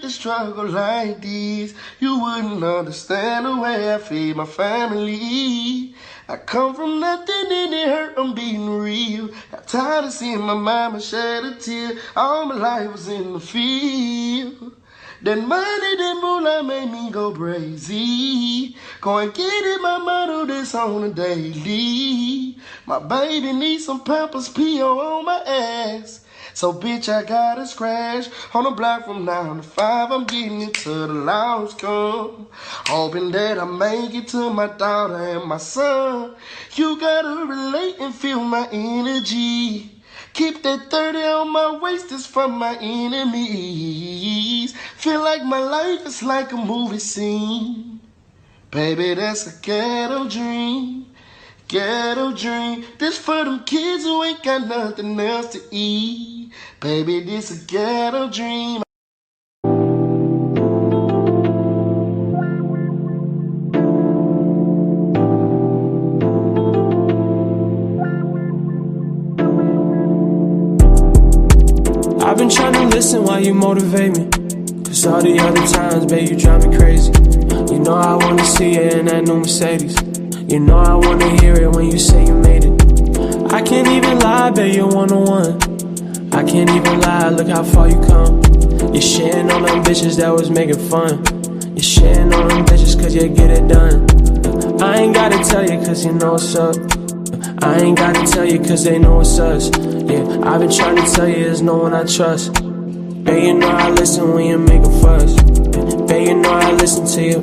the struggle like this, you wouldn't understand the way I feed my family. I come from nothing and it hurt, I'm being real. I'm tired of seeing my mama shed a tear. All my life was in the field. That money, that moolah made me go crazy. Go and get it, my motto, this on a daily. My baby needs some Pampers, P.O. on my ass. So bitch, I gotta scratch on the block from 9 to 5. I'm getting it till the laws come. Hoping that I make it to my daughter and my son. You gotta relate and feel my energy. Keep that 30 on my waist, it's for my enemies. Feel like my life is like a movie scene. Baby, that's a ghetto dream. Ghetto dream. This for them kids who ain't got nothing else to eat. Baby, this a ghetto dream. I've been trying to listen while you motivate me, cause all the other times, babe, you drive me crazy. You know I wanna see you in that new Mercedes. You know I wanna hear it when you say you made it. I can't even lie, babe, you're one-on-one. I can't even lie, look how far you come. You're shitting on them bitches that was making fun. You're shitting on them bitches cause you get it done. I ain't gotta tell you cause you know what's up. I ain't gotta tell you cause they know it's us. Yeah, I've been trying to tell you there's no one I trust. Babe, you know I listen when you make a fuss. Babe, you know I listen to you.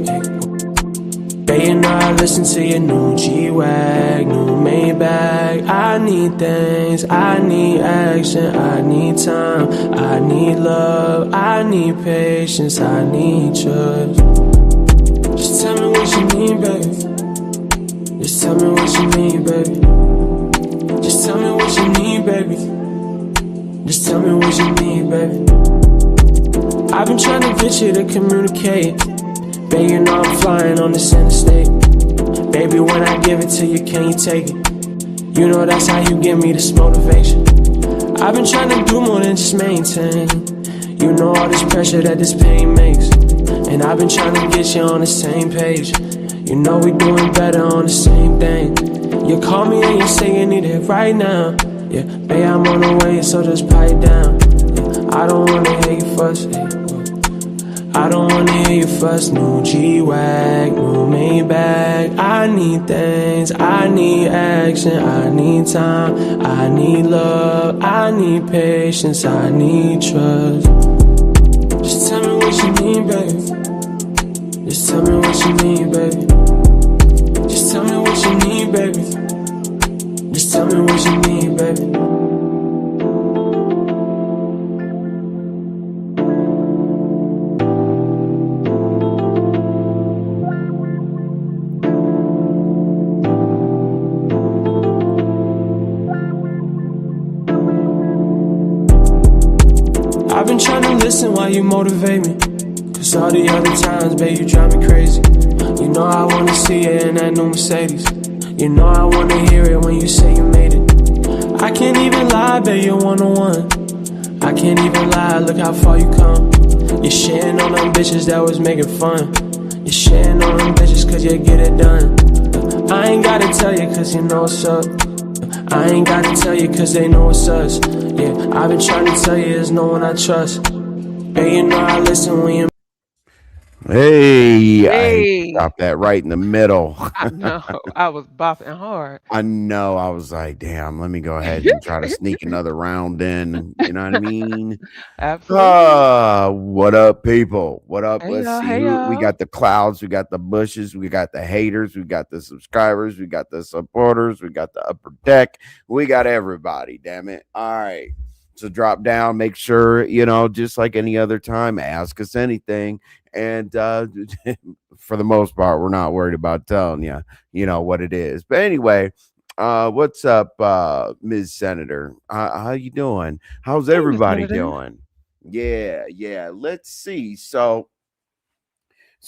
Babe, you know I listen to your new G-Wag, new Maybach. I need things, I need action, I need time, I need love, I need patience, I need trust. Just tell me what you need, baby. Just tell me what you need, baby. Just tell me what you need, baby. Just tell me what you need, baby. I've been trying to get you to communicate. Baby, you know I'm flying on this interstate. Baby, when I give it to you, can you take it? You know that's how you give me this motivation. I've been trying to do more than just maintain. You know all this pressure that this pain makes. And I've been trying to get you on the same page. You know we doing better on the same thing. You call me and you say you need it right now. Yeah, babe, I'm on the way, so just pipe down. Yeah, I don't wanna hear you fuss. Yeah. I don't wanna hear you fuss. New G-Wag, new Maybach. I need things, I need action, I need time, I need love, I need patience, I need trust. Just tell me what you need, baby. Just tell me what you need, baby. Just tell me what you need, baby. Just tell me what you need, baby. I've been trying to listen while you motivate me, cause all the other times, babe, you drive me crazy. You know I wanna see you in that new Mercedes. You know I wanna hear it when you say you made it. I can't even lie, babe, you're one-on-one. I can't even lie, look how far you come. You're shitting on them bitches that was making fun. You're shitting on them bitches cause you get it done. I ain't gotta tell you cause you know what's up. I ain't gotta tell you cause they know it's us. Yeah, I've been trying to tell you there's no one I trust. Babe, you know I listen when you. Hey, Hey, stop that right in the middle. I know. I was bopping hard. I know. I was like, damn, let me go ahead and try to sneak another round in. You know what I mean? Absolutely. What up, people? What up? Hey Let's y'all, see hey who we y'all. got. The clouds, we got the bushes, we got the haters, we got the subscribers, we got the supporters, we got the upper deck, we got everybody, damn it. All right. So drop down, make sure, just like any other time, ask us anything. And for the most part, we're not worried about telling you, what it is. But anyway, what's up, Ms. Senator? How you doing? How's Hey, Miss everybody Senator. doing? Yeah, yeah. Let's see. So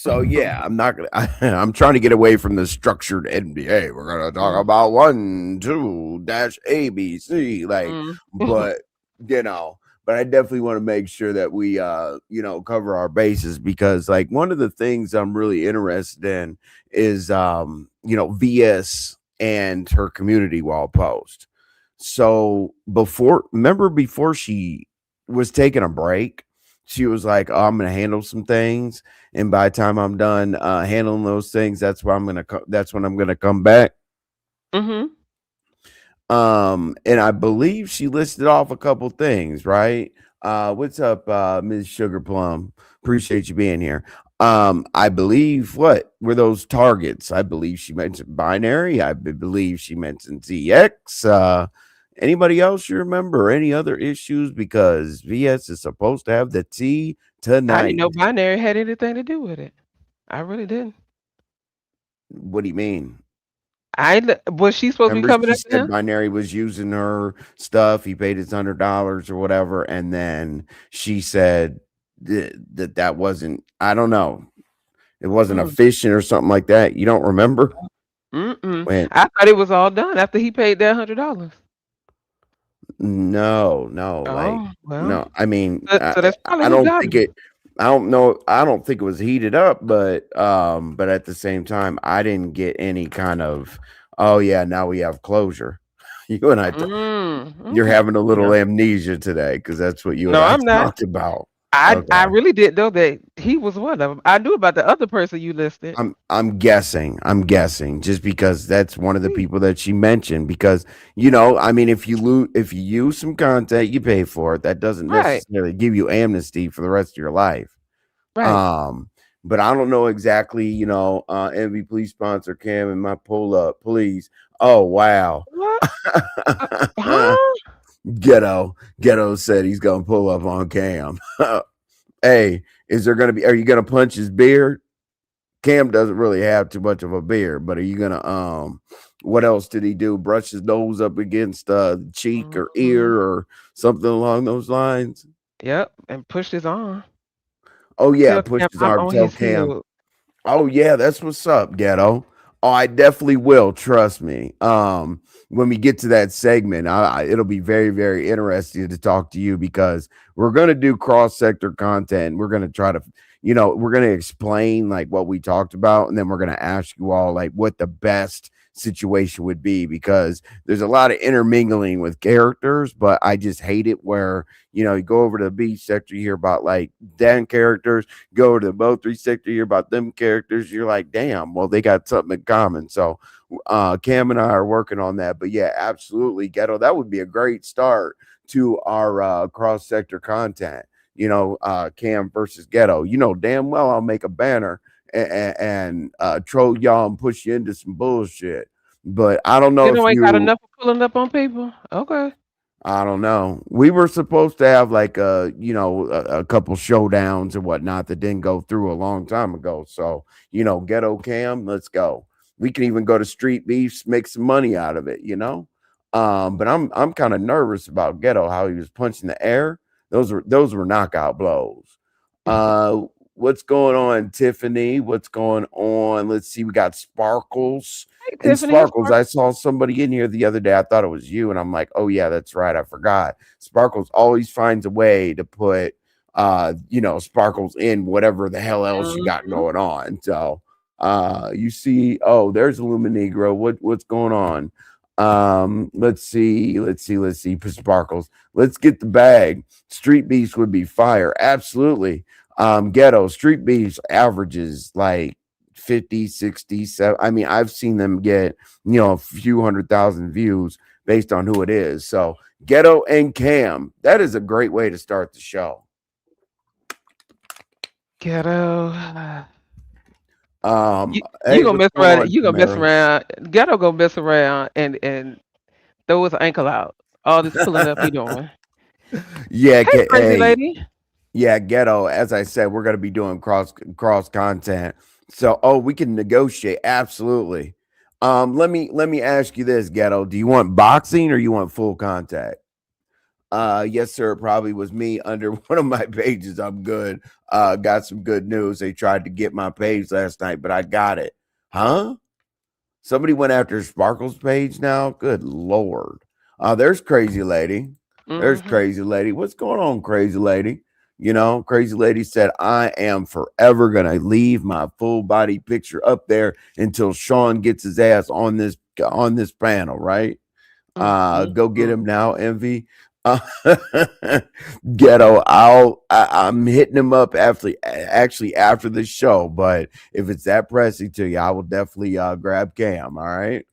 yeah, I'm not gonna. I'm trying to get away from the structured NBA. We're gonna talk Mm, about 1, 2 dash ABC, like, mm. but you know. but I definitely want to make sure that we cover our bases because like one of the things I'm really interested in is VS and her community wall post. So before she was taking a break, she was like, "Oh, I'm gonna handle some things, and by the time I'm done handling those things, that's when I'm gonna come back." Mm-hmm. And I believe she listed off a couple things, right? What's up, Ms. Sugar Plum? Appreciate you being here. I believe what were those targets? I believe she mentioned binary. Believe she mentioned ZX. Anybody else you remember? Any other issues? Because VS is supposed to have the tea I didn't tonight. know binary had anything to do with it. I really didn't. What do you mean? Was she supposed to be Remember, coming she after said him? Binary was using her stuff. He paid his $100 or whatever, and then she said that wasn't. I don't know. It wasn't Mm. efficient or something like that. You don't remember? Mm-mm. When I thought it was all done after he paid that $100. no, no, like Oh well, no. I mean, so that's probably I who don't got think him. it. I don't know. I don't think it was heated up, but at the same time, I didn't get any kind of. Oh yeah, now we have closure. You and I You're Okay. having a little No, amnesia today because that's what you and no, I I'm not. talked about. I Okay. really did know that he was one of them. I knew about the other person you listed. I'm guessing. I'm guessing just because that's one of the Wait, people that she mentioned because I mean if you use some content, you pay for it. That doesn't right, necessarily give you amnesty for the rest of your life. right. Um but I don't know exactly, Envy, please sponsor Cam and my pull up, please. Oh wow. What? Huh? Ghetto said he's gonna pull up on Cam. Hey, are you gonna punch his beard? Cam doesn't really have too much of a beard, but are you gonna what else did he do? Brush his nose up against cheek or Mhm. ear or something along those lines? Yep, and pushed his arm. Oh yeah, Tell push Cam his I'm arm, on tell his Cam. heel. Oh yeah, that's what's up, Ghetto. Oh, I definitely will. Trust me. When we get to that segment, it'll be very, very interesting to talk to you because we're gonna do cross sector content. We're gonna try to, we're gonna explain like what we talked about, and then we're gonna ask you all like what the best situation would be because there's a lot of intermingling with characters, but I just hate it where you go over to the beach sector, you hear about like Dan characters, go to the Mo 3 sector, you hear about them characters, you're like, damn, well, they got something in common. So Cam and I are working on that. But yeah, absolutely, Ghetto. That would be a great start to our cross sector content. Cam versus Ghetto. You know damn well I'll make a banner and troll y'all and push you into some bullshit. But I don't know You know, if ain't got you enough of pulling up on people. Okay. I don't know. We were supposed to have like a couple showdowns and whatnot that didn't go through a long time ago. So, ghetto cam, let's go. We can even go to street beefs, make some money out of it. But I'm kind of nervous about ghetto, how he was punching the air. Those were knockout blows. Uh what's going on, Tiffany? What's going on? Let's see. We got Sparkles. Hey, And Tiffany, it's Sparkles, I saw somebody in here the other day. I thought it was you, and I'm like, oh yeah, that's right. I forgot. Sparkles always finds a way to put Sparkles in whatever the hell else you got Mhm. going on. So you see, oh, there's Luminegro. What's going on? Let's see. Sparkles. Let's get the bag. Street Beast would be fire. Absolutely. Ghetto Street Beast averages like 50, 60, 70. I mean, I've seen them get, a few 100,000 views based on who it is. So, Ghetto and Cam, that is a great way to start the show. Ghetto. You Hey, gonna what's mess going around. on, You gonna mess Tamara? around. Ghetto gonna mess around and throw his ankle out. All this pulling up he doing. Yeah, Hey, crazy hey, lady. yeah, Ghetto. As I said, we're gonna be doing cross content. So, oh, we can negotiate. Absolutely. Let me ask you this, Ghetto. Do you want boxing or you want full contact? Yes, sir. It probably was me under one of my pages. I'm good. Got some good news. They tried to get my page last night, but I got it. Huh? Somebody went after Sparkle's page now. Good lord. There's crazy lady. There's Mhm. Crazy Lady. What's going on, Crazy Lady? Crazy Lady said, I am forever going to leave my full body picture up there until Sean gets his ass on this panel, right? Go get Mm. him now, Envy. Uh, Ghetto, I'm hitting him up after the show, but if it's that pressing to you, I will definitely grab Cam. All right.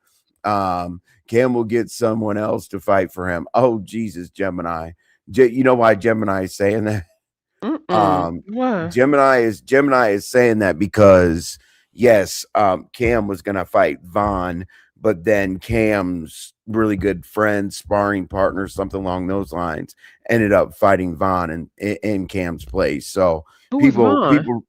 Cam will get someone else to fight for him. Oh Jesus, Gemini. You know why Gemini is saying that? Mm-mm. Um, Why? Gemini is saying that because yes, Cam was gonna fight Vaughn, but then Cam's really good friend, sparring partner, something along those lines, ended up fighting Vaughn in Cam's place. So Who was people Vaughn? people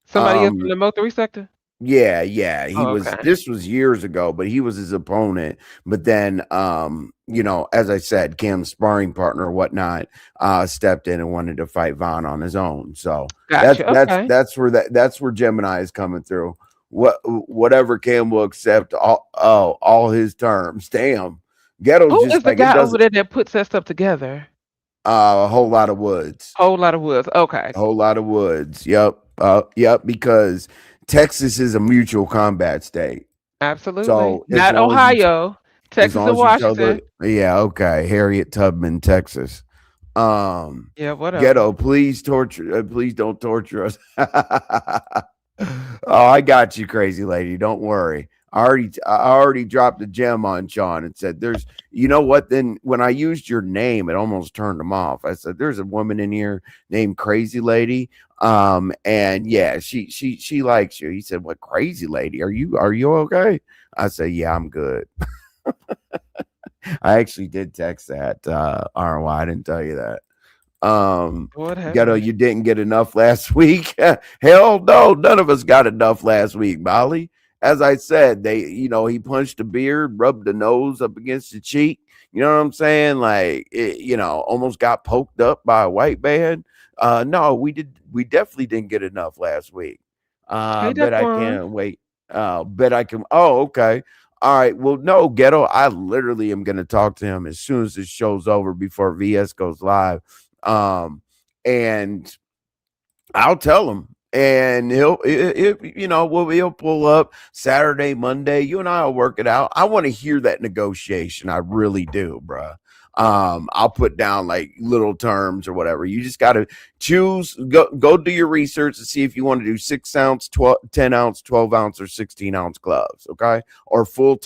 Somebody else from um the Mo 3 sector? yeah, he Oh, was okay. this was years ago, but he was his opponent. But then as I said, Cam's sparring partner or whatnot, stepped in and wanted to fight Vaughn on his own. So that's Gotcha. that's Okay. that's where Gemini is coming through. Whatever Cam will accept all his terms. Damn. Ghetto's Who just is the like it guy over doesn't there that puts that stuff together? a whole lot of woods. Whole lot of woods. Okay. A whole lot of woods. Yep. Yep, because Texas is a mutual combat state. Absolutely. So Not Ohio, as Texas long and as you tell the Washington. yeah, okay, Harriet Tubman, Texas. Um, Yeah, whatever. Ghetto, please don't torture us. Oh, I got you, crazy lady. Don't worry. I already dropped a gem on Sean and said, "There's, you know what?" Then when I used your name, it almost turned him off. I said, "There's a woman in here named Crazy Lady." And yeah, she likes you. He said, "What crazy lady? Are you okay?" I said, "Yeah, I'm good." I actually did text that RY. I didn't tell you that. Lord have Ghetto, mercy. you didn't get enough last week. Hell no, none of us got enough last week, Molly. As I said, he punched the beard, rubbed the nose up against the cheek. You know what I'm saying? Like, almost got poked up by a white man. No, we definitely didn't get enough last week. Hey, Bet I Daquan. can't wait. Bet I can. Oh, okay. All right. Well, no, Ghetto. I literally am going to talk to him as soon as this show's over before VS goes live. Um, and I'll tell him, and he'll pull up Saturday, Monday. You and I will work it out. I want to hear that negotiation. I really do, bruh. I'll put down like little terms or whatever. You just got to go do your research to see if you want to do 6 ounce, 10 ounce, 12 ounce, or 16 ounce gloves. Okay. Or full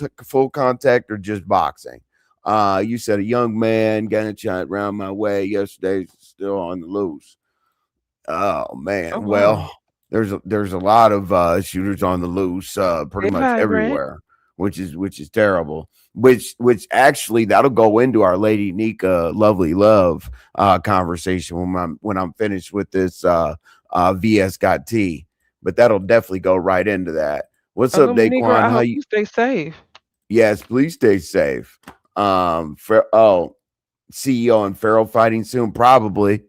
contact or just boxing. You said a young man got a shot around my way yesterday, still on the loose. Oh Oh man. wow. Well, there's a lot of shooters on the loose, pretty Hey, much Vibrant. everywhere, which is terrible. Which actually that'll go into our Lady Nyca Lovely Love conversation when I'm finished with this VS got T. But that'll definitely go right into that. What's up, Alumni Negro, Daquan? I How hope you? you stay safe. Yes, please stay safe. CEO and Farrell fighting soon? Probably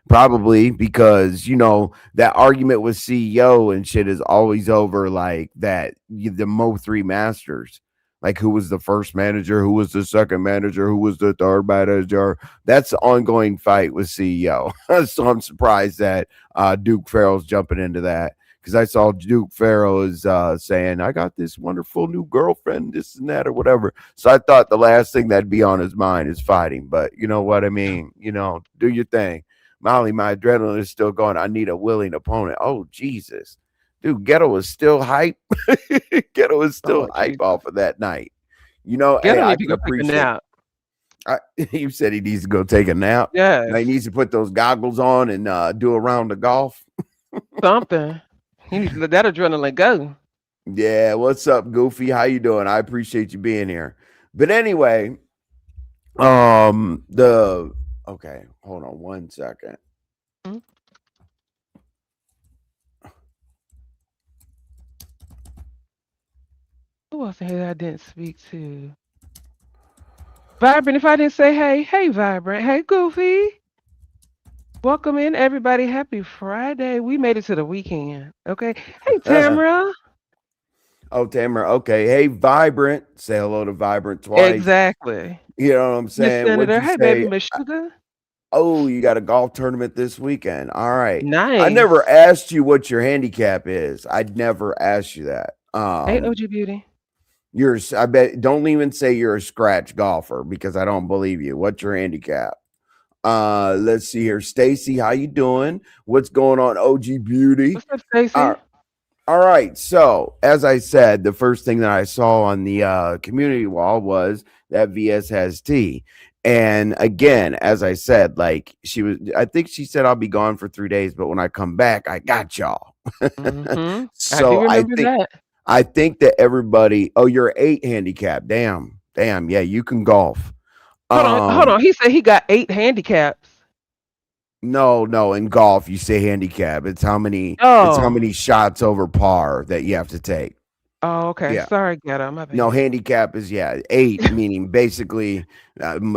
because that argument with CEO and shit is always over like that. The Mo 3 Masters, like who was the first manager, who was the second manager, who was the third manager. That's the ongoing fight with CEO. So I'm surprised that Duke Farrell's jumping into that because I saw Duke Farrell is saying, I got this wonderful new girlfriend, this and that, or whatever. So I thought the last thing that'd be on his mind is fighting. But you know what I mean? Do your thing. Molly, my adrenaline is still going. I need a willing opponent. Oh, Jesus. Dude, Ghetto is still hype. Ghetto is still Lord hype Jesus. off of that night. Hey, Ghetto I need to can go take a appreciate. nap. You said he needs to go take a nap. Now he Yes. needs to put those goggles on and do a round of golf. Something. He needs to let that adrenaline go. Yeah, what's up, Goofy? How you doing? I appreciate you being here. But anyway, the okay, hold on one second. Mm. Who else in here that I didn't speak to? Vibrant, if I didn't say hey, hey Vibrant, hey Goofy. Welcome in everybody. Happy Friday. We made it to the weekend. Okay. Hey Tamara. Oh, Tamara. Okay. Hey, Vibrant. Say hello to Vibrant twice. Exactly. You know what I'm Miss saying? What'd Senator. you Hey, baby, say? Miss Sugar. Oh, you got a golf tournament this weekend. All right. I never Nice. asked you what your handicap is. I'd never asked you that. Hey, OG Beauty. I bet don't even say you're a scratch golfer because I don't believe you. What's your handicap? Let's see here. Stacy, how you doing? What's going on, OG Beauty? What's up, All Stacy? all right. So, as I said, the first thing that I saw on the community wall was that VS has tea. And again, as I said, like I think she said I'll be gone for 3 days, but when I come back, I got y'all. I do So remember that. I think that everybody, oh, you're 8 handicap. Damn. Yeah, you can golf. Hold on, hold Um, on. He said he got 8 handicaps. no, in golf you say handicap. Oh. It's how many shots over par that you have to take. Oh, okay. Yeah. Sorry, Ghetto. My No, bad. handicap is yeah, 8 meaning basically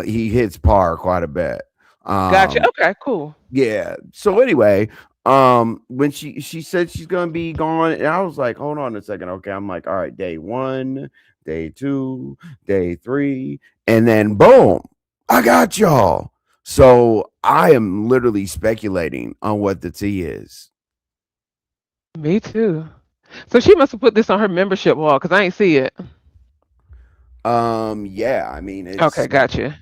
he hits par quite a bit. Gotcha. Um Okay, cool. yeah. So anyway, when she said she's going to be gone and I was like, "Hold on a second." Okay, I'm like, "All right, day 1, day 2, day 3, and then boom, I got y'all." So I am literally speculating on what the tea is. Me too. So she must have put this on her membership wall because I ain't see it. Yeah, I mean Okay, it's gotcha.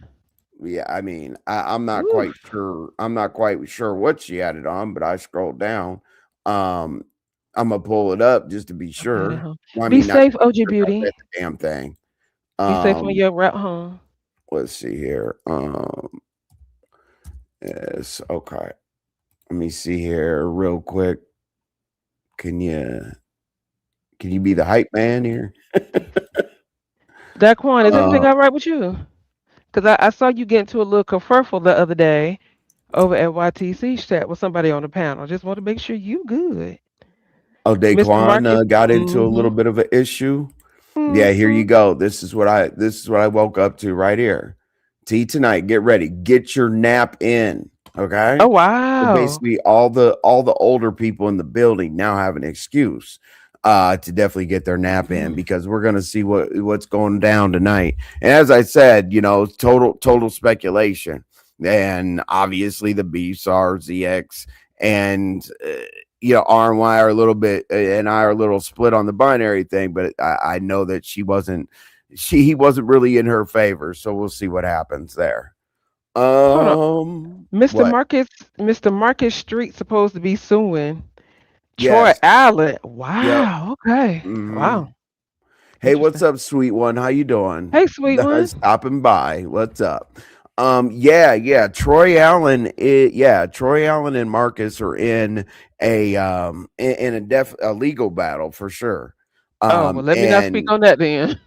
yeah, I mean, I'm not Woo. quite sure. I'm not quite sure what she had it on, but I scrolled down. Um, I'm gonna pull it up just to be I'm heading sure. home. Well, I Be mean, not safe, to be OG sure, but I Beauty. read the damn thing. Be safe on Um, your route home. let's see here. Yes, okay. Let me see here real quick. Can you can you be the hype man here? Daquan, is Uh, everything all right with you? Because I saw you get into a little kerfuffle the other day over at YTC chat with somebody on the panel. Just want to make sure you good. oh, Mr. Daquan Marcus. got into a Mm-hmm. little bit of an issue. Yeah, here Mm-hmm. you go. This is what I woke up to right here. Tea tonight. Get ready. Get your nap in. Oh Okay. So wow. basically all the older people in the building now have an excuse to definitely get their nap in Mm. because we're gonna see what's going down tonight. And as I said, total speculation. And obviously the Beefs are ZX and R and Y are a little bit and I are a little split on the binary thing, but I know that he wasn't really in her favor, so we'll see what happens there. Hold on. Mr. What? Marcus Mr. Marcus Street supposed to be suing Troy Yes. Allen. Yep. Wow. Okay. Hmm. Wow. Hey, what's Interesting. up, sweet one? How you doing? Hey, sweet one. Stopping by. What's up? Yeah. Troy Allen and Marcus are in in a legal battle for sure. Oh, well, let me not speak And on that then.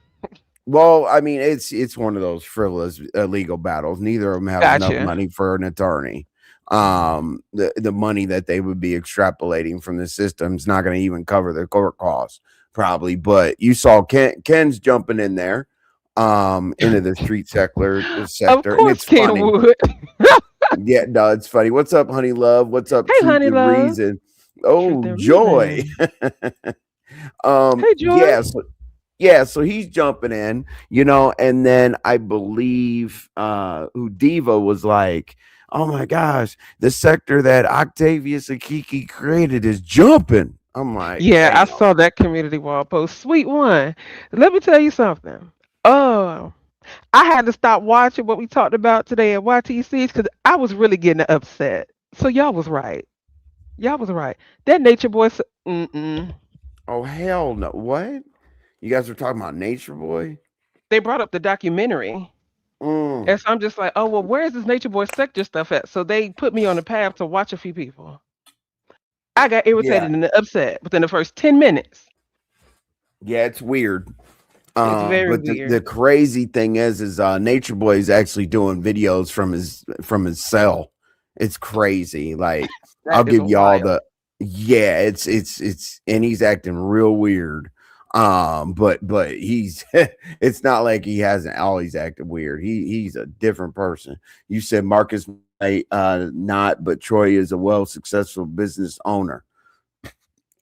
well, I mean, it's one of those frivolous legal battles. Neither of them have enough Gotcha. money for an attorney. The money that they would be extrapolating from the system is not going to even cover the court costs, probably. But you saw Ken's jumping in there, into the street Of sector, and course, it's Ken funny. would. Yeah, no, it's funny. What's up, honey love? What's up, Hey, truth honey and love. reason? Truth Oh, and joy. reason. Hey, Joy. Yeah, so he's jumping in, and then I believe who Diva was like, "Oh my gosh, the sector that Octavius Akiki created is jumping." I'm like, Yeah, I "Damn." saw that community wall post. Sweet one. Let me tell you something. Oh, I had to stop watching what we talked about today at YTC's because I was really getting upset. So y'all was right. Y'all was right. That nature boy. Mm-mm. Oh hell no. What? You guys were talking about Nature Boy? They brought up the documentary. Mm, And so I'm just like, oh, well, where's this nature boy sector stuff at? So they put me on the path to watch a few people. I got yeah. irritated and upset within the first 10 minutes. Yeah, it's weird. It's very But the weird. crazy thing is Nature Boy is actually doing videos from his cell. It's crazy. Like That I'll is give you all wild. the yeah. It's and he's acting real weird. But he's it's not like he hasn't always acted weird. He's a different person. You said Marcus might not, but Troy is a well successful business owner.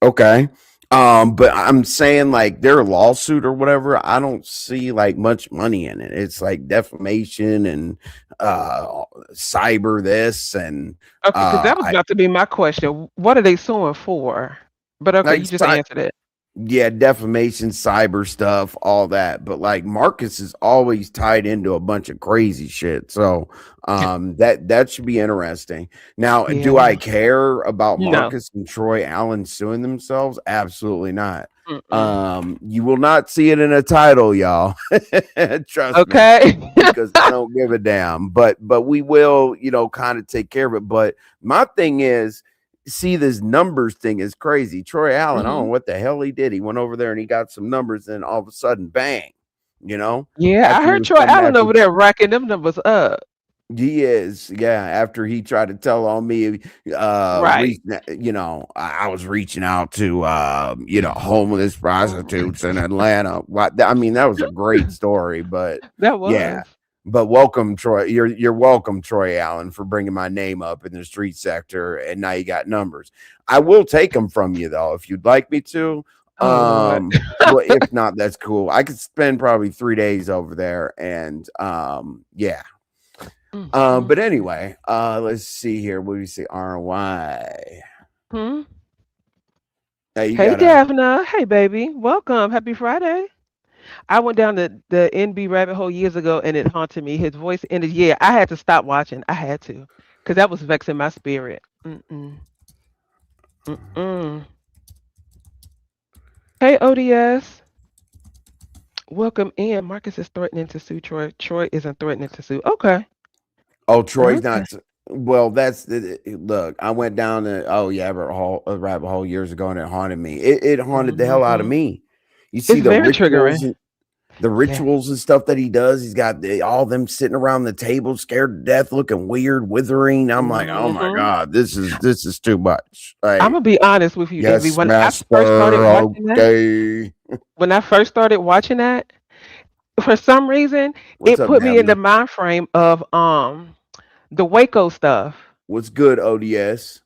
Okay. But I'm saying like their lawsuit or whatever, I don't see like much money in it. It's like defamation and cyber this and Okay, because that was I about to be my question. What are they suing for? But okay, like you just answered it. yeah, defamation, cyber stuff, all that. But like Marcus is always tied into a bunch of crazy shit. So that should be interesting. Now, do I Yeah. care about No. Marcus and Troy Allen suing themselves? Absolutely not. Mm-mm. You will not see it in a title, y'all. Trust me, Okay. because I don't give a damn. But we will, kind of take care of it. But my thing is, see, this numbers thing is crazy. Troy Allen, I don't know Hmm. what the hell he did. He went over there and he got some numbers, and all of a sudden, bang, Yeah, I after he heard was Troy coming Allen after over there racking them numbers up. he is, yeah. After he tried to tell on me, Right. I was reaching out to, homeless prostitutes in Atlanta. I mean, that was a great story, but That yeah. was. But welcome, Troy. You're welcome, Troy Allen, for bringing my name up in the street sector, and now you got numbers. I will take them from you though, if you'd like me to. Oh Lord. Well, if not, that's cool. I could spend probably 3 days over there, and yeah. Mm, mm, But anyway, let's see here. What do you say? RY. mm. Hey, you Hey gotta. Daphna. Hey baby. Welcome. Happy Friday. I went down the NB rabbit hole years ago and it haunted me. His voice ended. Yeah, I had to stop watching. I had to. Because that was vexing my spirit. Mm-mm. Mm-mm. Hey ODS. Welcome in. Marcus is threatening to sue Troy. Troy isn't threatening to sue. Okay. Oh, Troy's Okay. not. Well, that's look. I went down the rabbit hole years ago, and it haunted me. It haunted the hell out of Hmm. me. You see It's the very rituals triggering. and the Yeah. rituals and stuff that he does. He's got all them sitting around the table, scared to death, looking weird, withering. I'm like, oh my Hmm. god, this is too much. I'm Like, gonna be honest with you, Envy. yes, When I first started master. watching that, Okay. for some reason, What's it up, put me in the Dabney? mind frame of the Waco stuff. What's good, ODS?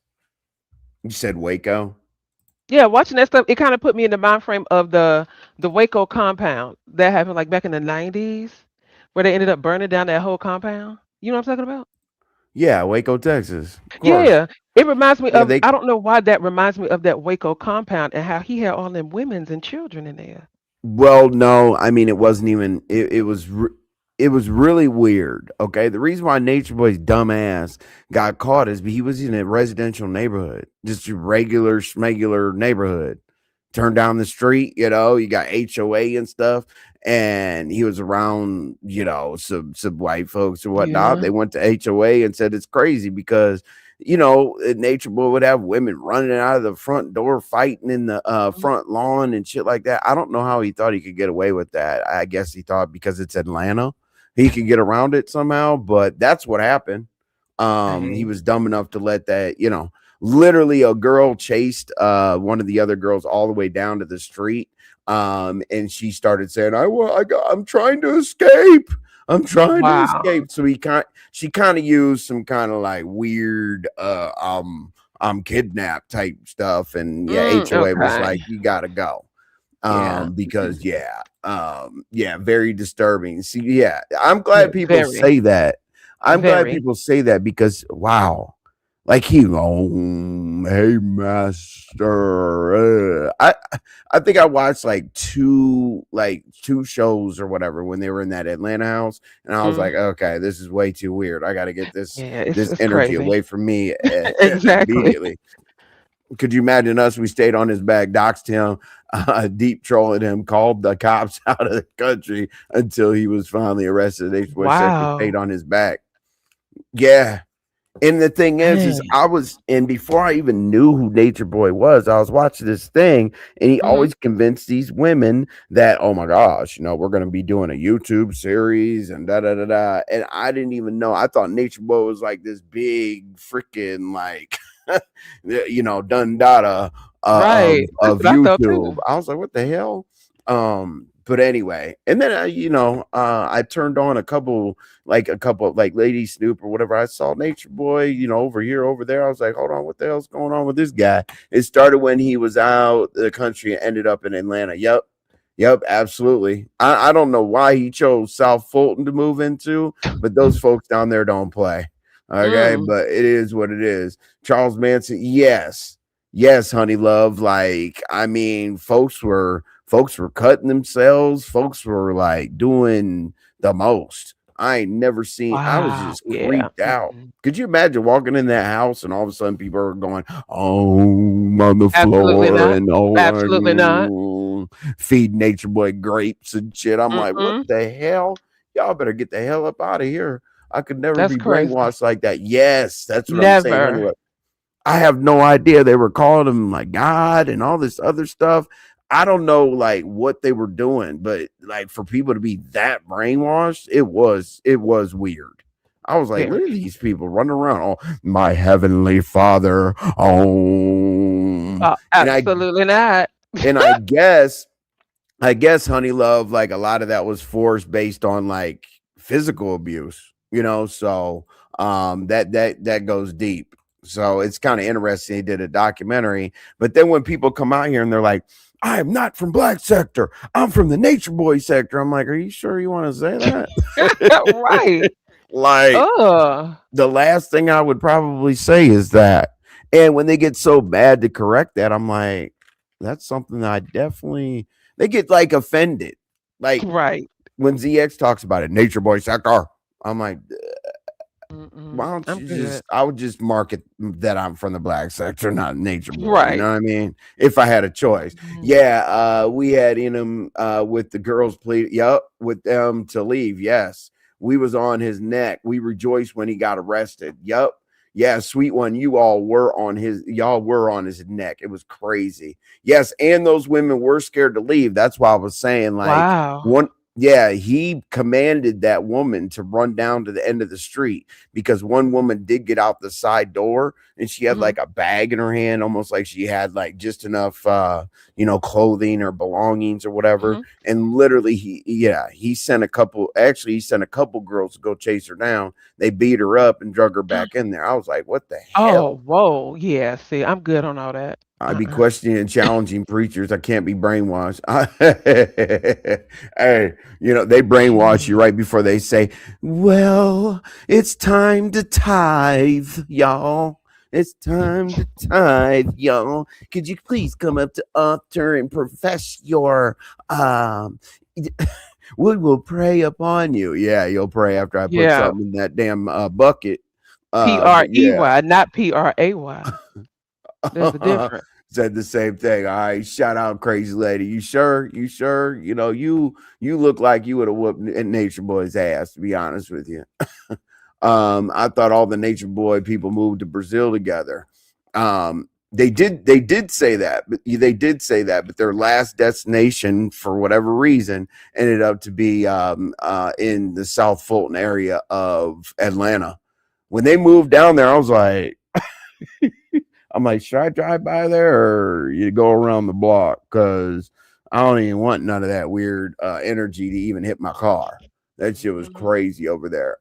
You said Waco. Yeah, watching that stuff, it kind of put me in the mind frame of the Waco compound that happened like back in the 90s, where they ended up burning down that whole compound. You know what I'm talking about? Yeah, Waco, Texas. Of course. Yeah. It reminds me Yeah, of, they I don't know why that reminds me of that Waco compound and how he had all them women's and children in there. well, no, I mean it wasn't even it was really weird. Okay. The reason why Nature Boy's dumbass got caught is he was in a residential neighborhood, just a regular schmegular neighborhood. Turned down the street, you got HOA and stuff. And he was around, some white folks or whatnot. Yeah. They went to HOA and said it's crazy because Nature Boy would have women running out of the front door, fighting in the front lawn and shit like that. I don't know how he thought he could get away with that. I guess he thought because it's Atlanta, he could get around it somehow, but that's what happened. He Hey. was dumb enough to let that, literally a girl chased one of the other girls all the way down to the street. And she started saying, I'm trying to escape. I'm trying to Wow. escape. So she kind of used some kind of like weird kidnap type stuff. And yeah, HOA was Okay. like, you gotta go. Yeah. Because yeah, very disturbing. See, yeah, I'm Yeah. glad people Very. say that. I'm glad Very. people say that because wow. Like he go, hey master. I think I watched like two shows or whatever when they were in that Atlanta house, and I was Mm. like, okay, this is way too weird. I got to get this Yeah, this it's energy crazy. away from me Exactly. immediately. Could you imagine us? We stayed on his back, doxed him, deep trolling him, called the cops out of the country until he was finally arrested. They said we stayed Wow. on his back. Yeah, and the thing is Dang. and before I even knew who Nature Boy was, I was watching this thing, and he Hmm. always convinced these women that, oh my gosh, we're going to be doing a YouTube series and da da da da. And I didn't even know. I thought Nature Boy was like this big freaking like, done data Right. That's of what I thought YouTube. too. I was like, what the hell? But anyway, and then I turned on a couple like Lady Snoop or whatever. I saw Nature Boy, over here, over there. I was like, hold on, what the hell's going on with this guy? It started when he was out the country and ended up in Atlanta. Yep, absolutely. I don't know why he chose South Fulton to move into, but those folks down there don't play. Okay, Mm. but it is what it is. Charles Manson, yes. Yes, honey love. Like, I mean, folks were cutting themselves, folks were like doing the most. I ain't never seen. I was Wow. just Yeah. creeped out. Mm-mm. Could you imagine walking in that house and all of a sudden people are going, "Oh, on the Absolutely floor," not. and "Oh, Absolutely not. feed Nature Boy grapes and shit." I'm like, what Mm-mm. the hell? Y'all better get the hell up out of here. I could never That's be crazy. brainwashed like that. Yes, that's what I'm saying, honey. Never. I have no idea they were calling him like God and all this other stuff. I don't know like what they were doing, but like for people to be that brainwashed, it was weird. I was like, look Very. at these people running around. Oh, my heavenly father. Oh, and I Absolutely not. and I guess honey love, like a lot of that was forced based on like physical abuse, so that goes deep. So it's kind of interesting. He did a documentary, but then when people come out here and they're like, I am not from black sector, I'm from the Nature Boy sector, I'm like, are you sure you want to say that? Right. Like, Oh. the last thing I would probably say is that. And when they get so bad to correct that, I'm like, that's something that I definitely, they get like offended. Like Right. when ZX talks about it, Nature Boy sector, I'm like, why Mm-mm. don't I'm you good. I would just mark it that I'm from the black sector, not Nature Boy. You Right. know what I mean? If I had a choice. Mhm. Yeah, we had in him with the girls plead, yep, with them to leave. Yes. We was on his neck. We rejoiced when he got arrested. Yep. Yeah, sweet one. Y'all were on his neck. It was crazy. Yes, and those women were scared to leave. That's why I was saying, like, Wow. one, yeah, he commanded that woman to run down to the end of the street because one woman did get out the side door and she had Hmm. like a bag in her hand, almost like she had like just enough clothing or belongings or whatever. Hmm. And literally he sent a couple girls to go chase her down. They beat her up and drug her back in there. I was like, what the Oh, hell? whoa. Yeah. See, I'm good on all that. I'd be Uh-uh. questioning and challenging preachers. I can't be brainwashed. Hey, they brainwash you right before they say, well, it's time to tithe, y'all. It's time to tithe, y'all. Could you please come up to altar and profess your um we will pray upon you. Yeah, you'll pray after I put Yeah. something in that damn bucket. But yeah. P-R-E-Y, not P-R-A-Y. There's a difference. Said the same thing. All right, shout out, crazy lady. You sure? You sure? You look like you would have whooped Nature Boy's ass. To be honest with you, I thought all the Nature Boy people moved to Brazil together. They did say that, but their last destination, for whatever reason, ended up to be in the South Fulton area of Atlanta. When they moved down there, I was like, I'm like, should I drive by there or you go around the block? Because I don't even want none of that weird energy to even hit my car. That shit was Mhm. crazy over there.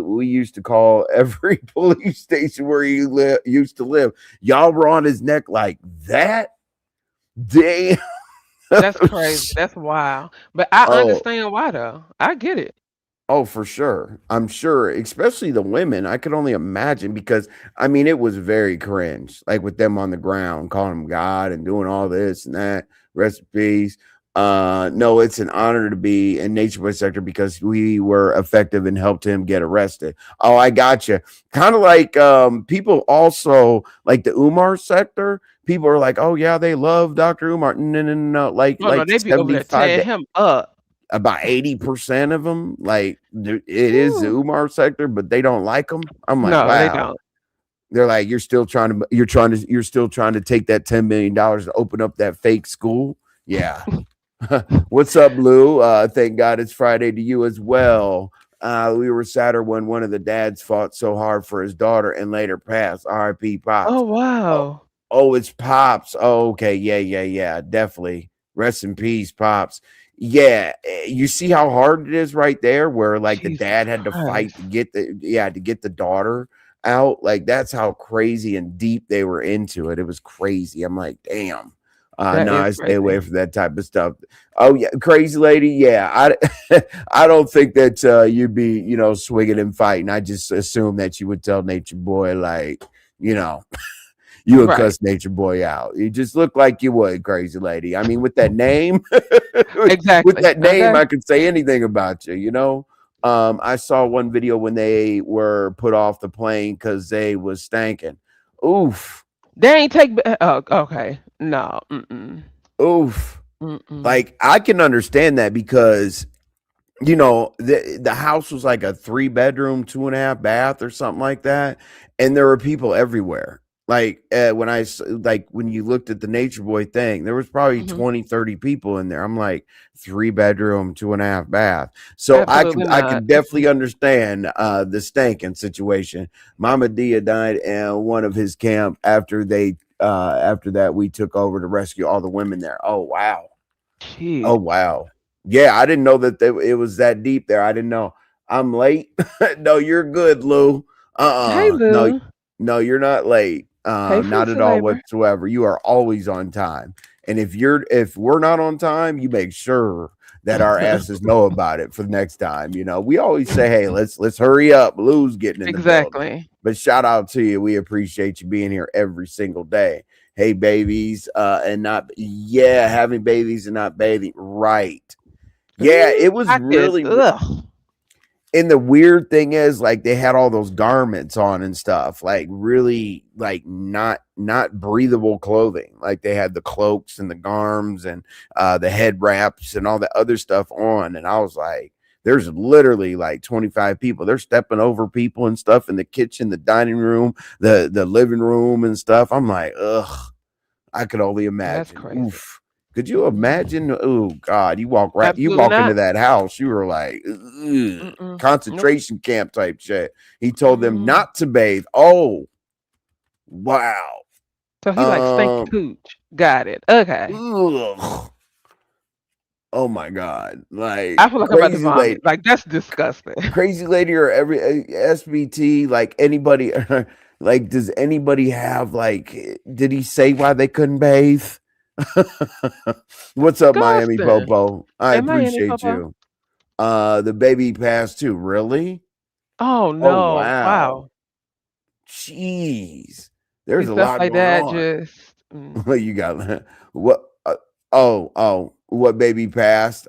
We used to call every police station where he used to live. Y'all were on his neck like that? Damn. That's crazy. That's wild. But I Oh, understand why though. I get it. Oh, for sure. I'm sure, especially the women. I could only imagine because I mean it was very cringe, like with them on the ground, calling him God and doing all this and that. Recipes. No, it's an honor to be in Nature Boy sector because we were effective and helped him get arrested. Oh, I got you. Kind of like people also like the Umar sector. People are like, oh yeah, they love Dr. Umar. No, no, no, no. Like No, no, like they be over there 75 tearing to him up. about 80% of them, like it is the Woo. Umar sector, but they don't like them. I'm like, No, they wow. don't. They're like, you're still trying to take that $10 million to open up that fake school. Yeah. What's up, Lou? Thank God it's Friday to you as well. We were sadder when one of the dads fought so hard for his daughter and later passed. R.I.P. Oh, Pops. Oh, wow. oh, it's Pops. Oh, okay. Yeah, yeah, yeah. Definitely. Rest in peace, pops. Yeah, you see how hard it is right there, where like the Jesus dad had to fight to Christ. get the daughter out. Like that's how crazy and deep they were into it. It was crazy. I'm like, damn. That No, is I stay away crazy. from that type of stuff. Oh yeah, crazy lady. Yeah, I don't think that you'd be swinging and fighting. I just assume that you would tell Nature Boy like you know you would Right. cuss Nature Boy out. You just look like you would, crazy lady. I mean, with that name, with Exactly. that name, Okay. I could say anything about you. I saw one video when they were put off the plane because they was stanking. Oof, They ain't take. Oh, okay. No. Mm-mm. oof. Mm-mm. Like I can understand that because the house was like a 3 bedroom 2.5 bath or something like that, and there were people everywhere. Like when you looked at the Nature Boy thing, there was probably Hmm. 20, 30 people in there. I'm like, 3 bedroom 2.5 bath. So i could Absolutely i not. could definitely understand the stanking situation. Mama Dia died in one of his camp after that we took over to rescue all the women there. Oh wow. Jeez. Oh wow. Yeah, I didn't know that it was that deep there. I didn't know. I'm late. No, you're good, Lou. Hey, No, Lou. no, you're not late. Hey, Not Fruits at of all Labor. whatsoever. You are always on time. And if we're not on time, you make sure that our asses know about it for the next time. We always say, hey, let's hurry up. Lou's getting in the building. Exactly. But shout out to you. We appreciate you being here every single day. Hey, babies, and not yeah, having babies and not bathing. Right. Yeah, Ooh, it was I can. really Ugh. and the weird thing is like they had all those garments on and stuff, like really like not breathable clothing. Like they had the cloaks and the garms and the head wraps and all the other stuff on. And I was like, there's literally like 25 people. They're stepping over people and stuff in the kitchen, the dining room, the living room and stuff. I'm like, ugh. I could only That's imagine. crazy. Oof. Could you imagine? Oh God, you Absolutely walk into not. that house, you were like, ugh, Mm-mm. Nope. concentration camp type shit. He told them Mm-hmm. not to bathe. Oh wow. So he like stinky Um. cooch. Got it. Okay. Ugh. Oh my God. Like I feel like I'm about to crazy vomit. lady, Like that's disgusting. crazy lady, or every SBT. Like anybody. Like, does anybody have like? Did he say why they couldn't bathe? What's up, Miami Disgusting. Popo? I Am I in it, appreciate Papa? you. The baby passed too. Really? Oh Oh no! wow. Wow. Jeez. See There's a stuff lot like going that. on. Just. Mm. What you got? What? What baby passed?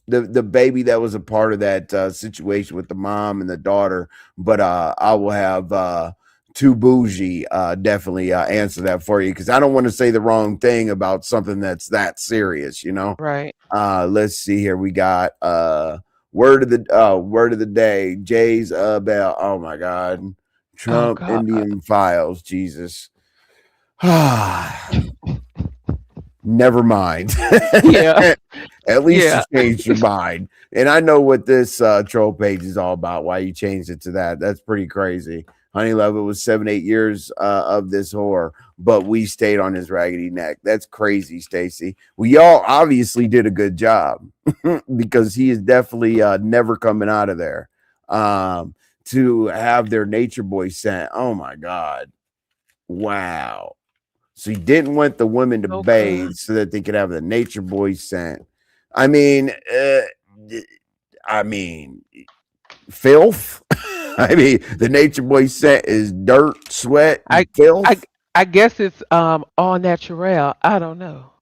The baby that was a part of that situation with the mom and the daughter. But I will have Too Bougie definitely answer that for you because I don't want to say the wrong thing about something that's that serious. Right. Let's see here. We got word of the day. Jay's bell. Oh my God. Oh Trump God. Indian files. Jesus. Never mind. Yeah. At least you Yeah. changed your mind. And I know what this troll page is all about, why you changed it to that. That's pretty crazy. Honey Love, it was 7, 8 years of this whore, but we stayed on his raggedy neck. That's crazy, Stacy. We all obviously did a good job because he is definitely never coming out of there. To have their Nature Boy sent. Oh my God. Wow. So he didn't want the women to Soka. bathe so that they could have the Nature Boy scent. I mean, I mean, filth. I mean, the Nature Boy scent is dirt, sweat, I and I filth. I guess it's all natural. I don't know,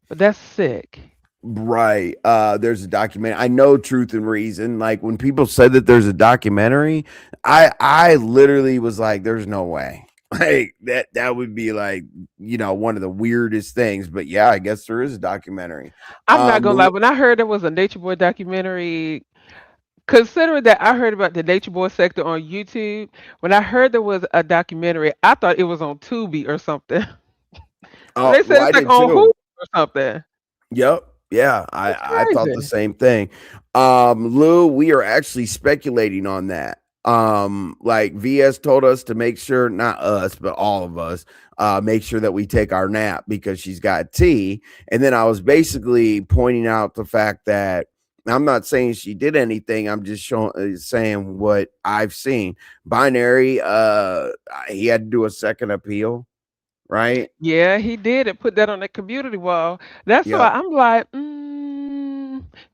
but that's sick. Right. There's a documentary. I know Truth and Reason. Like when people said that there's a documentary, I literally was like, there's no way. Like that would be like, one of the weirdest things. But yeah, I guess there is a documentary. I'm not gonna lie. The When I heard there was a Nature Boy documentary, considering that I heard about the Nature Boy sector on YouTube, when I heard there was a documentary, I thought it was on Tubi or something. But they well, said I it's like did on Hulu too. or something. Yep. Yeah, That's I thought the crazy. same thing. Lou, we are actually speculating on that. Like VS told us to make sure, not us but all of us, make sure that we take our nap because she's got tea. And then I was basically pointing out the fact that I'm not saying she did anything, I'm just showing saying what I've seen. Binary, he had to do a second appeal, right? Yeah, he did and put that on the community wall. That's why Yep. I'm like,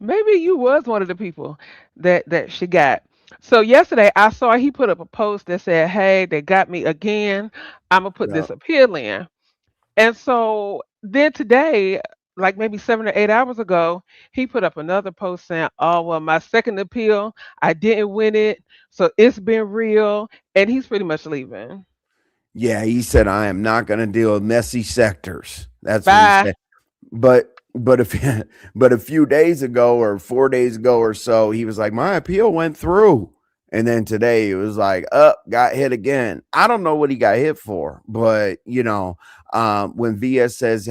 maybe you was one of the people that she got. So yesterday I saw he put up a post that said, "Hey, they got me again. I'm gonna put this Yep. appeal in." And so then today, like maybe 7 or 8 hours ago, he put up another post saying, "Oh well, my second appeal, I didn't win it, so it's been real," and he's pretty much leaving. Yeah, he said I am not going to deal with messy sectors. That's what he Bye. said. But if but a few days ago or 4 days ago or so, he was like, my appeal went through. And then today it was like, up, got hit again. I don't know what he got hit for, but when VS says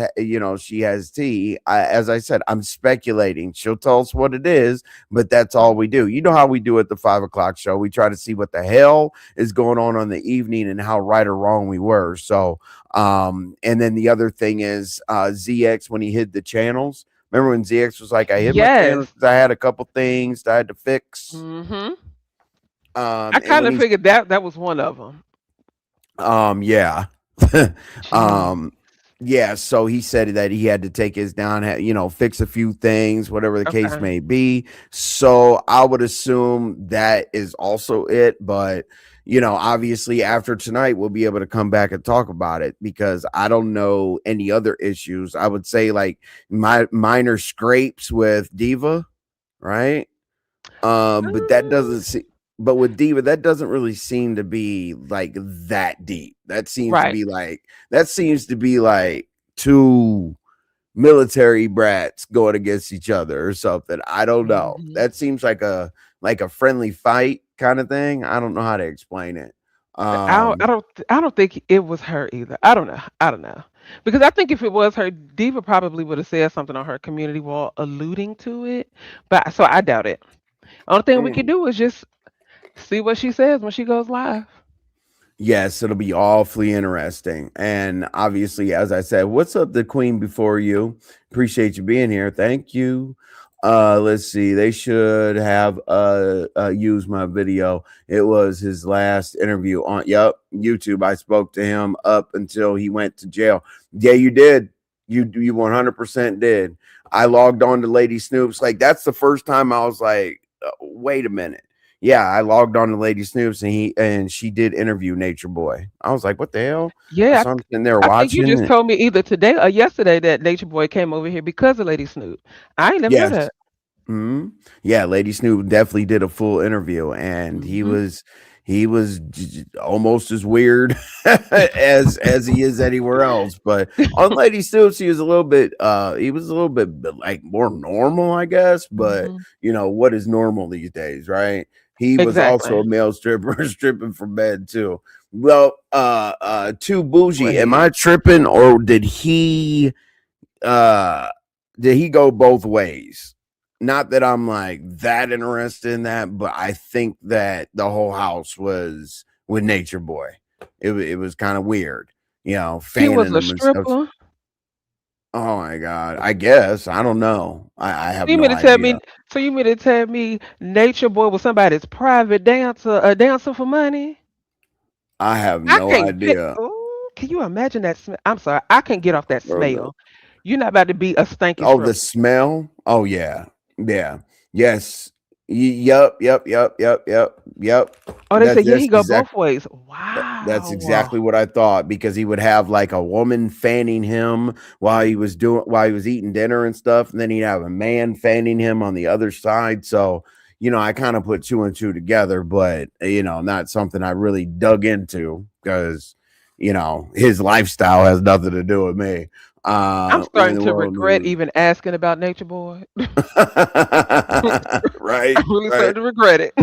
she has tea, as I said, I'm speculating. She'll tell us what it is, but that's all we do. You know how we do at the 5 o'clock show. We try to see what the hell is going on the evening and how right or wrong we were. So and then the other thing is ZX when he hid the channels. Remember when ZX was like, I hid my channels Yes. because I had a couple things that I had to fix. Hmm. I And kind when of he's figured that was one of them. yeah. Gee. um yeah, so he said that he had to take his down, fix a few things, whatever the case Okay. may be. So I would assume that is also it. But, obviously after tonight, we'll be able to come back and talk about it because I don't know any other issues. I would say like my minor scrapes with Diva, right? But that Uh, doesn't see. But with Diva, that doesn't really seem to be like that deep. right. That seems to be like two military brats going against each other or something. I don't know. Hmm. That seems like a friendly fight kind of thing. I don't know how to explain it. I don't, I Um, don't, I don't think it was her either. I don't know. I don't know because I think if it was her, Diva probably would have said something on her community wall alluding to it. But so I doubt it. Only thing we can mm, do is just see what she says when she goes live. yes, it'll be awfully interesting. And obviously, as I said, what's up, the queen before you? Appreciate you being here. Thank you. Let's see. They should have used my video. It was his last interview on YouTube. I spoke to him up until he went to jail. Yeah, you did. You 100% did. I logged on to Lady Snoops. Like that's the first time I was like, wait a minute. Yeah, I logged on to Lady Snoops and she did interview Nature Boy. I was like, what the hell? Yeah, So I'm sitting there I think you watching just it. told me either today or yesterday that Nature Boy came over here because of Lady Snoop. I ain't never know Yes. that. Mhm. Yeah, Lady Snoop definitely did a full interview, and Hmm. he was almost as weird as he is anywhere else. But on Lady Snoops, he was a little bit like more normal, I guess. But Hmm. what is normal these days, right? He was also Exactly. a male stripper stripping for bed too. Well, too bougie. Am I Wait. tripping, or uh did he go both ways? Not that I'm like that interested in that, but I think that the whole house was with Nature Boy. It was kind of weird, He was fanning a them and stuff. stripper. Oh my god! I guess I don't know. I So have you no mean to tell me? idea. So you mean to tell me Nature Boy was somebody's private dancer, a dancer for money? I have I no can't get. idea. Oh, can you imagine that smell? I'm sorry, I can't get off that Oh no. smell. You're not about to be a stanky Oh, the stripper. smell. Oh yeah, yeah, yes. Yup, yup, yup, yup, yup, yup. Oh, they That's said yeah, just he go exactly. both ways. That's Wow. exactly what I thought because he would have like a woman fanning him while he was eating dinner and stuff, and then he'd have a man fanning him on the other side. So, I kind of put two and two together, but not something I really dug into because his lifestyle has nothing to do with me. I'm When starting the to world regret news. even asking about Nature Boy. Right, I'm really right. starting to regret it.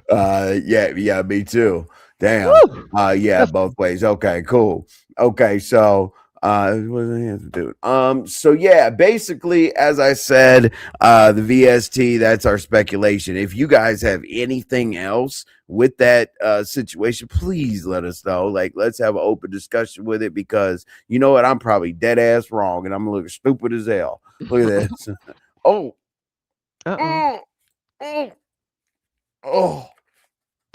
Yeah, yeah, me too. Damn. Woo! Yeah, That's both ways. Okay, cool. Okay, so what does it have to do? So yeah, basically, as I said, the VST, that's our speculation. If you guys have anything else, with that situation, please let us know. Like, let's have an open discussion with it because you know what? I'm probably dead ass wrong and I'm looking stupid as hell. Look at this. Oh, Uh-oh. oh, oh, oh.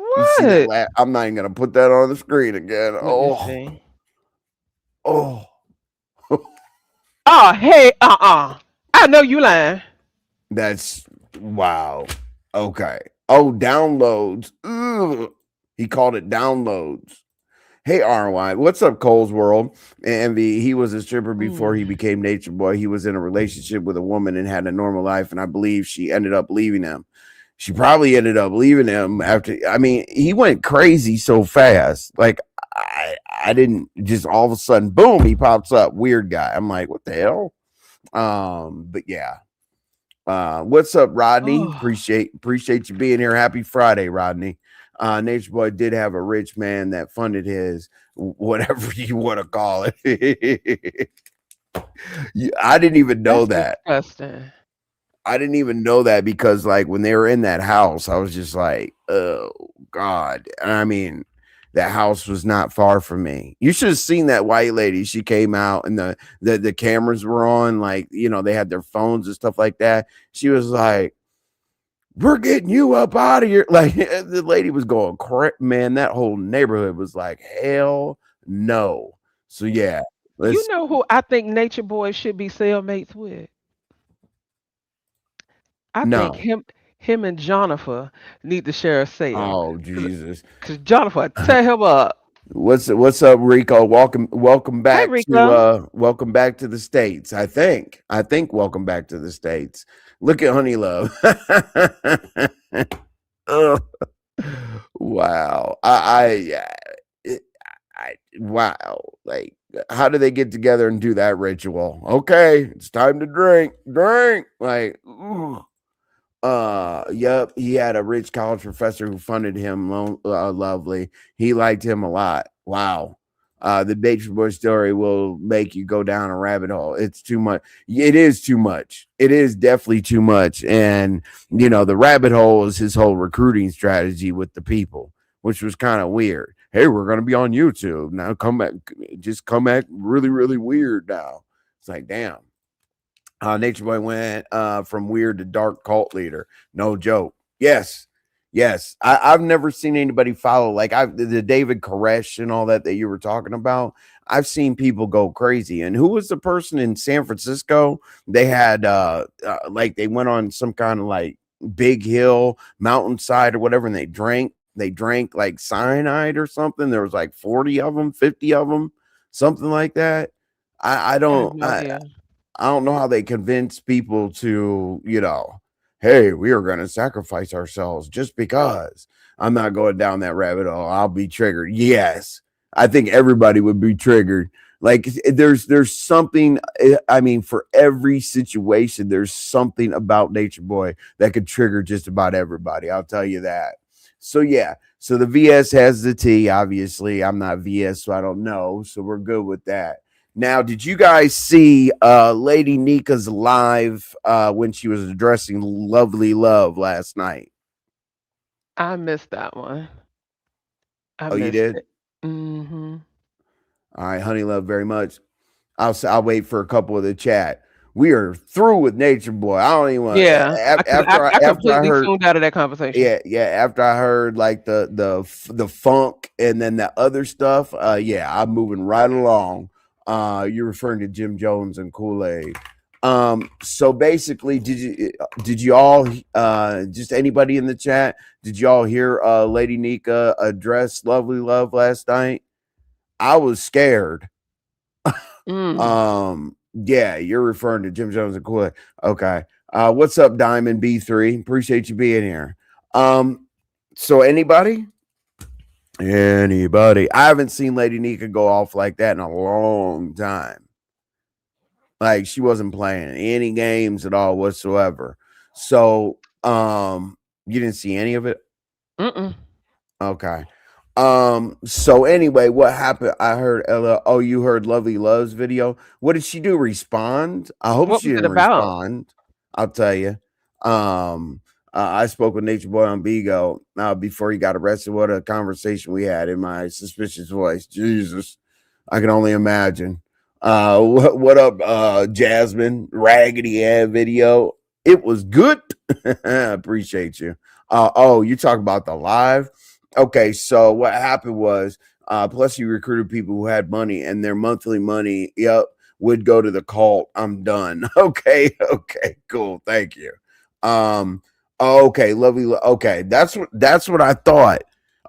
You see that? What? I'm not even gonna put that on the screen again. Let me Oh, see. oh. Oh, hey, I know you lying. That's wow. Okay. Oh, downloads. Ugh. He called it downloads. Hey, RY, what's up, Cole's World? Envy, he was a stripper before Mm. he became Nature Boy. He was in a relationship with a woman and had a normal life, and I believe she ended up leaving him. She probably ended up leaving him after. I mean, he went crazy so fast. Like I didn't just all of a sudden, boom, he pops up, weird guy. I'm like, what the hell? But yeah. What's up, Rodney? Oh, Appreciate you being here. Happy Friday, Rodney. Nature Boy did have a rich man that funded his whatever you want to call it. I didn't even know that's that. disgusting. I didn't even know that because like when they were in that house, I was just like, oh God. And I mean, that house was not far from me. You should have seen that white lady. She came out and the cameras were on, like, you know, they had their phones and stuff like that. She was like, we're getting you up out of here. Like the lady was going, man, that whole neighborhood was like, hell no. So yeah, You let's know who I think Nature Boy should be cellmates with? I think no. him and Jonathan need to share a cell. Oh Cause, Jesus. 'cause Jonathan tear him up. What's up, Rico? Hey Rico. welcome back to the States. I think welcome back to the States. Look at Honey Love. Ugh. Wow. Wow. Like, how do they get together and do that ritual? Okay, it's time to drink. Drink. Like, ooh. Yep, he had a rich college professor who funded him. Lovely. He liked him a lot. Wow. The Nature Boy story will make you go down a rabbit hole. It's too much. It is too much. It is definitely too much. And you know, the rabbit hole is his whole recruiting strategy with the people, which was kind of weird. Hey, we're gonna be on YouTube now. Come back, just come back really, really weird now. It's like, damn. Nature Boy went from weird to dark cult leader. No joke. Yes. Yes. I've never seen anybody follow like the David Koresh and all that you were talking about. I've seen people go crazy. And who was the person in San Francisco? They had like they went on some kind of like big hill, mountainside or whatever, and they drank like cyanide or something. There was like 40 of them, 50 of them, something like that. I I have don't no idea. I don't know how they convince people to, hey, we are going to sacrifice ourselves just because. I'm not going down that rabbit hole. I'll be triggered. Yes. I think everybody would be triggered. Like there's something I mean for every situation there's something about Nature Boy that could trigger just about everybody. I'll tell you that. So yeah, so the VS has the T obviously. I'm not VS so I don't know. So we're good with that. Now, did you guys see Lady Nika's live when she was addressing Lovely Love last night? I missed that one. I Oh, you missed did? it. Mm-hmm. All right, honey love very much. I'll wait for a couple of the chat. We are through with Nature Boy. I don't even want Yeah. I after I completely heard tuned out of that conversation. yeah, after I heard like the funk and then the other stuff, yeah, I'm moving right along. You're referring to Jim Jones and Kool-Aid. So basically, did you all just anybody in the chat, did you all hear Lady Nika address Lovely Love last night? I was scared. Mm. Yeah, you're referring to Jim Jones and Kool-Aid. Okay. What's up, Diamond B3? Appreciate you being here. So anybody? I haven't seen Lady Nika go off like that in a long time. Like she wasn't playing any games at all whatsoever. So, you didn't see any of it? Mm-mm. Okay. So anyway, what happened? I heard Ella. Oh, you heard Lovely Love's video. What did she do? Respond? I hope What she was it didn't about? respond. I'll tell you. Um, I spoke with Nature Boy on Bigo before he got arrested. What a conversation we had in my suspicious voice. Jesus, I can only imagine. What up, Jasmine? Raggedy ad video. It was good. Appreciate you. Oh, you talk about the live? Okay, so what happened was, plus you recruited people who had money, and their monthly money, yep, would go to the cult. I'm done. Okay, okay, cool. Thank you. Um, okay, lovely. Okay, that's what I thought.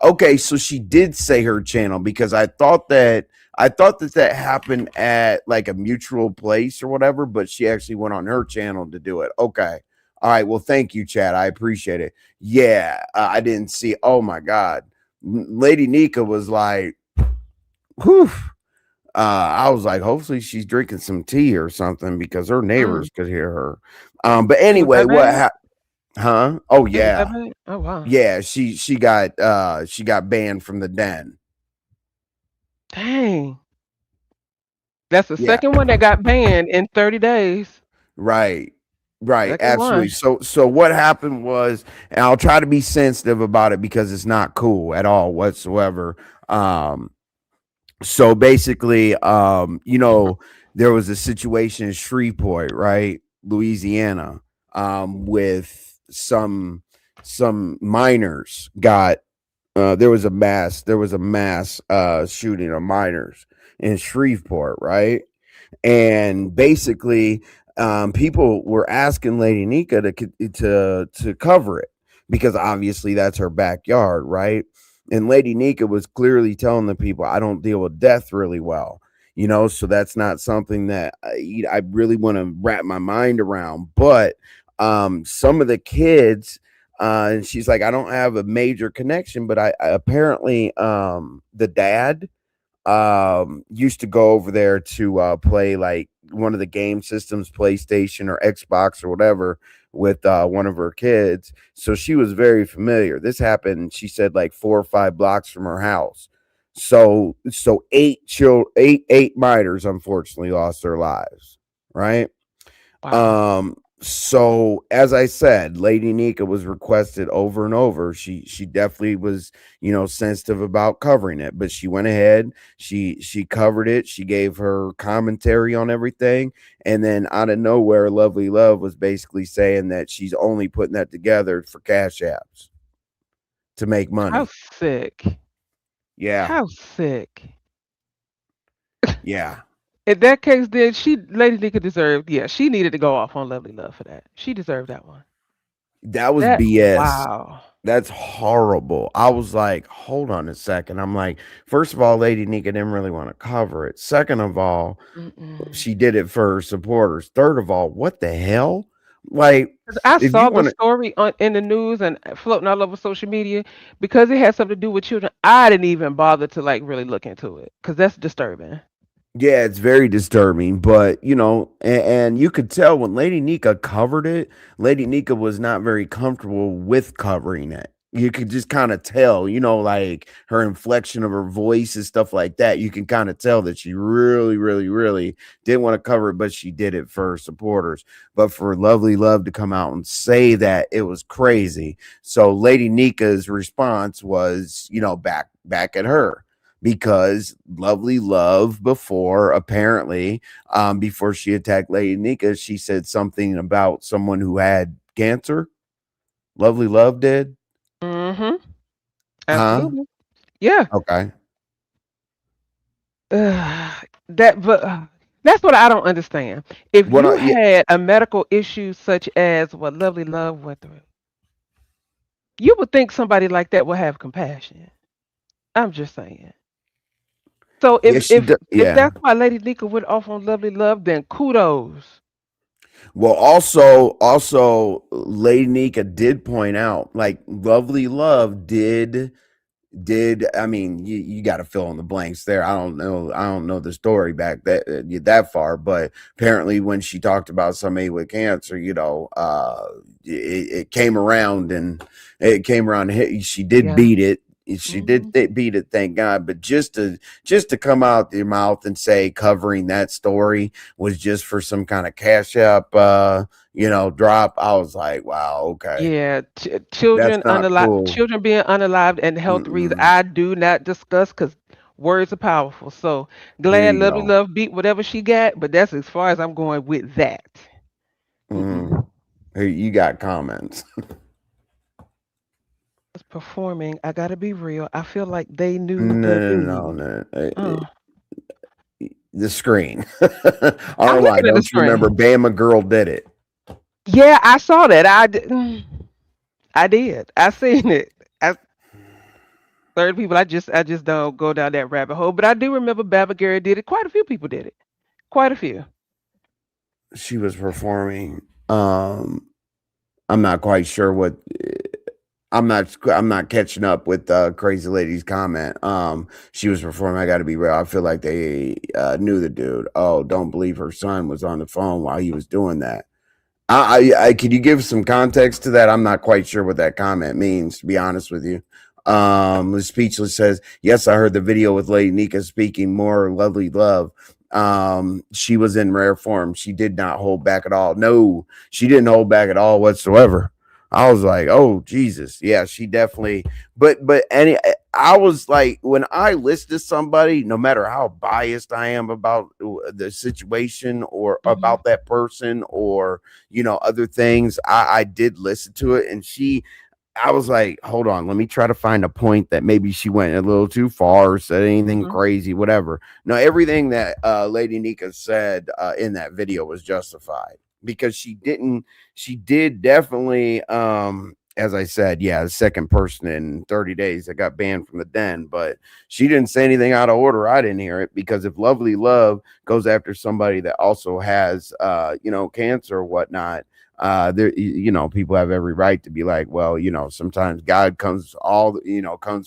Okay, so she did say her channel because I thought that that happened at like a mutual place or whatever, but she actually went on her channel to do it. Okay. All right. Well, thank you, Chad. I appreciate it. Yeah. I didn't see. Oh my God. Lady Nyca was like, whew. I was like, hopefully she's drinking some tea or something because her Mm. neighbors could hear her. But It was anyway, that bad? huh? Oh It was that yeah. bad? Oh wow. Yeah, she got banned from the den. Dang. That's the Yeah. second one that got banned in 30 days. Right. Right. Second Absolutely. one. So what happened was, and I'll try to be sensitive about it because it's not cool at all whatsoever. Um, so basically, there was a situation in Shreveport, right? Louisiana, with some miners got there was a mass shooting of miners in Shreveport, right? And basically, people were asking Lady Nyca to cover it because obviously that's her backyard, right? And Lady Nyca was clearly telling the people, "I don't deal with death really well." So that's not something that I really want to wrap my mind around. But some of the kids, and she's like, I don't have a major connection, but I apparently the dad used to go over there to play like one of the game systems, PlayStation or Xbox or whatever, with one of her kids. So she was very familiar. This happened, she said, like 4 or 5 blocks from her house. So eight minors unfortunately lost their lives, right? Wow. So as I said, Lady Nyca was requested over and over. She definitely was, sensitive about covering it, but she went ahead, she covered it, she gave her commentary on everything, and then out of nowhere, Lovely Love was basically saying that she's only putting that together for cash apps to make How money. sick. Yeah, How sick. yeah. In that case, then Lady Nika deserved. Yeah, she needed to go off on Lovely Love for that. She deserved that one. That was That BS. wow. That's horrible. I was like, hold on a second. I'm like, first of all, Lady Nika didn't really want to cover it. Second of all, Mm-mm. she did it for her supporters. Third of all, what the hell? Like, 'Cause I if you saw the want to, story in the news and floating all over social media because it had something to do with children. I didn't even bother to like really look into it because that's disturbing. yeah, it's very disturbing, but and you could tell when Lady Nika covered it, Lady Nika was not very comfortable with covering it. You could just kind of tell, like her inflection of her voice and stuff like that. You can kind of tell that she really, really, really didn't want to cover it, but she did it for her supporters. But for Lovely Love to come out and say that, it was crazy. So Lady Nika's response was, back at her, because Lovely Love before, apparently, before she attacked Lady Nika, she said something about someone who had cancer. Lovely Love did, Mm-hmm. huh? Absolutely. Yeah. Okay. That but that's what I don't understand. If What? you Yeah, had a medical issue such as what Lovely Love went through, you would think somebody like that would have compassion. I'm just saying. So yeah, if she if did. if Yeah. that's why Lady Nika went off on Lovely Love, then kudos. Well, also, Lady Nika did point out, like, Lovely Love did I mean, you got to fill in the blanks there. I don't know the story back that far, but apparently when she talked about somebody with cancer, it came around, and she did Yeah. beat it. she did Mhm. beat it, thank God. But just to come out your mouth and say covering that story was just for some kind of cash app, drop. I was like, wow, okay, Yeah, that's children not cool. children being unalived and health reasons, Mm-mm. I do not discuss because words are powerful. So There glad you Lovely go. Love beat whatever she got, but that's as far as I'm going with that. Mm. Mm-mm. Hey, you got comments? Was performing. I gotta be real. I feel like they knew the No, no, no, dude. no. Oh, The screen. I'm Online, looking at the don't you remember? screen. Bama Girl did it. Yeah, I saw that. I did. I seen it. I Third people. I just don't go down that rabbit hole. But I do remember Baba Gary did it. Quite a few people did it. Quite a few. She was performing. Um, I'm not quite sure what. I'm not catching up with Crazy Lady's comment. She was performing. I got to be real. I feel like they knew the dude. Oh, don't believe her son was on the phone while he was doing that. Could you give some context to that? I'm not quite sure what that comment means, to be honest with you. The speechless says, "Yes, I heard the video with Lady Nyca speaking more lovely love. She was in rare form. She did not hold back at all. No, she didn't hold back at all whatsoever." I was like, "Oh Jesus, yeah, she definitely." I was like, when I listen to somebody, no matter how biased I am about the situation or Hmm. about that person or other things, I did listen to it, and I was like, hold on, let me try to find a point that maybe she went a little too far or said anything Hmm. crazy, whatever. No, everything that Lady Nyca said in that video was justified because she did definitely, as I said, yeah, the second person in 30 days that got banned from the den, but she didn't say anything out of order. I didn't hear it because if Lovely Love goes after somebody that also has, cancer or whatnot, there, people have every right to be like, well, sometimes God comes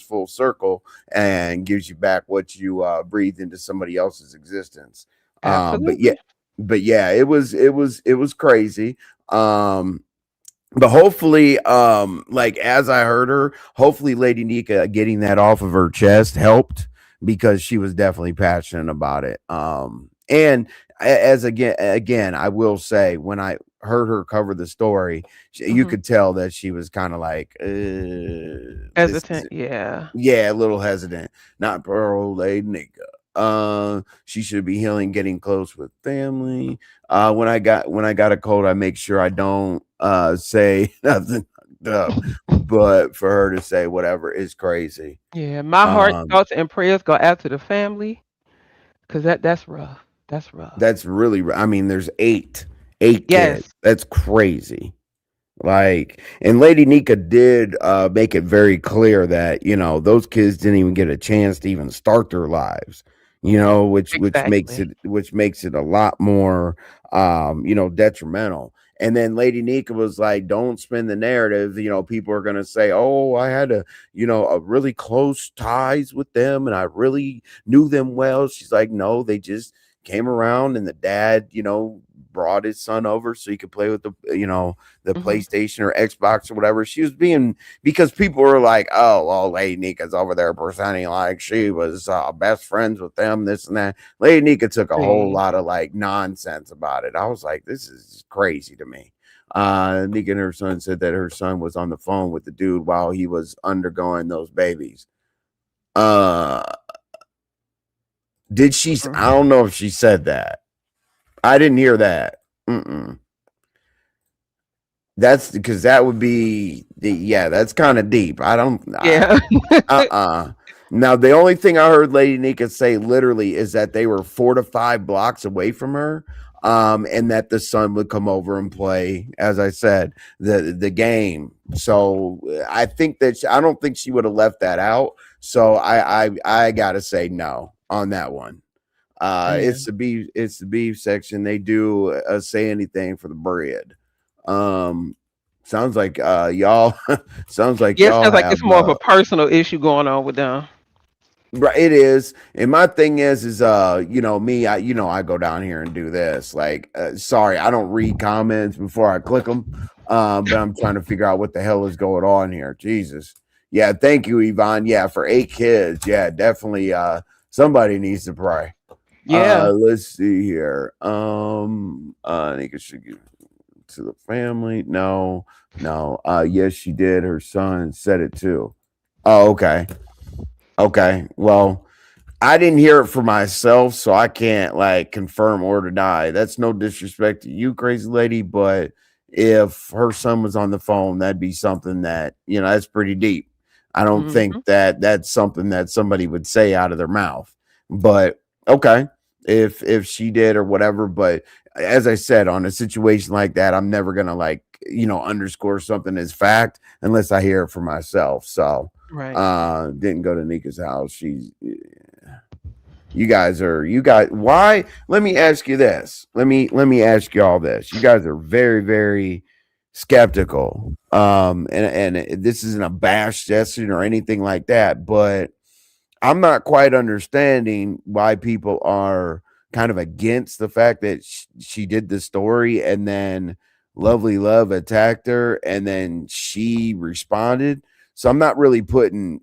full circle and gives you back what you breathed into somebody else's existence. But yeah, Absolutely. it was crazy. But hopefully, like as I heard her, hopefully Lady Nika getting that off of her chest helped because she was definitely passionate about it. And as again, I will say when I heard her cover the story, you Hmm. could tell that she was kind of like, this is Hesitant. Yeah. yeah, a little hesitant. Not poor old Lady Nika. She should be healing, getting close with family. When I got a cold, I make sure I don't say nothing up. But for her to say whatever is crazy. Yeah. My heart, Um, thoughts, and prayers go out to the family because that's rough. That's rough. that's really. I mean, there's eight kids. Yes. That's crazy. Like, and Lady Nika did make it very clear that those kids didn't even get a chance to even start their lives. Which makes Exactly. it a lot more detrimental. And then Lady Nika was like, "Don't spin the narrative. People are gonna say, oh, I had a really close ties with them, and I really knew them well." She's like, "No, they just came around, and the dad, brought his son over so he could play with the Hmm. PlayStation or Xbox or whatever." She was being because people were like, "Oh, well, Lady Nika's over there presenting like she was best friends with them, this and that." Lady Nika took a whole See. lot of like nonsense about it. I was like, this is crazy to me. Nika and her son said that her son was on the phone with the dude while he was undergoing those babies. Uh, did she? I Mm. don't know if she said that. I didn't hear that. Mm-mm. That's because that would be yeah, that's kind of deep. I don't Yeah. uh-uh. Now the only thing I heard Lady Nika say literally is that they were 4 to 5 blocks away from her. And that the son would come over and play, as I said, the game. So I don't think she would have left that out. So I gotta say no on that one. Yeah. It's the beef section. They do say anything for the bread. Um, sounds like y'all sounds like Yeah. It y'all sounds like it's have more of a personal issue going on with them. right. It is, and my thing is me. I go down here and do this. Like, sorry, I don't read comments before I click them. But I'm trying to figure out what the hell is going on here. Jesus, Yeah, thank you, Yvonne. Yeah, for 8 kids. Yeah, definitely somebody needs to pray. Yeah. Let's see here. I think it should give to the family. No, no. Yes, she did. Her son said it too. Oh, okay. Okay. Well, I didn't hear it for myself, so I can't like confirm or deny. That's no disrespect to you, crazy lady, but if her son was on the phone, that'd be something that, that's pretty deep. I don't think Hmm. that that's something that somebody would say out of their mouth. But okay, if she did or whatever, but as I said, on a situation like that, I'm never gonna like, underscore something as fact unless I hear it for myself. So Right. didn't go to Nika's house. She's you guys why let me ask you this. Let me ask you all this. You guys are very, very skeptical. And this isn't a bash session or anything like that, but I'm not quite understanding why people are kind of against the fact that she did the story and then Lovely Love attacked her and then she responded. So I'm not really putting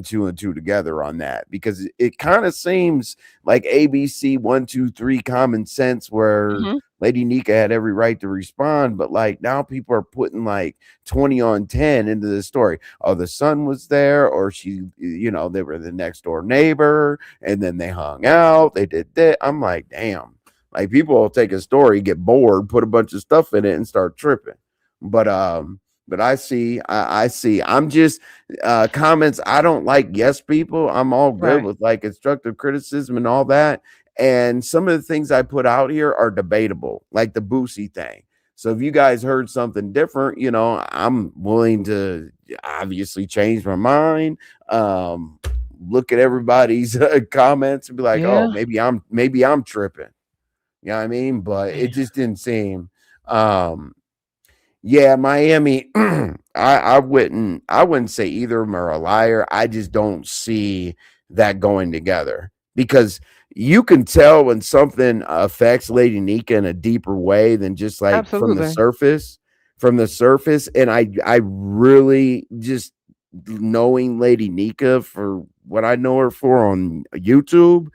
two and two together on that because it kind of seems like ABC 1 2 3 common sense where Hmm. Lady Nika had every right to respond, but like now people are putting like 20 on 10 into the story. Oh, the son was there, or they were the next door neighbor, and then they hung out. They did that. I'm like, damn. Like people will take a story, get bored, put a bunch of stuff in it, and start tripping. But I see. I'm just comments. I don't like yes people. I'm all good Right. with like constructive criticism and all that. And some of the things I put out here are debatable, like the Boosie thing. So if you guys heard something different, I'm willing to obviously change my mind. Look at everybody's comments and be like, oh, Yeah. maybe I'm tripping. You know what I mean? But it Man. just didn't seem. Um, yeah, Miami. I wouldn't say either of them are a liar. I just don't see that going together because you can tell when something affects Lady Nika in a deeper way than just like from the Absolutely. surface. From the surface, and I really just knowing Lady Nika for what I know her for on YouTube.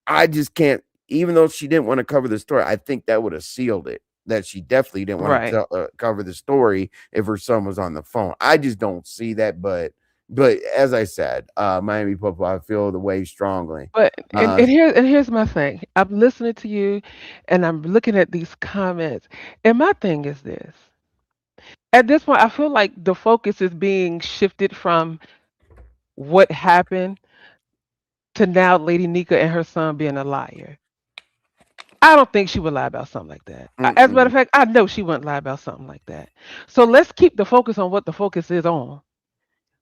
I just can't, even though she didn't want to cover the story, I think that would have sealed it. That she definitely didn't want to Right. cover the story if her son was on the phone. I just don't see that. But as I said, Miami Popo, I feel the way strongly. But Uh, and here's my thing. I'm listening to you, and I'm looking at these comments, and my thing is this. At this point, I feel like the focus is being shifted from what happened to now Lady Nika and her son being a liar. I don't think she would lie about something like that. As a matter mm-mm. of fact, I know she wouldn't lie about something like that. So let's keep the focus on what the focus is on,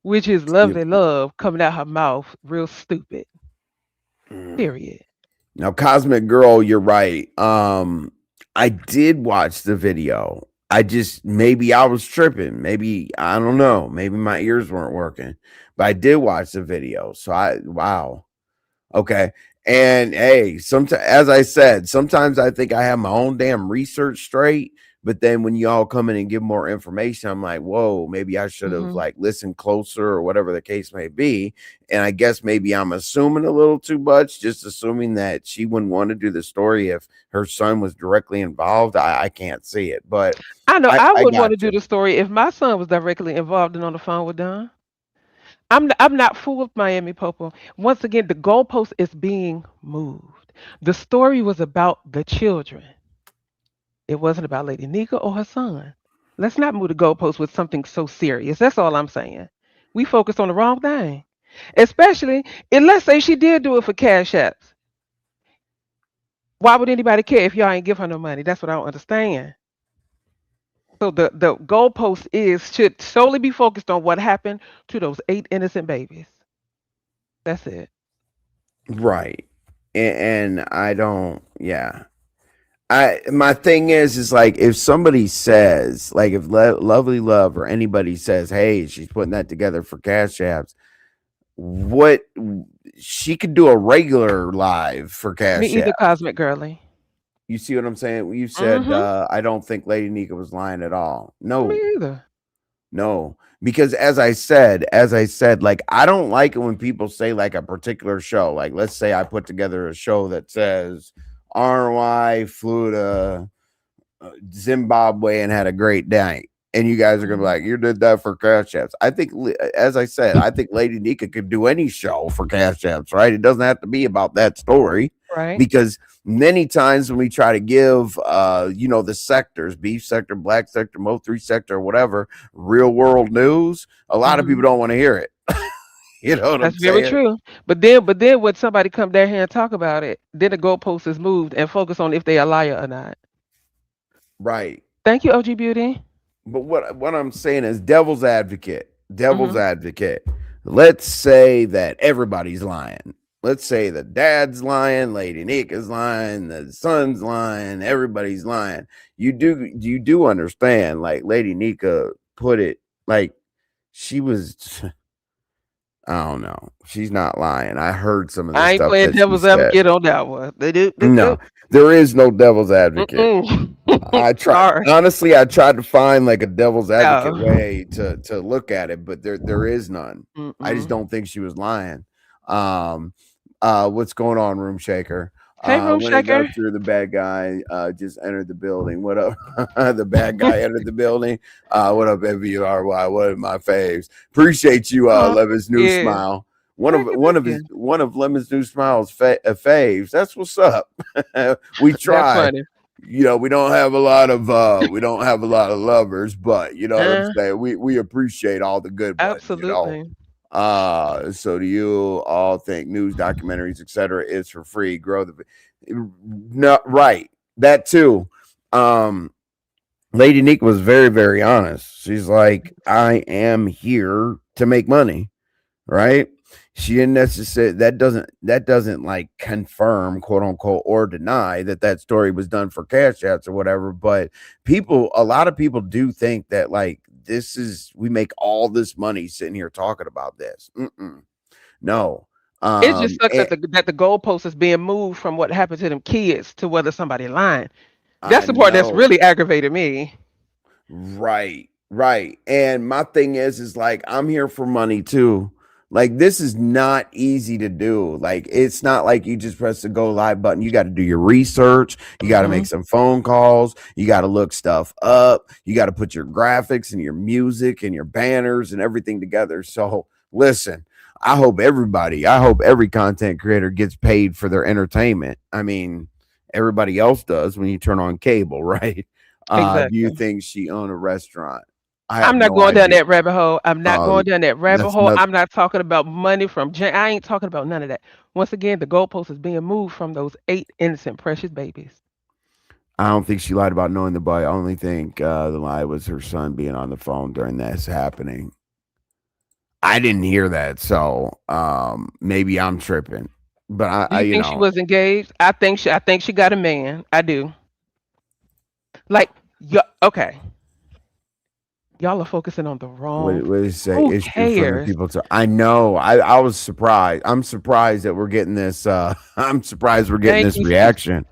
which is Yep. lovely love coming out her mouth real stupid. Mm. Period. Now, Cosmic Girl, you're right. I did watch the video. I just maybe I was tripping. Maybe I don't know. Maybe my ears weren't working. But I did watch the video. So I wow. Okay. And hey, sometimes, as I said, sometimes I think I have my own damn research straight. But then when y'all come in and give more information, I'm like, whoa, maybe I should have Hmm. like listened closer or whatever the case may be. And I guess maybe I'm assuming a little too much, just assuming that she wouldn't want to do the story if her son was directly involved. I can't see it, but I know I, I I wouldn't want got to do you. the story if my son was directly involved and on the phone with Don. I'm not fooled with Miami Popo. Once again, the goalpost is being moved. The story was about the children. It wasn't about Lady Nika or her son. Let's not move the goalpost with something so serious. That's all I'm saying. We focused on the wrong thing. Especially, and let's say she did do it for cash apps. Why would anybody care if y'all ain't give her no money? That's what I don't understand. So the goalpost is should solely be focused on what happened to those 8 innocent babies. That's it. Right. And I don't, yeah. My thing is like if somebody says like if Lovely Love or anybody says, "Hey, she's putting that together for Cash Apps," what she could do a regular live for Me Cash either, App. Cosmic Girly. You see what I'm saying? You said Mm-hmm. I don't think Lady Nika was lying at all. Me No, either. No, because as I said, like I don't like it when people say like a particular show. Like let's say I put together a show that says RY flew to Zimbabwe and had a great night. And you guys are gonna be Mhm. like, you did that for cash apps. I think, as I said, I think Lady Nika could do any show for cash apps, right? It doesn't have to be about that story, Right. because many times when we try to give, the sectors, beef sector, black sector, Mo3 sector, or whatever, real world news, a lot of people Mhm. don't want to hear it. You know what I'm That's very saying? true. But then when somebody come down here and talk about it, then the goalpost is moved and focus on if they a liar or not. Right. Thank you, OG Beauty. But what I'm saying is devil's advocate. Devil's Mhm. advocate. Let's say that everybody's lying. Let's say the dad's lying, Lady Nick is lying, the son's lying, everybody's lying. You do understand, like Lady Nika put it, like she was I don't know. She's not lying. I heard some of the I ain't stuff playing that she devil's said. advocate on that one. They do. No, there is no devil's advocate. Mm-mm. I try Sorry. honestly, I tried to find like a devil's advocate No. way to look at it, but there is none. I just Mm-mm. don't think she was lying. Um what's going on, Room Shaker? Hey, room When it shaker. goes through, the bad guy just entered the building. What up? The bad guy entered the building. What up, MVRY? What are my faves? Appreciate you, Oh, Levin's new yeah. smile. One of Thank you, one thank of his you. one of Lemon's new smiles faves. That's what's up. We That's try. funny. We don't have a lot of lovers, but you know what I'm Uh, saying. We appreciate all the good ones. absolutely. So do you all think news documentaries, etc., is for free? Grow the not right. That too. Um, Lady Nick was very, very honest. She's like, I am here to make money, right? She didn't necessarily, that doesn't like confirm, quote unquote, or deny that that story was done for cash apps or whatever. But a lot of people do think that like we make all this money sitting here talking about this. No. It just sucks And that the goalpost is being moved from what happened to them kids to whether somebody lying. I That's the part that's know. really aggravated me. Right, right. And my thing is like I'm here for money too. Like this is not easy to do. Like it's not like you just press the go live button. You got to do your research. You got to make Mhm. some phone calls. You got to look stuff up. You got to put your graphics and your music and your banners and everything together. So listen, I hope every content creator gets paid for their entertainment. I mean, everybody else does when you turn on cable, right? Do you Exactly. think she owned a restaurant? I have I'm not no going down idea. that rabbit hole. I'm not Uh, going down that rabbit that's hole. not. I'm not talking about money from I ain't talking about none of that. Once again, the goalpost is being moved from those 8 innocent precious babies. I don't think she lied about knowing the boy. I only think the lie was her son being on the phone during this happening. I didn't hear that, so maybe I'm tripping. But Do you think she was engaged? I think she got a man. I do. Like, yeah, okay. Y'all are focusing on the wrong. what did it say? Who Issue from the cares? people. To I know. I was surprised. I'm surprised that we're getting this. I'm surprised we're getting Thank this you, sis. reaction.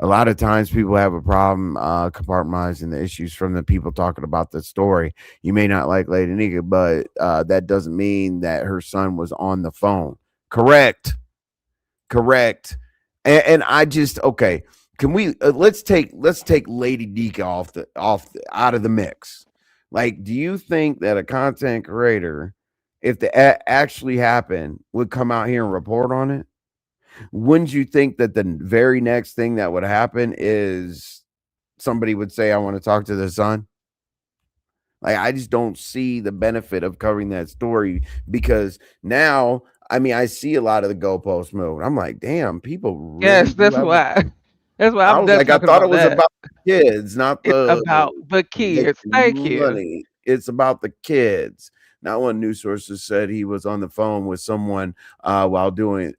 A lot of times people have a problem compartmentalizing the issues from the people talking about the story. You may not like Lady Nika, but that doesn't mean that her son was on the phone. Correct. Correct. And I just okay. Can we let's take Lady Nika out of the mix. Like, do you think that a content creator, if the actually happened, would come out here and report on it? Wouldn't you think that the very next thing that would happen is somebody would say, I want to talk to the son? Like, I just don't see the benefit of covering that story because now, I mean, I see a lot of the goalposts move. I'm like, damn, people really Yes, do that's have a. why. That's why I I'm was done like, I talking thought it about was that. about the kids, not It's the about the making kids. Thank you. money. It's about the kids. Not one news sources said he was on the phone with someone while doing.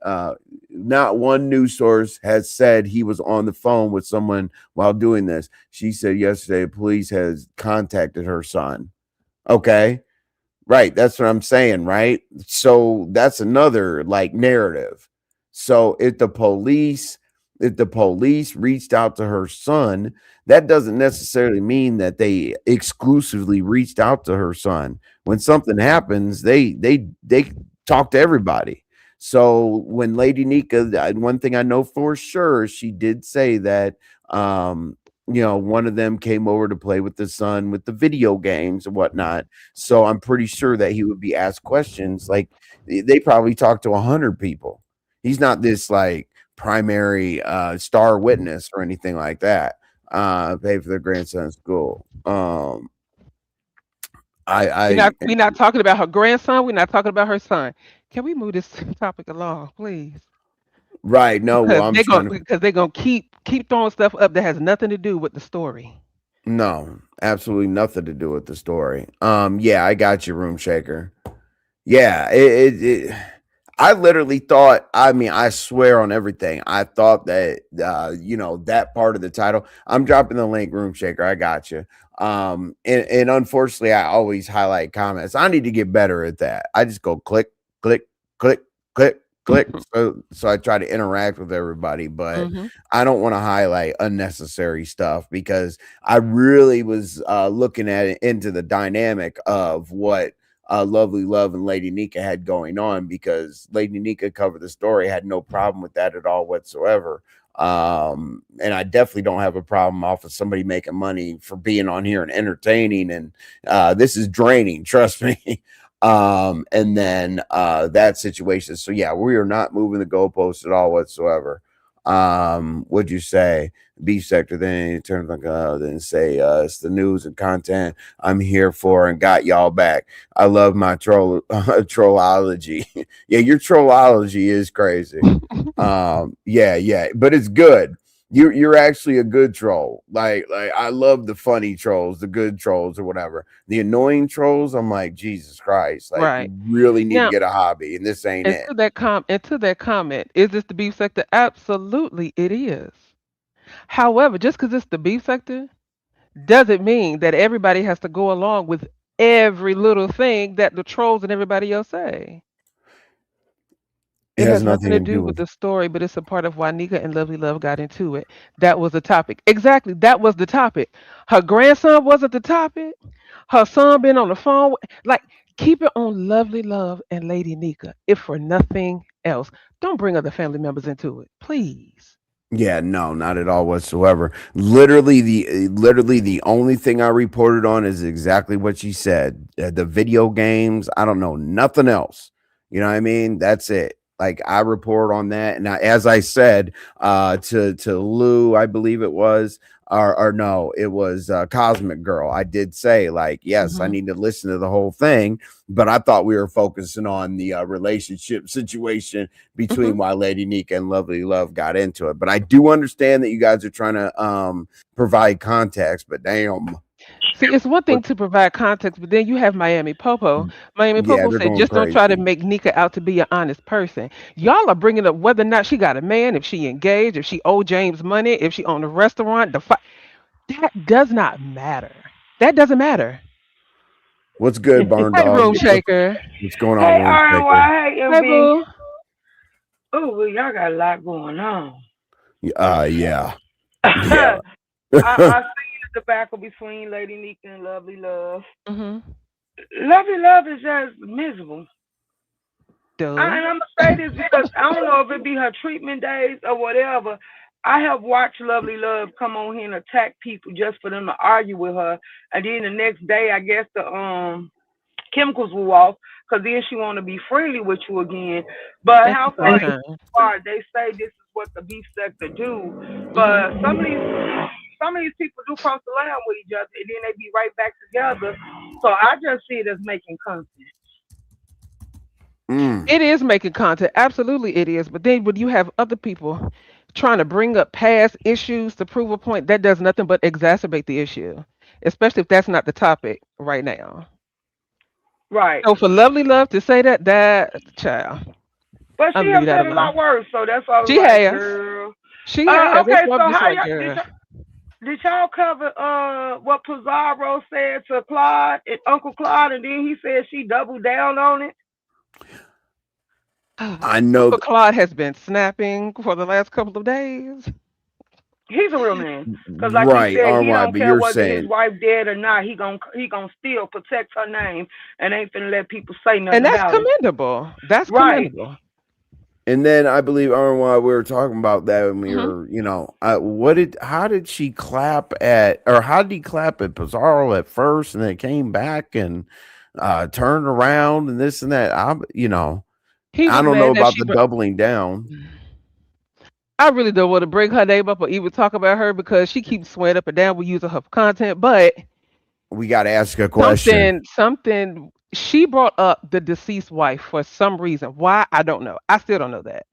Not one news source has said he was on the phone with someone while doing this. She said yesterday, police has contacted her son. Okay, right. That's what I'm saying. Right. So that's another like narrative. So if the police if the police reached out to her son, that doesn't necessarily mean that they exclusively reached out to her son. When something happens, they talk to everybody. So when Lady Nika, one thing I know for sure, she did say that one of them came over to play with the son with the video games and whatnot. So I'm pretty sure that he would be asked questions. Like they probably talked to 100 people. He's not this like primary star witness or anything like that. Pay for their grandson's school. We're not I we're not talking about her grandson. We're not talking about her son. Can we move this topic along, please? right. No, well, I'm trying to. Because they're gonna keep throwing stuff up that has nothing to do with the story. No, absolutely nothing to do with the story. Yeah, I got you, room shaker. Yeah, I literally thought. I mean, I swear on everything. I thought that that part of the title. I'm dropping the link, room shaker. I got you. And unfortunately, I always highlight comments. I need to get better at that. I just go click, click, click, click, click. So I try to interact with everybody, but Hmm. I don't want to highlight unnecessary stuff because I really was looking at it into the dynamic of what Lovely Love and Lady Nika had going on, because Lady Nika covered the story, had no problem with that at all whatsoever. And I definitely don't have a problem off of somebody making money for being on here and entertaining. And this is draining, trust me. And then that situation. So yeah, we are not moving the goalposts at all whatsoever. Would you say beef sector? Then in terms like then say it's the news and content I'm here for and got y'all back. I love my trollology. Yeah, your trollology is crazy. Yeah, but it's good. You're actually a good troll. Like I love the funny trolls, the good trolls or whatever. The annoying trolls, I'm like, Jesus Christ, like you Right. really need to Now, get a hobby, and this ain't it. and to that comment, is this the beef sector? Absolutely, it is. However, just because it's the beef sector doesn't mean that everybody has to go along with every little thing that the trolls and everybody else say. It It has has nothing nothing to to do do with with the story, but it's a part of why Nika and Lovely Love got into it. That was the topic. Exactly. That was the topic. Her grandson wasn't the topic. Her son been on the phone. Like, keep it on Lovely Love and Lady Nika, if for nothing else. Don't bring other family members into it, please. Yeah, no, not at all whatsoever. Literally the only thing I reported on is exactly what she said. The video games, I don't know nothing else. You know what I mean? That's it. Like I report on that, and as I said to Lou, I believe it was, or no, it was Cosmic Girl. I did say like, yes, I Hmm. need to listen to the whole thing, but I thought we were focusing on the relationship situation Hmm. between why Lady Nika and Lovely Love got into it. But I do understand that you guys are trying to provide context, but damn, See, it's one what thing to provide context, but then you have Miami Popo. Miami yeah, Popo they're said, going just don't try to crazy. make Nika out to be an honest person. Y'all are bringing up whether or not she got a man, if she engaged, if she owed James money, if she owned a restaurant. That does not matter. That doesn't matter. What's good, Barn Hey, Dog? Room Shaker. What's going on, Hey, Room Shaker? RNY, hey, Hey, MB. Boo. Oh, well, y'all got a lot going on. Yeah, yeah. I see the tobacco between Lady Nika and Lovely Love. Mm-hmm. Lovely Love is just miserable. Duh. And I'm gonna say this because I don't know if it be her treatment days or whatever. I have watched Lovely Love come on here and attack people just for them to argue with her, and then the next day, I guess the chemicals will off because then she want to be friendly with you again. But Thank you how for the far you time. are, they say this is what the beef sector do. Mm-hmm. But some of these people do cross the line with each other and then they be right back together. So I just see it as making content. Mm. It is making content. Absolutely, it is. But then when you have other people trying to bring up past issues to prove a point, that does nothing but exacerbate the issue, especially if that's not the topic right now. Right. So for Lovely Love to say that child, But she I'm gonna leave have that said a alone. lot worse, so that's why I was She like, has. girl. She has. That's Okay, why so I'm just how like, y'all girl. did y'all cover what Pizarro said to Claude and Uncle Claude, and then he said she doubled down on it? I know. Uncle Claude has been snapping for the last couple of days. He's a real man. Cause like he Right, said, all he right, don't but care you're whether his saying, wife dead or not. He gonna still protect her name and ain't finna let people say nothing And that's about it. commendable. That's Right. commendable. and then I believe, Arnold, we were talking about that when we Hmm. were, how did she clap at, or how did he clap at Pizarro at first, and then came back and turned around and this and that? He I was don't know mad that about she. the doubling down. I really don't want to bring her name up or even talk about her because she keeps swearing up and down with using her content. But We got to ask a question. something she brought up the deceased wife for some reason. Why I don't know. I still don't know that.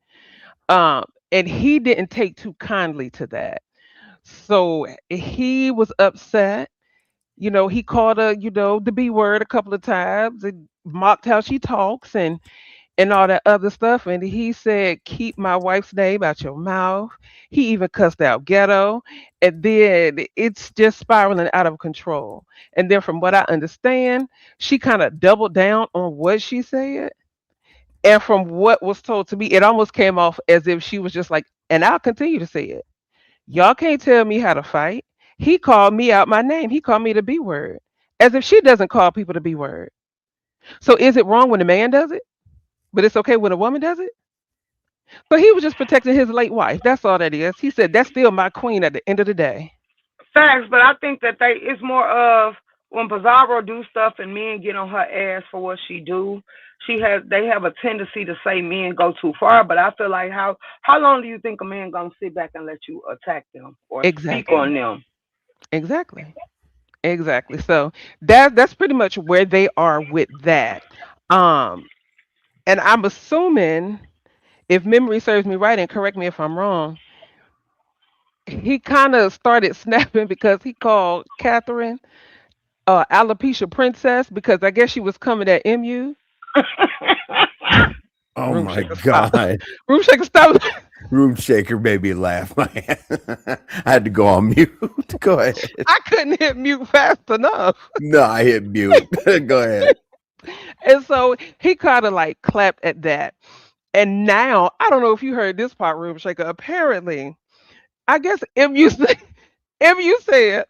And he didn't take too kindly to that. So he was upset. He called her, the B word a couple of times and mocked how she talks and all that other stuff. And he said, "Keep my wife's name out your mouth." He even cussed out ghetto. And then it's just spiraling out of control. And then, from what I understand, she kind of doubled down on what she said. And from what was told to me, it almost came off as if she was just like, and I'll continue to say it. Y'all can't tell me how to fight. He called me out my name. He called me the B word. As if she doesn't call people the B word. So is it wrong when a man does it? But it's okay when a woman does it? But he was just protecting his late wife. That's all that is. He said, "That's still my queen at the end of the day." Facts, but I think that it's more of when Pizarro do stuff and men get on her ass for what she do. They have a tendency to say men go too far, but I feel like how long do you think a man gonna sit back and let you attack them or speak on Exactly. them? Exactly. Exactly. So that's pretty much where they are with that. Um, and I'm assuming, if memory serves me right, and correct me if I'm wrong, he kind of started snapping because he called Catherine alopecia princess because I guess she was coming at MU. Oh Room my shaker, stop. God. Room shaker, stop. Room shaker made me laugh. I had to go on mute. Go ahead. I couldn't hit mute fast enough. No, I hit mute. Go ahead. And so he kind of like clapped at that. And now, I don't know if you heard this part, Room Shaker. Apparently, I guess MU said,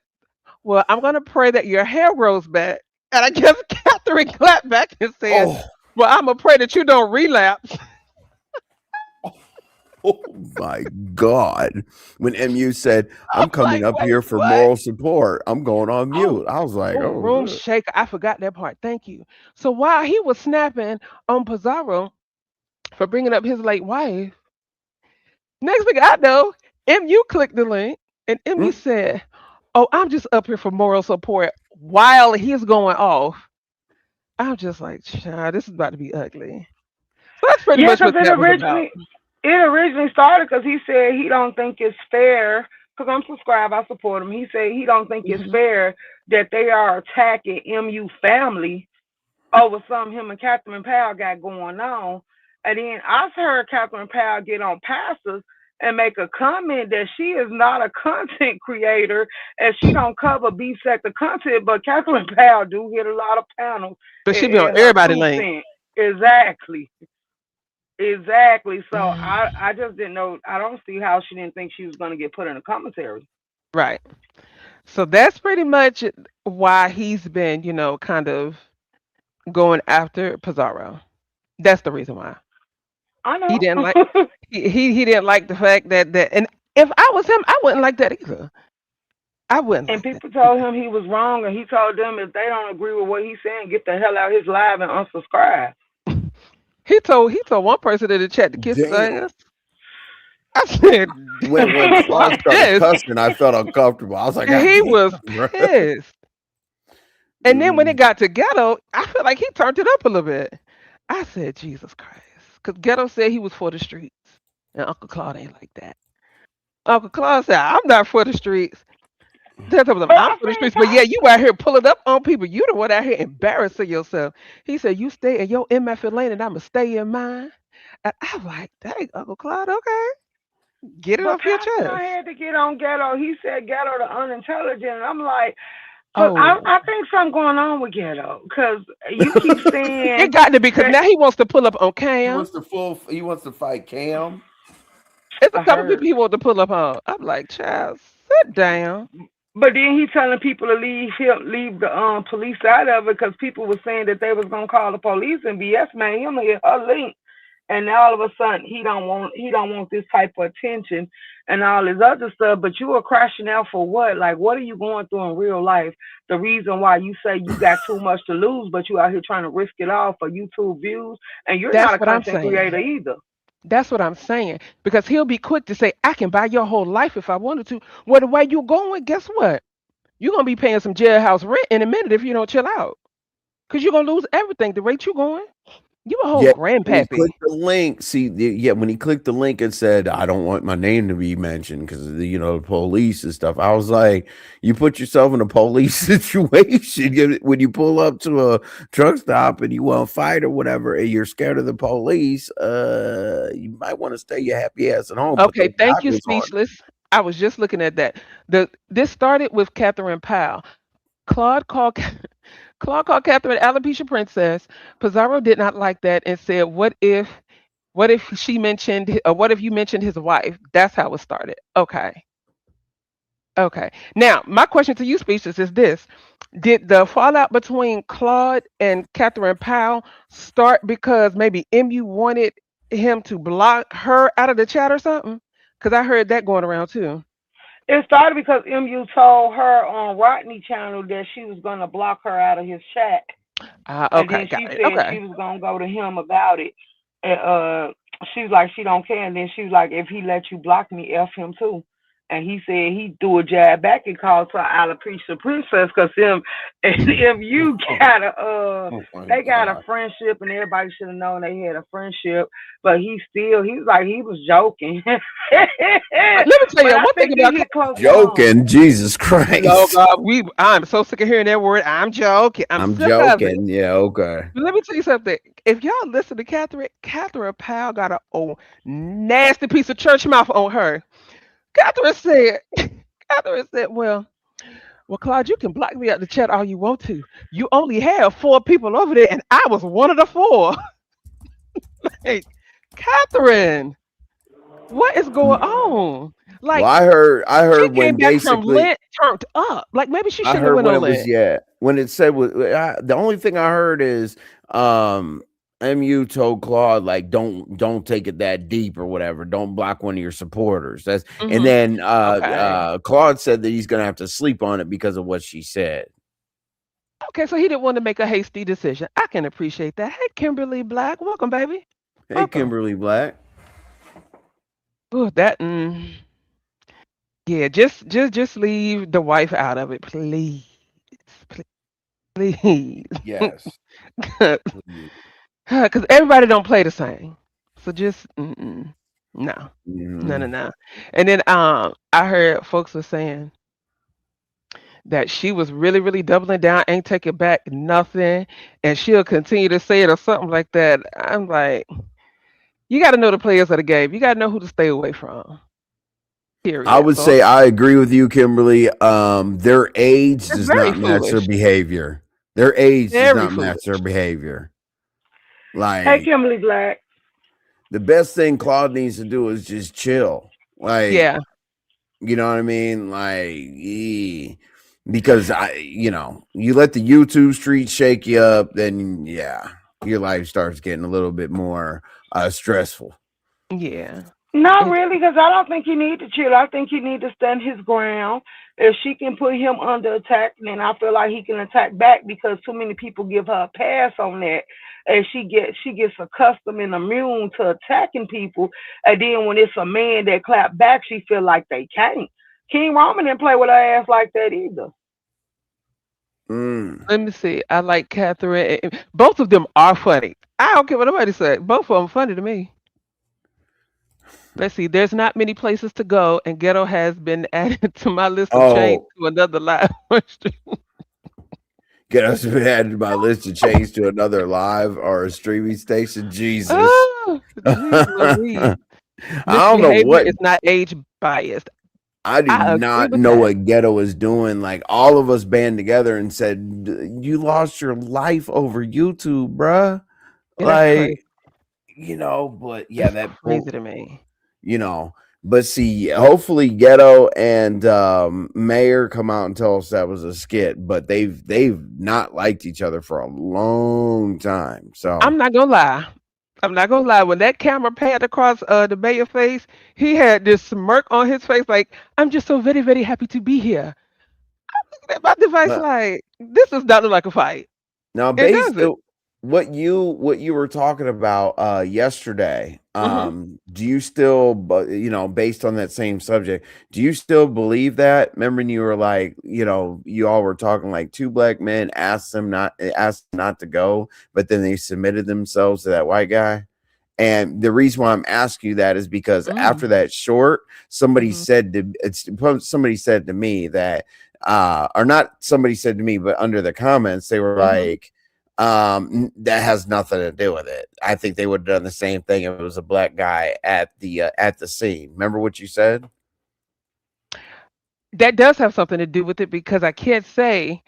"Well, I'm going to pray that your hair grows back." And I guess Catherine clapped back and said, Oh, "Well, I'm going to pray that you don't relapse." oh my God. When MU said, I'm I'm coming like, up wait, here for what? moral support, I'm going on Oh, mute. I was like, oh, oh, Room good. Shaker. I forgot that part. Thank you. So while he was snapping on Pizarro for bringing up his late wife, next thing I know, MU clicked the link and MU Mm. said, "Oh, I'm just up here for moral support," while he's going off. I'm just like, "Child, this is about to be ugly." So that's pretty Yeah, much because what that was about. it originally started because he said he don't think it's fair. Because I'm subscribed, I support him. He said he don't think it's Hmm. fair that they are attacking MU family over something him and Catherine Powell got going on. And then I heard Catherine Powell get on pastors and make a comment that she is not a content creator and she don't cover beef sector content, but Catherine Powell do hit a lot of panels But she be on in her everybody two link. cent. Exactly. Exactly. So Mm, I just didn't know. I don't see how she didn't think she was going to get put in a commentary. right. So that's pretty much why he's been, kind of going after Pizarro. That's the reason why. I He know. didn't like he didn't like the fact that and if I was him, I wouldn't like that either. I wouldn't And like that people told either. him he was wrong, and he told them if they don't agree with what he's saying, get the hell out of his live and unsubscribe. He told one person in the chat to kiss his Damn. ass. I said, When he was Claude started pissed. cussing, I felt uncomfortable. I was like, God He damn, was bro. pissed. And then when it got to Ghetto, I feel like he turned it up a little bit. I said, Jesus Christ. Because Ghetto said he was for the streets. And Uncle Claude ain't like that. Uncle Claude said, "I'm not for the streets." Tell them, But "I'm I for the think streets." But yeah, you out here pulling up on people. You the one out here embarrassing yourself. He said, "You stay in your MF lane and I'ma stay in mine." And I'm like, dang, Uncle Claude, okay. Get it but off your Pastor chest. I had to get on Ghetto. He said Ghetto the unintelligent, and I'm like, But I, Oh, I think something going on with Ghetto because you keep it saying got to be because that now he wants to pull up on He Cam. wants to full. He wants to fight Cam. It's a I couple people heard. he wants to pull up on. I'm like, child, sit down. But then he telling people to leave the police out of it because people were saying that they was gonna call the police and be yes man him hit her link, and now all of a sudden he don't want this type of attention and all this other stuff. But you are crashing out for what? Like what are you going through in real life? The reason why you say you got too much to lose, but you out here trying to risk it all for YouTube views, and you're not That's a what I'm content saying. creator either. That's what I'm saying. Because he'll be quick to say, I can buy your whole life if I wanted to. Well, the way you're going, guess what? You're gonna be paying some jailhouse rent in a minute if you don't chill out. Cause you're gonna lose everything. The rate you going, you a whole Yeah, when he clicked grandpappy. the link, yeah, when he clicked the link, it said, "I don't want my name to be mentioned because of the police and stuff." I was like, "You put yourself in a police situation when you pull up to a truck stop and you want to fight or whatever, and you're scared of the police. You might want to stay your happy ass at home. Put Okay, those thank you, goggles on." speechless. I was just looking at that. This started with Catherine Powell. Claude called Claude called Catherine alopecia princess. Pizarro did not like that and said, what if she mentioned or what if you mentioned his wife?" That's how it started. Okay. Okay. Now, my question to you, speechless, is this. Did the fallout between Claude and Catherine Powell start because maybe MU wanted him to block her out of the chat or something? Because I heard that going around too. It started because MU told her on Rodney channel that she was gonna block her out of his chat. Ah, And okay, then got she it. said she Okay. was gonna go to him about it. And she's like she don't care. And then she was like, if he let you block me, f him too. And he said he threw a jab back and called her alopecia princess because him and if you got a Oh my they got a god! friendship and everybody should have known they had a friendship. But he was like he was joking. But Let me tell you I one thing think it about hit close to home. Joking, Jesus oh Christ! God, I'm so sick of hearing that word. I'm joking. I'm I'm sick of it. joking. Yeah, okay. Let me tell you something. If y'all listen to Catherine Powell got a old nasty piece of church mouth on her. Catherine said, Catherine said, well, Claude, you can block me out the chat all you want to. You only have 4 people over there, and I was one of the 4. Hey, Catherine, what is going on? Well, Like she I heard came when back from basically Lent turned up. Like maybe she I shouldn't have heard went when on it was Lent. yeah when it said the only thing I heard is um MU told Claude like don't take it that deep or whatever. Don't block one of your supporters. That's and Hmm. then Okay. Claude said that he's gonna have to sleep on it because of what she said. Okay, so he didn't want to make a hasty decision. I can appreciate that. Hey, Kimberly Black, welcome, baby. Hey, Welcome. Kimberly Black. Ooh, that. Yeah, just leave the wife out of it, please, please, Yes. because Please. everybody don't play the same. So just no, no, no, Mhm. no. And then I heard folks were saying that she was really, really doubling down, ain't taking back nothing, and she'll continue to say it or something like that. I'm like, you got to know the players of the game. You got to know who to stay away from. I Period. would So say I agree with you, Kimberly. Their age it's does very not match their foolish. behavior. Their age does Very not match their foolish. behavior. Hey Like Kimberly Black. the best thing Claude needs to do is just chill. Like, Yeah. you know what I mean? Like, because you let the YouTube street shake you up, then yeah, your life starts getting a little bit more stressful. Yeah. Not It, really, because I don't think he need to chill. I think he need to stand his ground. If she can put him under attack, then I feel like he can attack back because too many people give her a pass on that, and she gets accustomed and immune to attacking people. And then when it's a man that clap back, she feel like they can't. King Roman didn't play with her ass like that either. Mm. Let me see. I like Catherine. Both of them are funny. I don't care what nobody said. Both of them funny to me. Let's see. There's not many places to go, and ghetto has been added to my list of change Oh, to another live. get us added to my list to change to another live or a streaming station. Jesus. Oh, geez, Louise. I don't know Misbehavior what is not age biased. I do I agree not with know that. what Ghetto is doing. Like all of us band together and said, "You lost your life over YouTube, bruh." Yeah, that's Like, crazy. but yeah, That's that crazy to me. you know. But see, hopefully Ghetto and Mayor come out and tell us that was a skit. But they've not liked each other for a long time. So I'm not gonna lie. I'm not gonna lie. When that camera panned across the mayor's face, he had this smirk on his face, like I'm just so very, very happy to be here. Looking at my device, uh, like this does not look like a fight. now, It based doesn't. what you were talking about yesterday, Hmm. do you still, based on that same subject, do you still believe that? Remember, you were like, you all were talking like two black men asked not to go, but then they submitted themselves to that white guy. And the reason why I'm asking you that is because after Mm. that short, Hmm. somebody said to me that, or not somebody said to me, but under the comments, they were Hmm. like, that has nothing to do with it. I think they would have done the same thing if it was a black guy at the scene. Remember what you said? That does have something to do with it because I can't say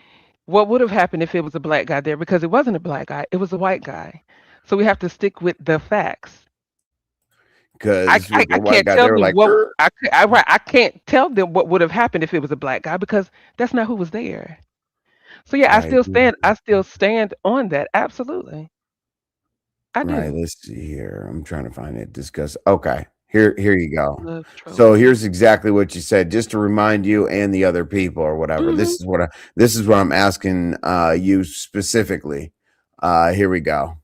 what would have happened if it was a black guy there because it wasn't a black guy, it was a white guy. So we have to stick with the facts. I, Because I, with the I white can't guy, tell they were them like, what I can't tell them what would have happened if it was a black guy because that's not who was there. So yeah, I right, still stand. I still stand on that. Absolutely, I right. do. Let's see here. I'm trying to find it. Discuss. Okay, here you go. Love So trolling. here's exactly what you said, just to remind you and the other people or whatever. Hmm. This is what I'm asking you specifically. Here we go.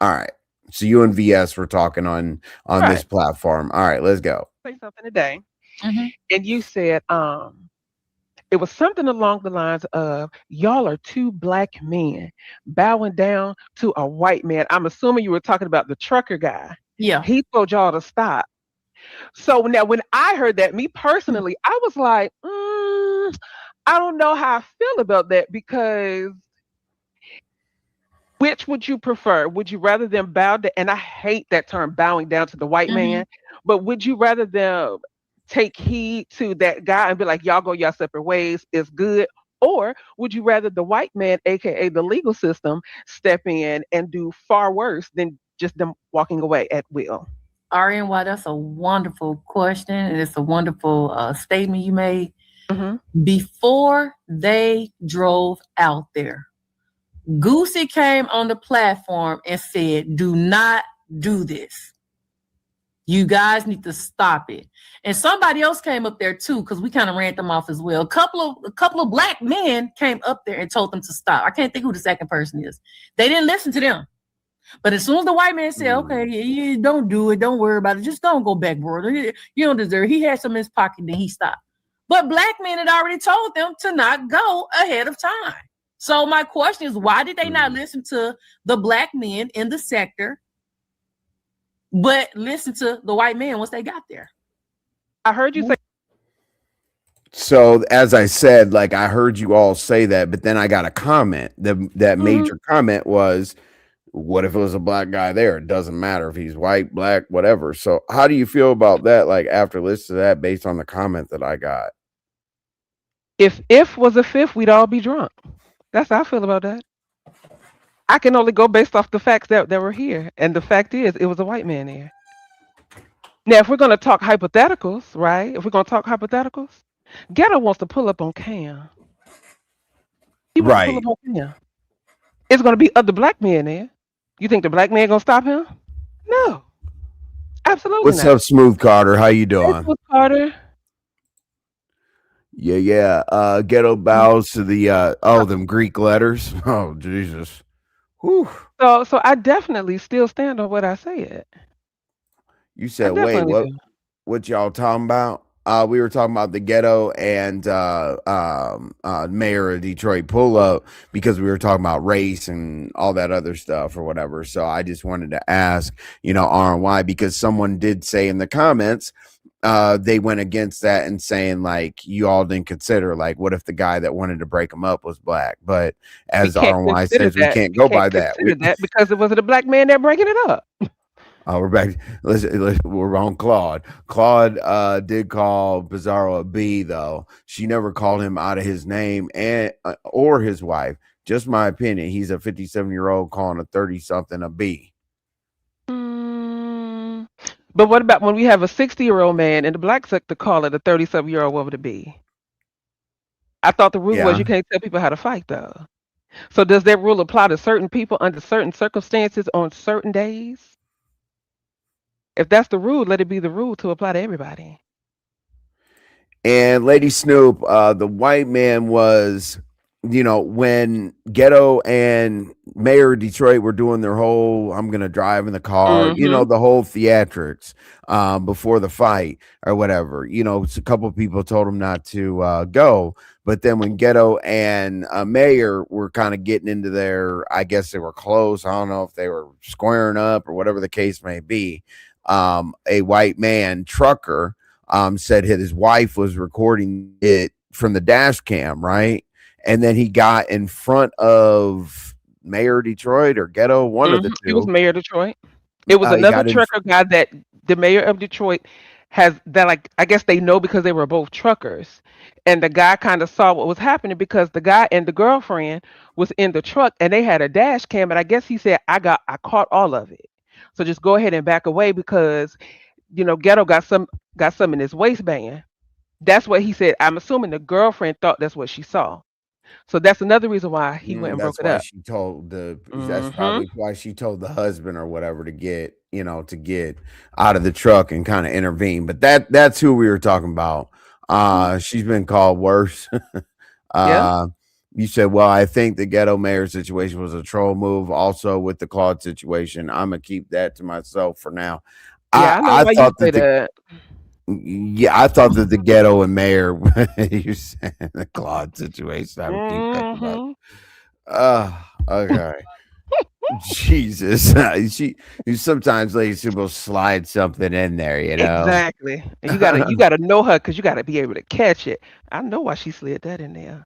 All right. So you and VS were talking on this Right. platform. All right, let's go. Say something today, Hmm. and you said it was something along the lines of y'all are two black men bowing down to a white man. I'm assuming you were talking about the trucker guy. Yeah. He told y'all to stop. So now, when I heard that, me Mm. personally, I was like, I don't know how I feel about that because which would you prefer? Would you rather them bow down? And I hate that term, bowing down to the white Hmm. man, but would you rather them take heed to that guy and be like, y'all go your separate ways, it's good? Or would you rather the white man, aka the legal system, step in and do far worse than just them walking away at will? RNY, that's a wonderful question, and it's a wonderful statement you made. Hmm. Before they drove out there, Goosey came on the platform and said, "Do not do this. You guys need to stop it." And somebody else came up there too, because we kind of ran them off as well. A couple of black men came up there and told them to stop. I can't think who the second person is. They didn't listen to them. But as soon as the white man said, "Okay, yeah, don't do it, don't worry about it, just don't go back, brother. You don't deserve it." He had some in his pocket, then he stopped. But black men had already told them to not go ahead of time. So my question is, why did they not listen to the black men in the sector, but listen to the white man once they got there? I heard you say, So as I said, like I heard you all say that, but then I got a comment. That mhm. major comment was, what if it was a black guy there? It doesn't matter if he's white, black, whatever. So how do you feel about that? Like after listening to that, based on the comment that I got. If was a fifth, we'd all be drunk. That's how I feel about that. I can only go based off the facts that were here. And the fact is, it was a white man there. Now, if we're going to talk hypotheticals, right? If we're going to talk hypotheticals, Ghetto wants to pull up on Cam. He wants to pull Right. up on Cam. It's going to be other black men there. You think the black man going to stop him? No, absolutely What's not. up, Smooth Carter? How you This doing? was Carter. Yeah, yeah. Ghetto bows to the them Greek letters. Oh, Jesus. Whew. So I definitely still stand on what I said. You I said, wait, definitely do. what y'all talking about? We were talking about the ghetto and mayor of Detroit pull up because we were talking about race and all that other stuff or whatever. So I just wanted to ask, R and Y, because someone did say in the comments, they went against that and saying like you all didn't consider like what if the guy that wanted to break them up was black? But We as can't R and Y consider says, we that. can't We go can't by that. consider that because it wasn't a black man there breaking it up. We're back. Listen, we're on Claude. Claude did call Bizarro a B, though. She never called him out of his name and or his wife. Just my opinion. He's a 57-year-old calling a 30-something a B. Mm, but what about when we have a 60-year-old man in the black sector call it a 37-year-old woman to be? I thought the rule was Yeah. you can't tell people how to fight, though. So does that rule apply to certain people under certain circumstances on certain days? If that's the rule, let it be the rule to apply to everybody. And Lady Snoop, the white man was, when Ghetto and Mayor of Detroit were doing their whole I'm gonna drive in the car, Mm-hmm. the whole theatrics before the fight or whatever. A couple of people told him not to go. But then when Ghetto and Mayor were kind of getting into their, I guess they were close. I don't know if they were squaring up or whatever the case may be. A white man trucker said his wife was recording it from the dash cam, right? And then he got in front of Mayor Detroit or Ghetto, one of the It was two. Mayor of Detroit. It was He another got in. trucker guy that the mayor of Detroit has that, like, I guess they know because they were both truckers. And the guy kind of saw what was happening because the guy and the girlfriend was in the truck and they had a dash cam, and I guess he said, I caught all of it. So just go ahead and back away because Ghetto got some in his waistband. That's what he said. I'm assuming the girlfriend thought that's what she saw. So that's another reason why he went and broke That's it why up. she told the. That's Hmm. probably why she told the husband or whatever to get out of the truck and kind of intervene. But that's who we were talking about. She's been called worse. Yeah. uh, you said, well, I think the Ghetto Mayor situation was a troll move. Also, with the Claude situation, I'm gonna keep that to myself for now. I Yeah, I know I why you thought say that the that. Yeah, I thought that the Ghetto and Mayor, you said the Claude situation. I would keep that to myself. Hmm. Okay. Jesus. You sometimes Lady Super slide something in there. Exactly. And you gotta know her because you gotta be able to catch it. I know why she slid that in there.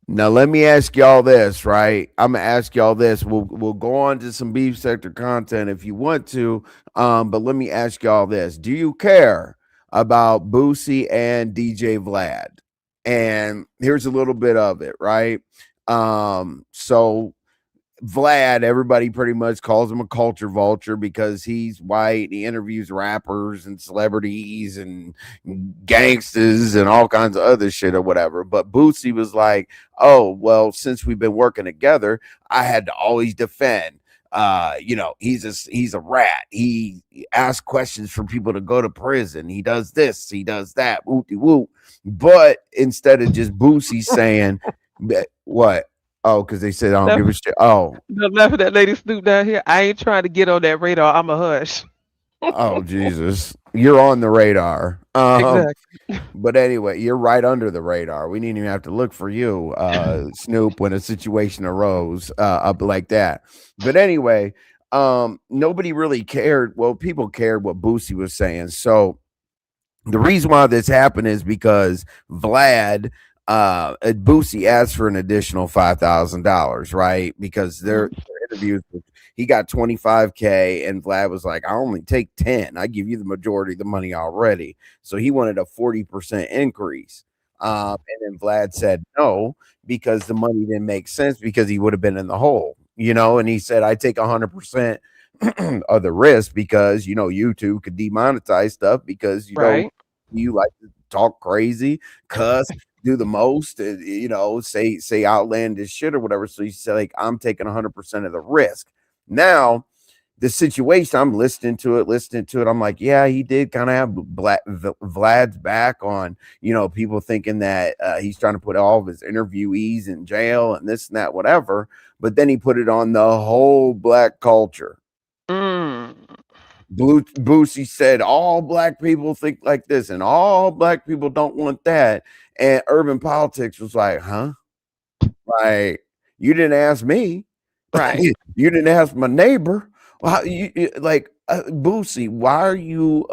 Now let me ask y'all this, right? I'm gonna ask y'all this. We'll go on to some beef sector content if you want to. But let me ask y'all this. Do you care about Boosie and DJ Vlad? And here's a little bit of it, right? So Vlad, everybody pretty much calls him a culture vulture because he's white. He interviews rappers and celebrities and gangsters and all kinds of other shit or whatever. But Bootsy was like, "Oh, well, since we've been working together, I had to always defend. He's a rat. He asks questions for people to go to prison. He does this, he does that, wooty woo. But instead of just Boosie saying, what? Oh, because they said I don't give a Left, shit. Oh, left of that lady Snoop down here. I ain't trying to get on that radar. I'm a hush. oh, Jesus. You're on the radar. Exactly. But anyway, you're right under the radar. We didn't even have to look for you, Snoop, when a situation arose up like that. But anyway, nobody really cared. Well, people cared what Boosie was saying. So the reason why this happened is because Vlad Boosie asked for an additional $5,000, right? Because their Mhm. interviews, he got 25K, and Vlad was like, I only take 10. I give you the majority of the money already. So he wanted a 40% increase. And then Vlad said no, because the money didn't make sense because he would have been in the hole. And he said, I take 100% of the risk because YouTube could demonetize stuff because Right. you like to talk crazy, cuss, do the most, say outlandish shit or whatever. So you say, like, I'm taking 100% of the risk. Now, the situation, I'm listening to it. I'm like, yeah, he did kind of have Vlad's back on, people thinking that he's trying to put all of his interviewees in jail and this and that, whatever. But then he put it on the whole black culture. Mm. Boosie said all black people think like this and all black people don't want that. And urban politics was like, huh? Like, you didn't ask me. Right. You didn't ask my neighbor. Well, like, Boosie, why are you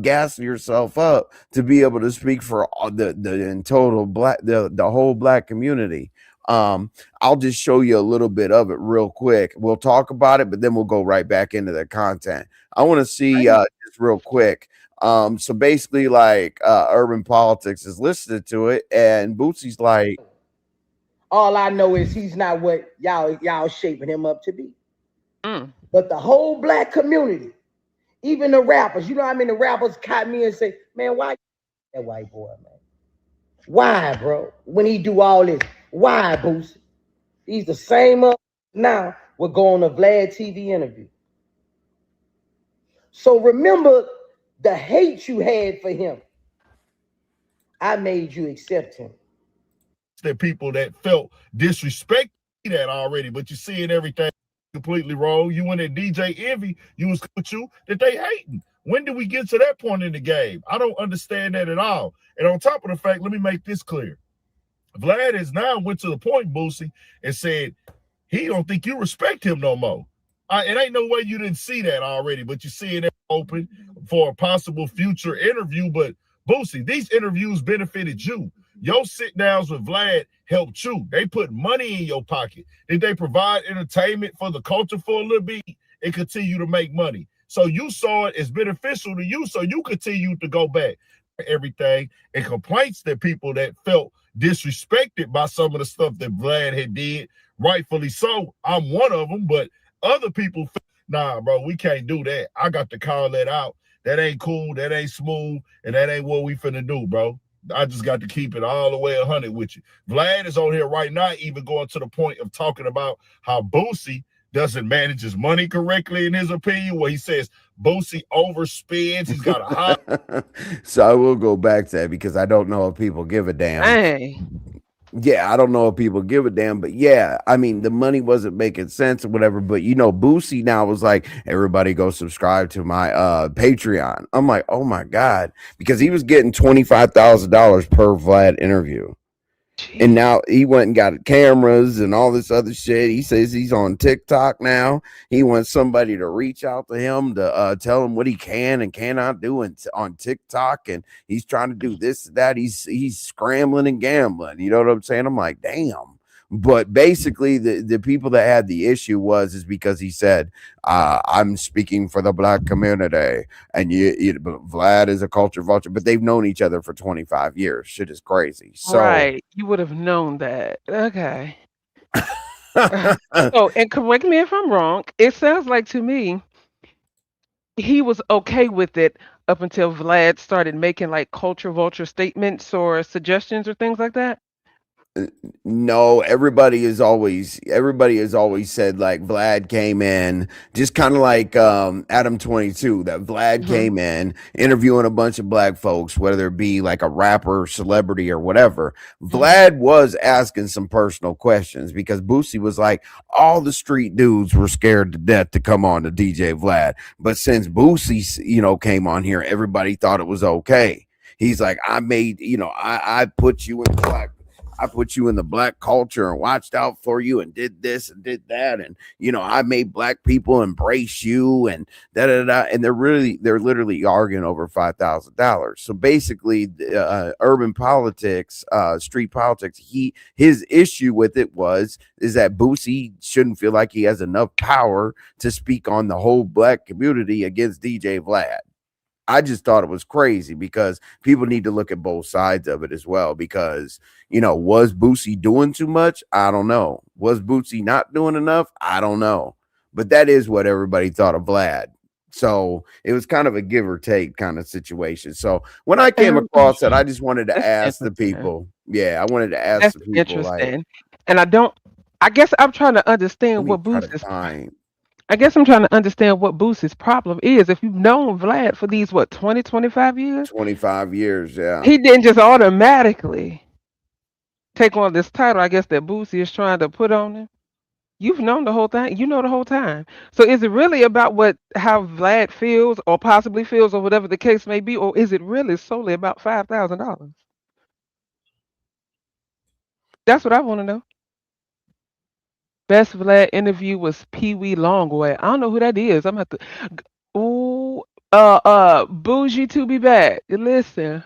gassing yourself up to be able to speak for all the in total black the whole black community? Um, I'll just show you a little bit of it real quick. We'll talk about it, but then we'll go right back into the content. I want to see just real quick. So basically, like urban politics is listening to it, and Boosie's like, all I know is he's not what y'all shaping him up to be. Mm. But the whole black community, even the rappers, you know what I mean? The rappers caught me and say, man, why that white boy, man? Why, bro? When he do all this, why, Boosie? He's the same up now. We're going to Vlad TV interview. So remember the hate you had for him. I made you accept him. The people that felt disrespect that already, but you're seeing everything completely wrong. You went at DJ Envy, you was with you that they hating. When did we get to that point in the game? I don't understand that at all. And on top of the fact, let me make this clear. Vlad has now went to the point, Boosie, and said he don't think you respect him no more. It ain't no way you didn't see that already, but you're seeing it open for a possible future interview. But Boosie, these interviews benefited you. Your sit downs with Vlad helped you. They put money in your pocket. Did they provide entertainment for the culture for a little bit and continue to make money? So you saw it as beneficial to you, so you continued to go back. Everything and complaints that people that felt disrespected by some of the stuff that Vlad had did, rightfully so. I'm one of them, but other people, nah, bro, we can't do that. I got to call that out. That ain't cool, that ain't smooth, and that ain't what we finna do, bro. I just got to keep it all the way 100 with you. Vlad is on here right now, even going to the point of talking about how Boosie doesn't manage his money correctly, in his opinion, where he says Boosie overspends. He's got a high. So I will go back to that because I don't know if people give a damn. Hey. Yeah, I don't know if people give a damn, but yeah, I mean, the money wasn't making sense or whatever. But Boosie now was like, everybody go subscribe to my Patreon. I'm like, oh my God, because he was getting $25,000 per Vlad interview. And now he went and got cameras and all this other shit. He says he's on TikTok now. He wants somebody to reach out to him to tell him what he can and cannot do on TikTok. And he's trying to do this, that. He's scrambling and gambling. You know what I'm saying? I'm like, damn. But basically, the people that had the issue is because he said, I'm speaking for the black community. And Vlad is a culture vulture, but they've known each other for 25 years. Shit is crazy. So, Right. You would have known that. Okay. So, and correct me if I'm wrong. It sounds like to me he was okay with it up until Vlad started making like culture vulture statements or suggestions or things like that. No, everybody has always said like Vlad came in just kind of like Adam 22, that Vlad Mhm. came in interviewing a bunch of black folks, whether it be like a rapper, celebrity, or whatever. Vlad was asking some personal questions because Boosie was like, all the street dudes were scared to death to come on to DJ Vlad, but since Boosie came on here, everybody thought it was okay. He's like, I put you in black. I put you in the black culture and watched out for you and did this and did that. And, I made black people embrace you and da da da. And they're literally arguing over $5,000. So basically, urban politics, street politics, his issue with it is that Boosie shouldn't feel like he has enough power to speak on the whole black community against DJ Vlad. I just thought it was crazy because people need to look at both sides of it as well. Because, was Boosie doing too much? I don't know. Was Boosie not doing enough? I don't know. But that is what everybody thought of Vlad. So it was kind of a give or take kind of situation. So when I came across that, I just wanted to That's ask the interesting. people. Yeah, I wanted to ask That's the people interesting. And I guess I'm trying to let understand me what try to Boosie's find. I guess I'm trying to understand what Boosie's problem is. If you've known Vlad for these 20, 25 years, 25 years. Yeah. he didn't just automatically take on this title, I guess, that Boosie is trying to put on him. You've known the whole thing. You know the whole time. So is it really about how Vlad feels or possibly feels or whatever the case may be, or is it really solely about $5,000? That's what I want to know. Best Vlad interview was Pee Wee Longway. I don't know who that is. I'm gonna have to. Ooh, Bougie to be back. Listen,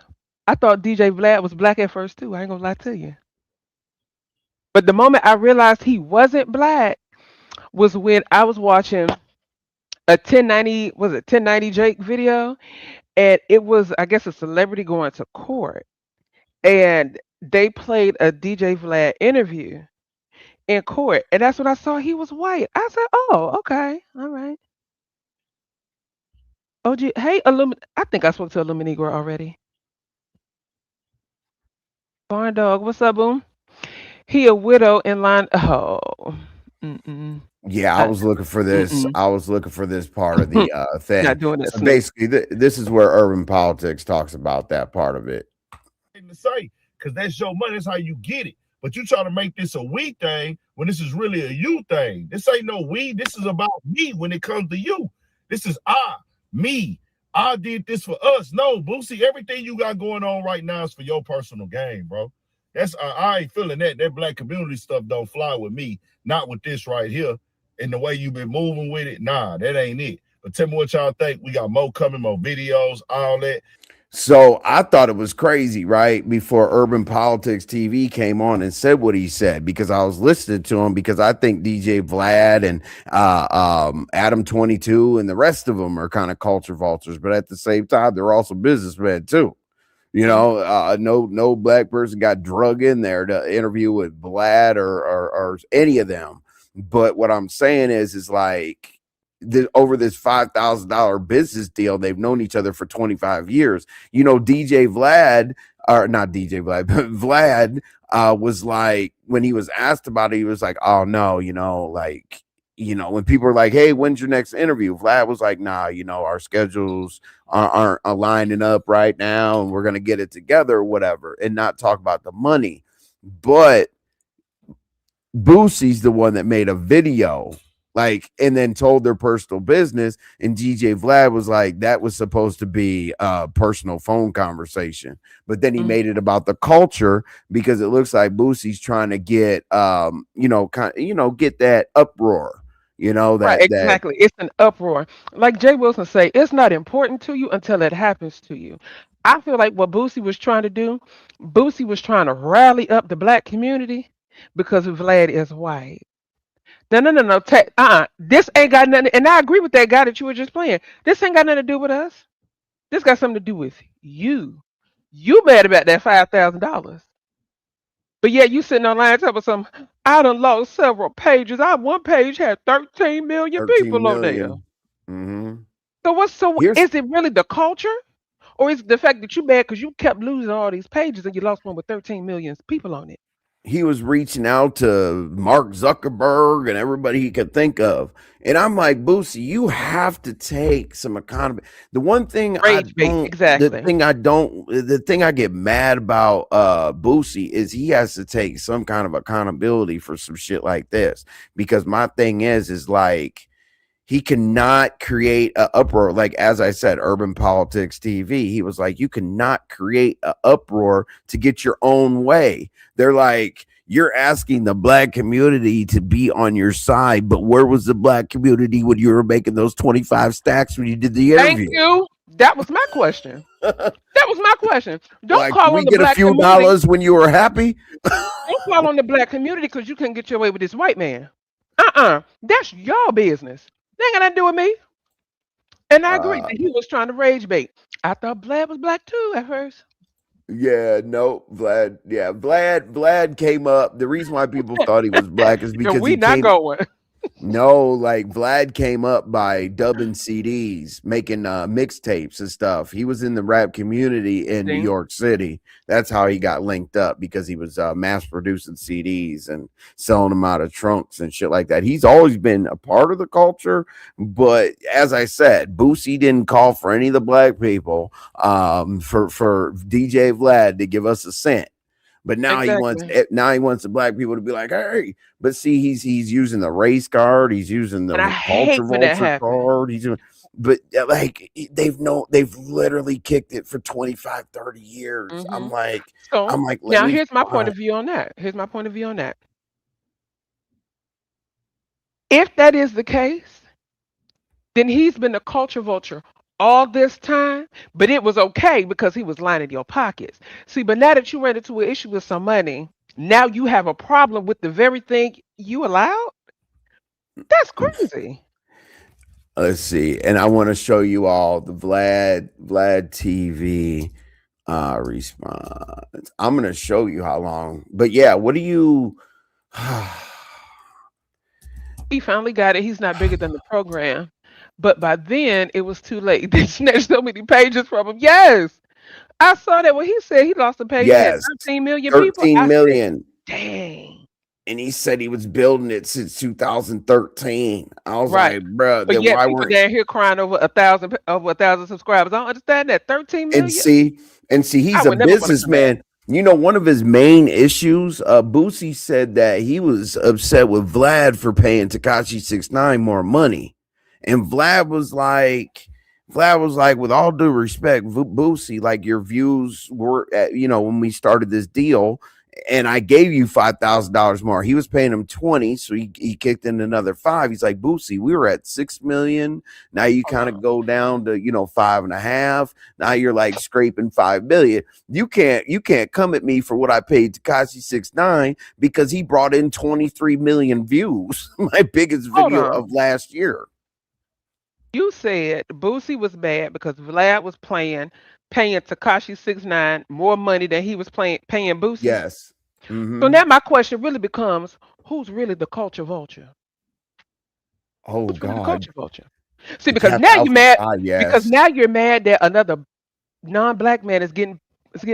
I thought DJ Vlad was black at first too. I ain't gonna lie to you. But the moment I realized he wasn't black was when I was watching a 1090, was it 1090 Jake video? And it was, I guess, a celebrity going to court. And they played a DJ Vlad interview in court. And that's when I saw he was white. I said, oh, okay. All right. OG, hey, I think I spoke to Illuminegro already. Barn Dog, what's up, boom? He a widow in line. Oh, mm-mm. Yeah, I I, was looking for this. mm-mm. I was looking for this part of the Not thing. doing that, So Snoop. basically, this is where urban politics talks about that part of it. To say, because that's your money. That's how you get it. But you try to make this a we thing when this is really a you thing. This ain't no we. This is about me when it comes to you. This is me. I did this for us. No, Boosie, everything you got going on right now is for your personal gain, bro. That's I ain't feeling that. That black community stuff don't fly with me. Not with this right here. And the way you've been moving with it, nah, that ain't it. But tell me what y'all think. We got more coming, more videos, all that. So I thought it was crazy, right? Before Urban Politics TV came on and said what he said, because I was listening to him, because I think DJ Vlad and Adam 22 and the rest of them are kind of culture vultures, but at the same time, they're also businessmen too. You Mhm. know, no black person got drug in there to interview with Vlad or any of them. But what I'm saying is like over this $5,000 business deal, they've known each other for 25 years. You know, DJ Vlad, or not DJ Vlad, but Vlad was like, when he was asked about it, he was like, oh no, like, when people are like, hey, when's your next interview? Vlad was like, nah, our schedules aren't aligning up right now, and we're going to get it together or whatever, and not talk about the money. But Boosie's the one that made a video, like, and then told their personal business. And DJ Vlad was like, that was supposed to be a personal phone conversation, but then he Mhm. made it about the culture, because it looks like Boosie's trying to get, get that uproar, Right, that exactly. It's an uproar. Like Jay Wilson say, it's not important to you until it happens to you. I feel like what Boosie was trying to do, Boosie was trying to rally up the black community because Vlad is white. No, no, no, no. This ain't got nothing. And I agree with that guy that you were just playing. This ain't got nothing to do with us. This got something to do with you. You mad about that $5,000. But yeah, you sitting online talking about some. I done lost several pages. One page had 13 million 13 people on there. million. Mm-hmm. So Here's is it really the culture? Or is it the fact that you mad because you kept losing all these pages and you lost one with 13 million people on it? He was reaching out to Mark Zuckerberg and everybody he could think of. And I'm like, Boosie, you have to take some accountability. Rage bait, exactly. The thing I get mad about Boosie is he has to take some kind of accountability for some shit like this. Because my thing is like, he cannot create an uproar. Like, as I said, Urban Politics TV, he was like, you cannot create an uproar to get your own way. They're like, you're asking the black community to be on your side, but where was the black community when you were making those 25 stacks when you did the Thank interview? you. That was my question. That was my question. Don't Like, did call we on the get a black few community. dollars when you were happy? Don't call on the black community because you couldn't get your way with this white man. That's your business. They ain't got nothing to do with me. And I agree uh, that he was trying to rage bait. I thought Vlad was black too at first. yeah, no, Vlad. Yeah, Vlad came up. The reason why people thought he was black is And because we he not came. going. No, like Vlad came up by dubbing CDs, making mixtapes and stuff. He was in the rap community in New See? York City. That's how he got linked up, because he was mass producing CDs and selling them out of trunks and shit like that. He's always been a part of the culture, but as I said, Boosie didn't call for any of the black people for DJ Vlad to give us a cent. But Exactly. now he wants the black people to be like, hey. But see, he's using the race card, he's using And I the culture hate when that vulture happens. card. But like, they've literally kicked it for 25, 30 years. Hmm. I'm So like, let now me here's my point find. of view on that. Here's my point of view on that. If that is the case, then he's been a culture vulture all this time, but it was okay because he was lining your pockets. See, but now that you ran into an issue with some money, Now you have a problem with the very thing you allowed? That's crazy. Let's see. And I want to show you all the Vlad TV response. I'm gonna show you how long. But yeah, what do you He finally got it. He's not bigger than the program. But by then, it was too late. They snatched so many pages from him. Yes. I saw that when he said he lost a page and had yes, 13 million people. 13 I said, million. dang. And he said he was building it since 2013. I was Right. like, bro, But then yet why people weren't down here crying over 1,000 subscribers. I don't understand that. 13 and million? see I he's a would never want to come back. businessman. You know, one of his main issues, Boosie said that he was upset with Vlad for paying Takashi 69 more money. And Vlad was like, with all due respect, Boosie, like your views were at, when we started this deal, and I gave you $5,000 more. He was paying him 20, so he kicked in another five. He's like, Boosie, we were at 6 million. Now you Hold kind of on. go down to 5.5. Now you're like scraping 5 million. You can't come at me for what I paid Takashi 69 because he brought in 23 million views. My biggest Hold video on. of last year. You said Boosie was mad because Vlad was paying Takashi 69 more money than he was paying Boosie. Yes. So Hmm. now my question really becomes, who's really the culture vulture? Oh Who's really the God. culture vulture? See, because Tap now out you're for mad five. because Yes. now you're mad that another non-black man is getting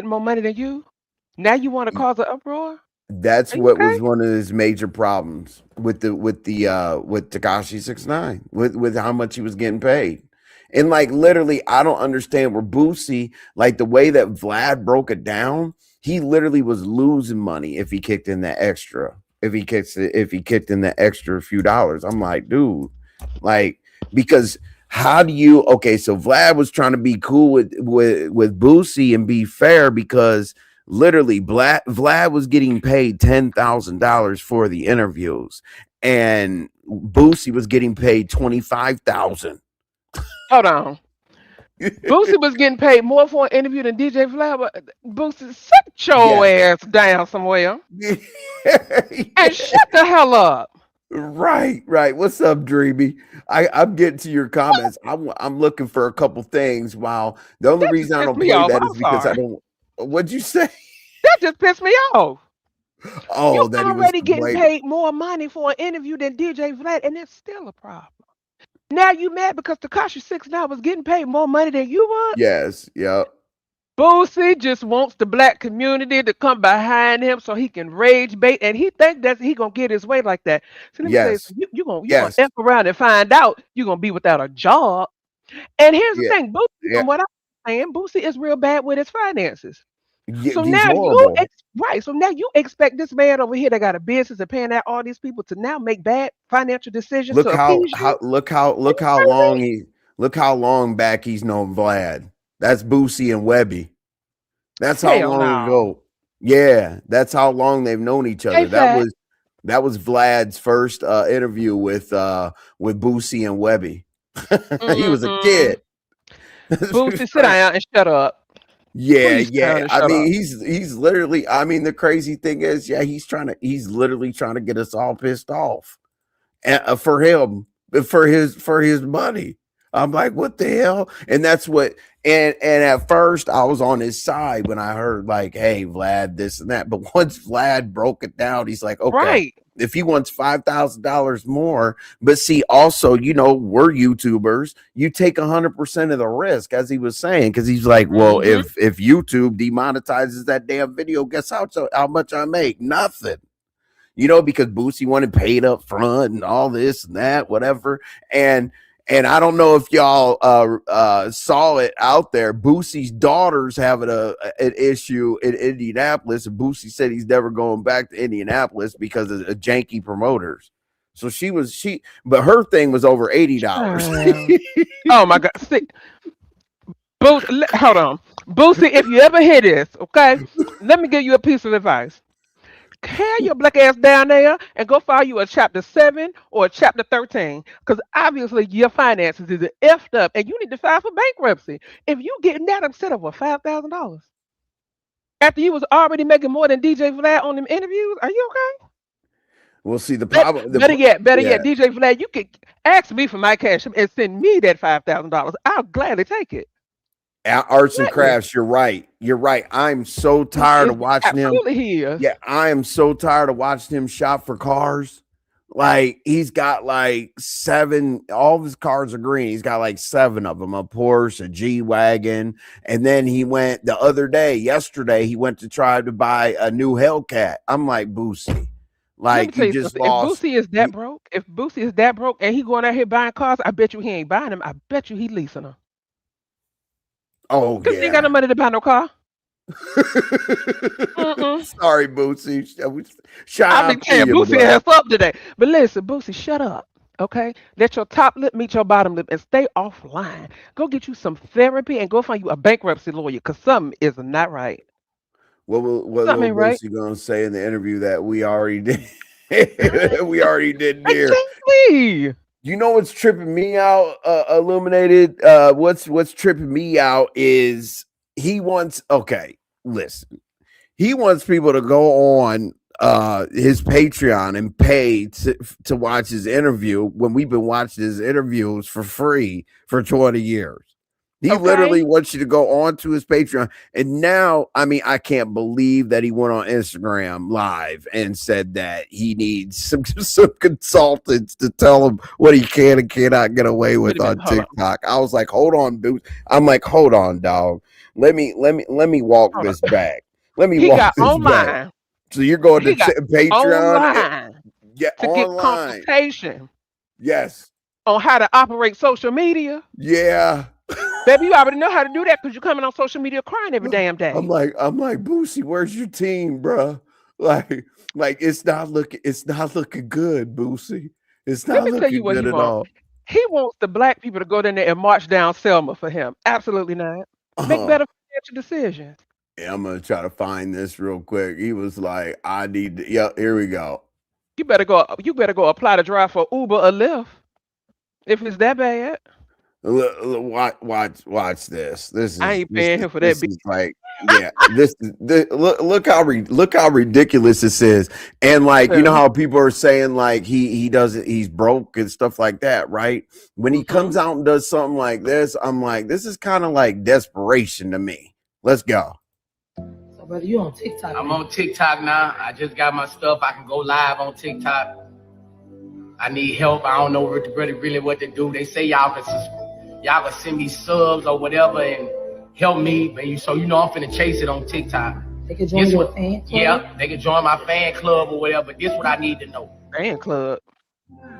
more money than you. Now you want to cause an uproar? That's Are you what okay? was one of his major problems with Takashi 69 with how much he was getting paid. And like literally, I don't understand where Boosie, like the way that Vlad broke it down, he literally was losing money if he kicked in that extra. If he kicked in that extra few dollars. I'm like, dude, like, because how do you okay, so Vlad was trying to be cool with Boosie and be fair because literally Vlad was getting paid $10,000 for the interviews, and Boosie was getting paid 25,000. Hold on. Boosie was getting paid more for an interview than DJ Vlad. Boosie, sit your Yes. ass down somewhere and Yeah. shut the hell up. Right. What's up, Dreamy? I'm getting to your comments. I'm looking for a couple things. While the only That just reason I pissed don't me play off. that I'm is because I sorry. don't. What'd you say? That just pissed me off. You Oh, that he was already getting complaining. paid more money for an interview than DJ Vlad, and it's still a problem. Now you mad because Takashi 69 was getting paid more money than you was? Yes. Yep. Boosie just wants the black community to come behind him so he can rage bait, and he think that he gonna get his way like that. So let me tell you Yes. something. You gonna Yes. f around and find out you're gonna be without a job. And here's the Yeah. thing, Boosie, Yeah. from what I'm saying, Boosie is real bad with his finances. Yeah. So He's now horrible. right. So now you expect this man over here that got a business and paying out all these people to now make bad financial decisions Look to how appease you? how look how Are look you how long crazy? he look how long back he's known Vlad. That's Boosie and Webby. That's how Hell long no. ago. Yeah, that's how long they've known each Hey, other. That fat. was Vlad's first interview with Boosie and Webby. He was a Mm-mm. kid. Boosie, sit down and shut up. Yeah, Please sit down yeah. and I shut mean, up. he's literally. I mean, the crazy thing is, yeah, he's literally trying to get us all pissed off for him for his money. I'm like, what the hell? And that's what. And at first, I was on his side when I heard like, hey, Vlad, this and that. But once Vlad broke it down, he's like, okay, Right. if he wants $5,000 more, but see, also, we're YouTubers. You take 100% of the risk, as he was saying, because he's like, well, Hmm. if YouTube demonetizes that damn video, guess how much I make? Nothing, because Boosie wanted paid up front and all this and that, whatever. And I don't know if y'all saw it out there. Boosie's daughter's having an issue in Indianapolis, and Boosie said he's never going back to Indianapolis because of janky promoters. So but her thing was over $80. Child. Oh my God. See, hold on. Boosie, if you ever hear this, okay, let me give you a piece of advice. Carry your black ass down there and go file you a chapter 7 or a chapter 13. Because obviously your finances is effed up and you need to file for bankruptcy. If you getting that upset over $5,000. After you was already making more than DJ Vlad on them interviews, are you okay? We'll see the problem. Better yet, Yeah, DJ Vlad, you could ask me for my cash and send me that $5,000. I'll gladly take it. arts and Gladly. crafts. You're right. You're right. I'm so tired of watching him. Absolutely he is. Yeah, I am so tired of watching him shop for cars. Like he's got like 7, all of his cars are green. He's got like 7 of them, a Porsche, a G-Wagon. And then he went the other day, yesterday, he went to try to buy a new Hellcat. I'm like, Boosie, Let me like tell you you just something. If lost. Boosie is that broke, and he going out here buying cars, I bet you he ain't buying them. I bet you he leasing them. Oh, Because he ain't got no yeah. money to buy no car. Sorry, Boosie. Shout I've been out to tearing you, Boosie bro. ass up today. But listen, Boosie, shut up. Okay? Let your top lip meet your bottom lip and stay offline. Go get you some therapy and go find you a bankruptcy lawyer because something is not right. What Something little ain't right. Boosie gonna say in the interview that we already did? We already did there. Exactly. You know what's tripping me out, Illuminated? What's tripping me out is he wants. Okay, listen. He wants people to go on his Patreon and pay to watch his interview when we've been watching his interviews for free for 20 years. He Okay? literally wants you to go on to his Patreon. And now, I mean, I can't believe that he went on Instagram live and said that he needs some consultants to tell him what he can and cannot get away Wait with a minute. on Hold on. TikTok. I was like, hold on, dude. I'm like, hold on, dog. Let me walk Hold this on. back. Let me He walk got this back. online. So you're going to He got Patreon? online Yeah, to get online. consultation Yes. on how to operate social media. Yeah. Baby, you already know how to do that because you're coming on social media crying every damn I'm day. like, Boosie, where's your team, bro? Like it's not looking good, Boosie. It's Let not me tell you looking what good he at wants. all. He wants the black people to go down there and march down Selma for him. Absolutely not. Make Uh, better financial decisions. yeah, I'm gonna try to find this real quick. He was like, I need to, yeah, here we go. You better go. You better go apply to drive for Uber or Lyft if it's that bad. Watch this. I ain't paying him for that. This is like, yeah. Look how ridiculous this is. And like, you know Yeah. how people are saying like he doesn't, he's broke and stuff like that, right? When he Mm-hmm. comes out and does something like this, I'm like, this is kind of like desperation to me. Let's go. So, brother, you on TikTok? I'm on TikTok now. I just got my stuff. I can go live on TikTok. I need help. I don't know really what to do. They say y'all can send me subs or whatever and help me. But I'm finna chase it on TikTok. They can join your fan club? Yeah, they can join my fan club or whatever. This what I need to know. Fan club.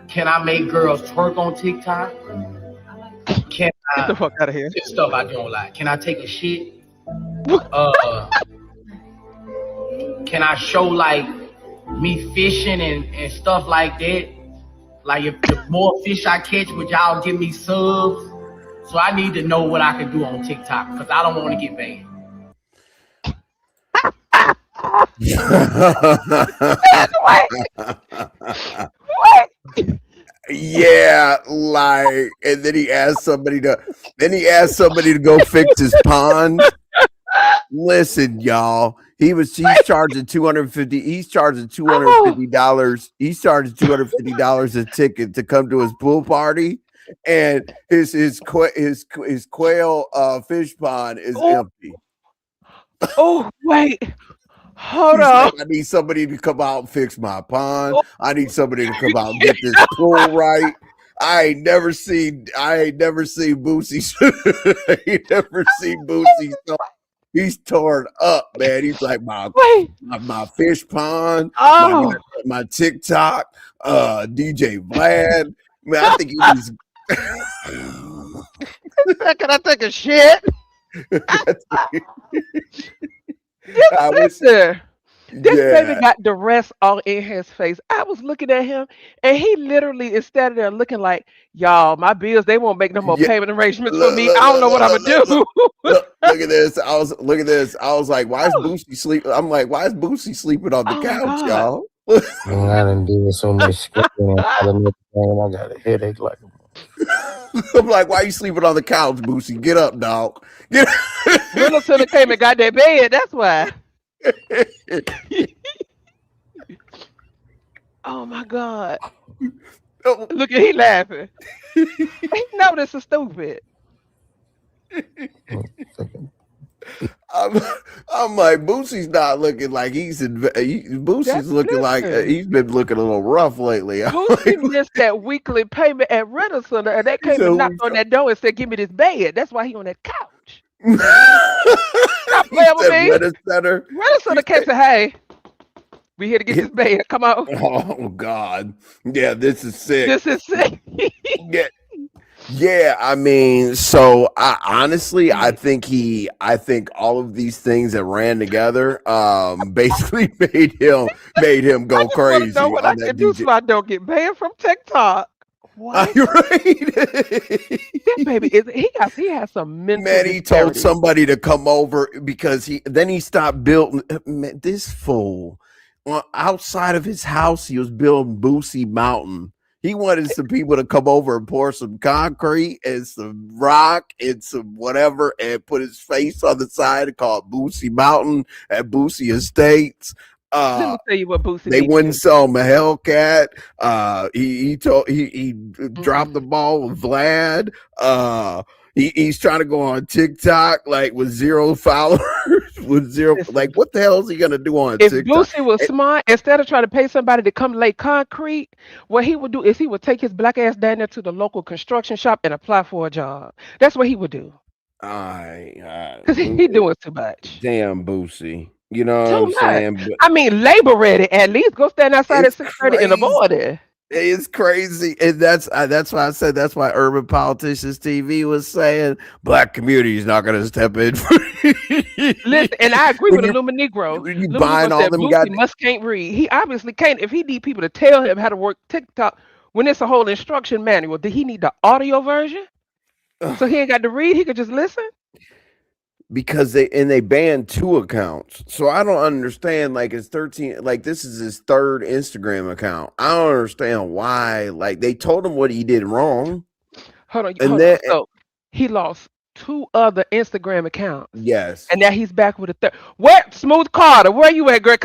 Can I make girls twerk on TikTok? Can Get the fuck out of here. this stuff I don't like? Can I take a shit? Can I show like me fishing and stuff like that? Like if the more fish I catch, would y'all give me subs? So I need to know what I can do on TikTok because I don't want to get banned. What? Yeah, like, and then he asked somebody to go fix his pond. Listen, y'all. He's charging $250. He's charging $250. He's charging $250 a ticket to come to his pool party, and his quail fish pond is empty. Oh, wait. Hold He's on. like, I need somebody to come out and fix my pond. I need somebody to come out and get this pool right. I ain't never seen Boosie. I ain't never seen Boosie. He's torn up, man. He's like my fish pond, my TikTok, DJ Vlad. Man, I think he's. Can I take a shit? Listen, this baby got the rest all in his face. I was looking at him, and he literally is standing there looking like, y'all, my bills, they won't make no more payment arrangements for me. I don't know what I'm gonna do. Look at this. I was like, why is Boosie sleeping? I'm like, why is Boosie sleeping on the couch, y'all? Man, I done did so much scripting and I got a headache like I'm like, why you sleeping on the couch, Boosie? Get up, dog. Millicent came and got that bed. That's why. Oh my God. Oh, Look at he laughing. He know this is stupid. I'm, I'm like Boosie's not looking like Boosie's looking like Listen. he's been looking a little rough lately. I'm Boosie like, missed that weekly payment at Rental Center, and they came and so, knocked on that door and said, "Give me this bed." That's why he on that couch. Stop he playing with said me. rent a center. Rental He Center came and said, said, "Hey, we here to get this bed. Come on, oh God, yeah, this is sick. this is sick." Yeah, yeah. I mean, so I honestly, I think all of these things that ran together, basically made him I go just want to know crazy what I on that can do DJ. so I don't get banned from TikTok. What? You're right. That baby is he has some mental Man, he told disparity. somebody to come over because he stopped building. Man, this fool, outside of his house, he was building Boosie Mountain. He wanted some people to come over and pour some concrete and some rock and some whatever and put his face on the side and call it Boosie Mountain at Boosie Estates. Let me tell you what Boosie They need to wouldn't do. sell him a Hellcat. He dropped the Mm. ball with Vlad. He's trying to go on TikTok like with zero followers, with zero. Like, Listen, what the hell is he gonna do on if TikTok? Boosie was Eh, smart, instead of trying to pay somebody to come lay concrete, what he would do is he would take his black ass down there to the local construction shop and apply for a job. That's what he would do. Because he doing too much. Damn Boosie. You know what I'm Too much. saying? But I mean, labor ready. At least go stand outside at it's 6:30 and crazy. avoid it. It's crazy, and that's why I said that's why Urban Politicians TV was saying black community is not going to step in. Listen, and I agree when with you Luma Negro. when you Luma Negro buying all said them Boosie goddamn must can't read. He obviously can't. If he need people to tell him how to work TikTok, when it's a whole instruction manual, did he need the audio version? So he ain't got to read. He could just listen. because they banned 2 accounts. So I don't understand. Like it's 13. Like this is his third Instagram account. I don't understand why. Like they told him what he did wrong, Hold and on. then So he lost 2 other Instagram accounts, yes, and now he's back with a third. Where Smooth Carter? Where you at, Greg?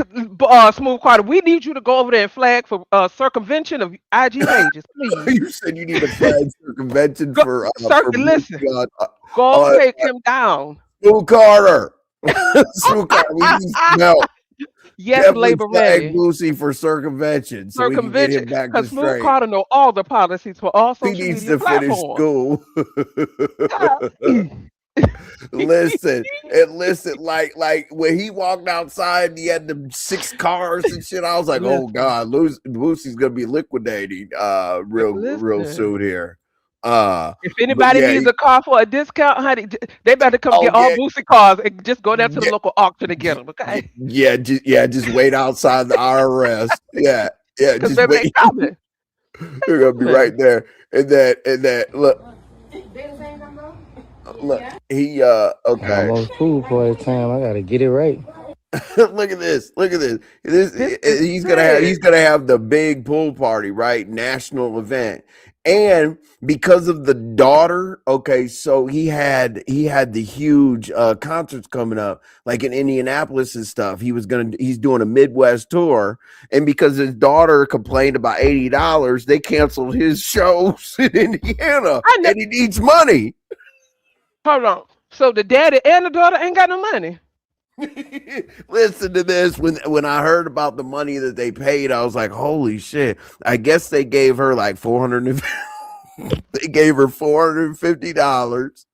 Smooth Carter, we need you to go over there and flag for circumvention of IG pages, please. you said you need a flag circumvention Go, for listen, Boosie go on take him down. Sue Carter. Sue Carter, we need some help. Yes, Definitely labor flag ready. Boosie for circumvention so we can get Circumvention, him back to because Smooth straight. Carter know all the policies for all He social needs media to finish platforms. school. God. Listen, and listen, like when he walked outside and he had them 6 cars and shit, I was like, oh Listen, God, Boosie's gonna be liquidating real listen. soon here. If But anybody yeah, needs a car for a discount, honey, they better come oh get all yeah, Boosie cars and just go down to the yeah, local auction and get them, okay? just wait outside the IRS. Yeah, Because just baby, they wait. coming. They're gonna be right Coming. there. And that look, he okay. Almost food for the time. I gotta get it right. Look at this. This is He's sick. gonna have the big pool party, right? National event. And because of the daughter, okay, so he had the huge concerts coming up, like in Indianapolis and stuff. He's doing a Midwest tour, and because his daughter complained about $80, they canceled his shows in Indiana, I know. and he needs money. Hold on. So the daddy and the daughter ain't got no money. Listen to this. When I heard about the money that they paid, I was like, "Holy shit!" I guess they gave her like 400. They gave her $450,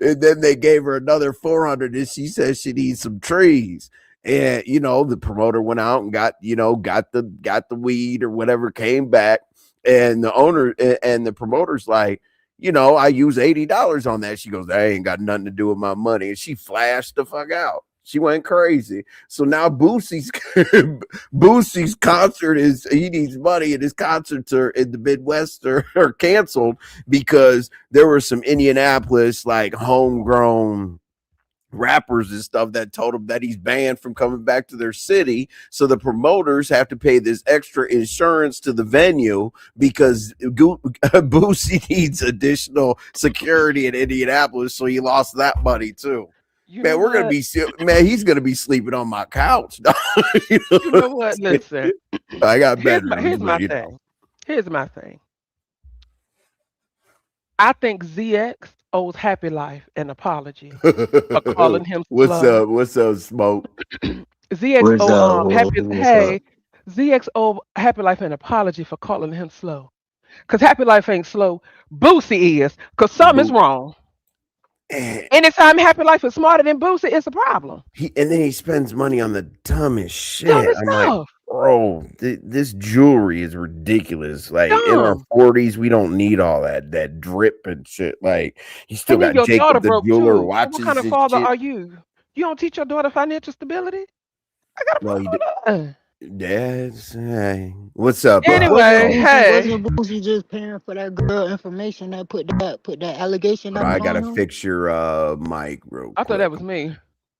and then they gave her another 400, and she says she needs some trees. And the promoter went out and got the weed or whatever, came back, and the owner and the promoter's like, I use $80 on that. She goes, that ain't got nothing to do with my money. And she flashed the fuck out. She went crazy. So now Boosie's concert he needs money, and his concerts in the Midwest are canceled because there were some Indianapolis like homegrown rappers and stuff that told him that he's banned from coming back to their city. So the promoters have to pay this extra insurance to the venue because Boosie needs additional security in Indianapolis. So he lost that money too. You know Man, we're gonna what? be man. He's gonna be sleeping on my couch. dog. you know You what know I'm what? saying? Listen. I got Here's bedrooms, but my you know. thing. Here's my thing. I think ZX owes Happy Life an apology for calling him What's slow. up? What's up, Smoke? ZX What's owe up? Happy What's up? Hey, ZX owe Happy Life an apology for calling him slow. Cause Happy Life ain't slow. Boosie is. Cause something is Boo. wrong. Eh, Anytime Happy Life is smarter than Boosie, it's a problem. and then he spends money on the dumbest Dumb shit. as I'm like, stuff. bro, this jewelry is ridiculous. Like in our Dumb. 40s, we don't need all that drip and shit. Like you still And then got your daughter Jacob the broke jeweler too. So what kind watches of and father shit. are you? You don't teach your daughter financial stability? I got a Well, he problem with that. Dad's hey. What's up, But Anyway, Smoke? hey. Wasn't Boosie just paying for that girl information that put that allegation Hold on, out I gotta on him? fix your mic real I thought that quick. was me.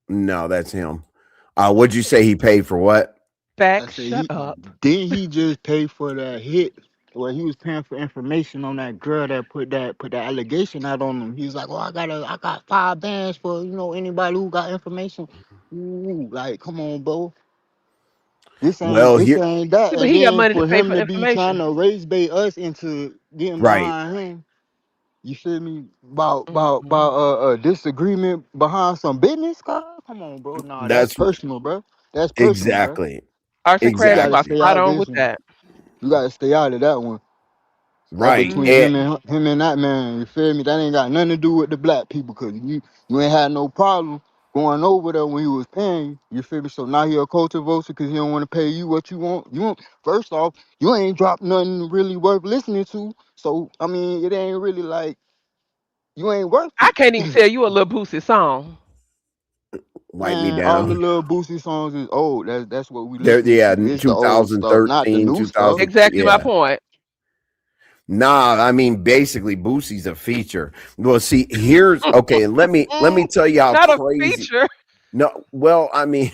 No, that's him. What'd you say he paid for what? I Facts, said shut he up. didn't he just pay for that hit? Well, he was paying for information on that girl that put that allegation out on him. He was like, "Oh, I got 5 bands for anybody who got information." Ooh, like, come on, bro. Well, This here, ain't that. Yeah, but And he got then money to for pay him for to be trying information. to raise bait us into getting right. behind him, you feel me? About Mm-mm. a disagreement behind some business, God? Come on, bro. Nah, that's That's personal, bro. That's personal, bro. exactly, Arts and You crafts, you gotta are exactly stay spot out of on this with one. that. You gotta stay out of that one. That's right. between And him and that man. You feel me? That ain't got nothing to do with the black people, cause you ain't had no problem going over there when he was paying you. You feel me? So now he a culture vulture because he don't want to pay you what you want. You want first off, you ain't dropped nothing really worth listening to. So I mean, it ain't really like you ain't worth I it. can't even tell you a little Boosie song. wipe me Man, all the down. little Boosie songs is old. That's what we There, listening yeah, to. It's the old stuff, not the 2013, new stuff. 2000. Exactly my Yeah. point. Nah, I mean basically Boosie's a feature. Well, see, here's okay. Let me tell you how Not a crazy. feature. No, well, I mean,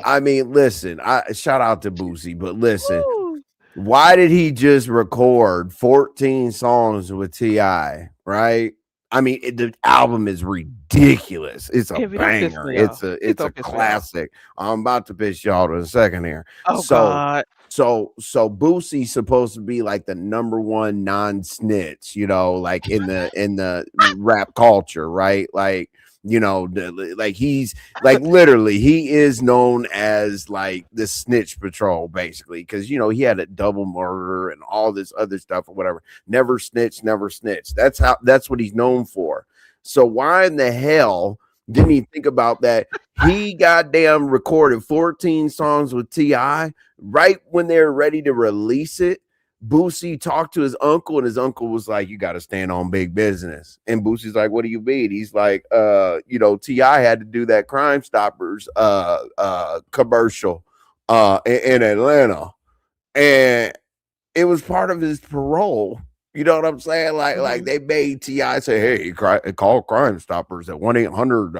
I mean, listen. I shout out to Boosie, but listen. Woo. Why did he just record 14 songs with Ti? Right? I mean, the album is ridiculous. It's a Envy, don't piss banger. me off. Please It's a don't piss me off. classic. I'm about to piss y'all to a second here. Oh So God. so Boosie's supposed to be like the number one non-snitch, like in the rap culture, right? Like like he's like literally he is known as like the snitch patrol basically because he had a double murder and all this other stuff or whatever. Never snitch, never snitch. That's what he's known for. So why in the hell didn't he think about that? He goddamn recorded 14 songs with Ti right when they're ready to release it. Boosie talked to his uncle, and his uncle was like, "You got to stand on big business." And Boosie's like, "What do you mean?" He's like, Ti had to do that Crime Stoppers commercial in Atlanta, and it was part of his parole. You know what I'm saying? Like Hmm. they made Ti say, "Hey, call Crime Stoppers at 1-800,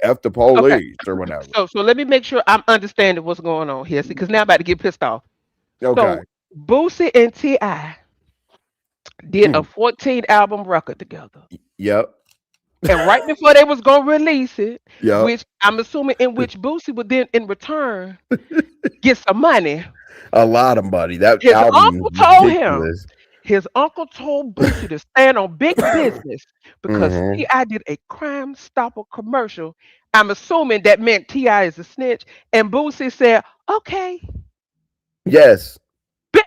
F the Okay. police or whatever." So let me make sure I'm understanding what's going on here. See, because now I'm about to get pissed off. Okay. So Boosie and Ti did a 14 album record together. Yep. And right before they was gonna release it, Yep. which I'm assuming in which Boosie would then in return get some money, A lot of money. That his album is uncle told him, ridiculous. his uncle told Boosie to stand on big business because Mhm. T.I. did a Crime Stopper commercial. I'm assuming that meant T.I. is a snitch. And Boosie said, okay. Yes.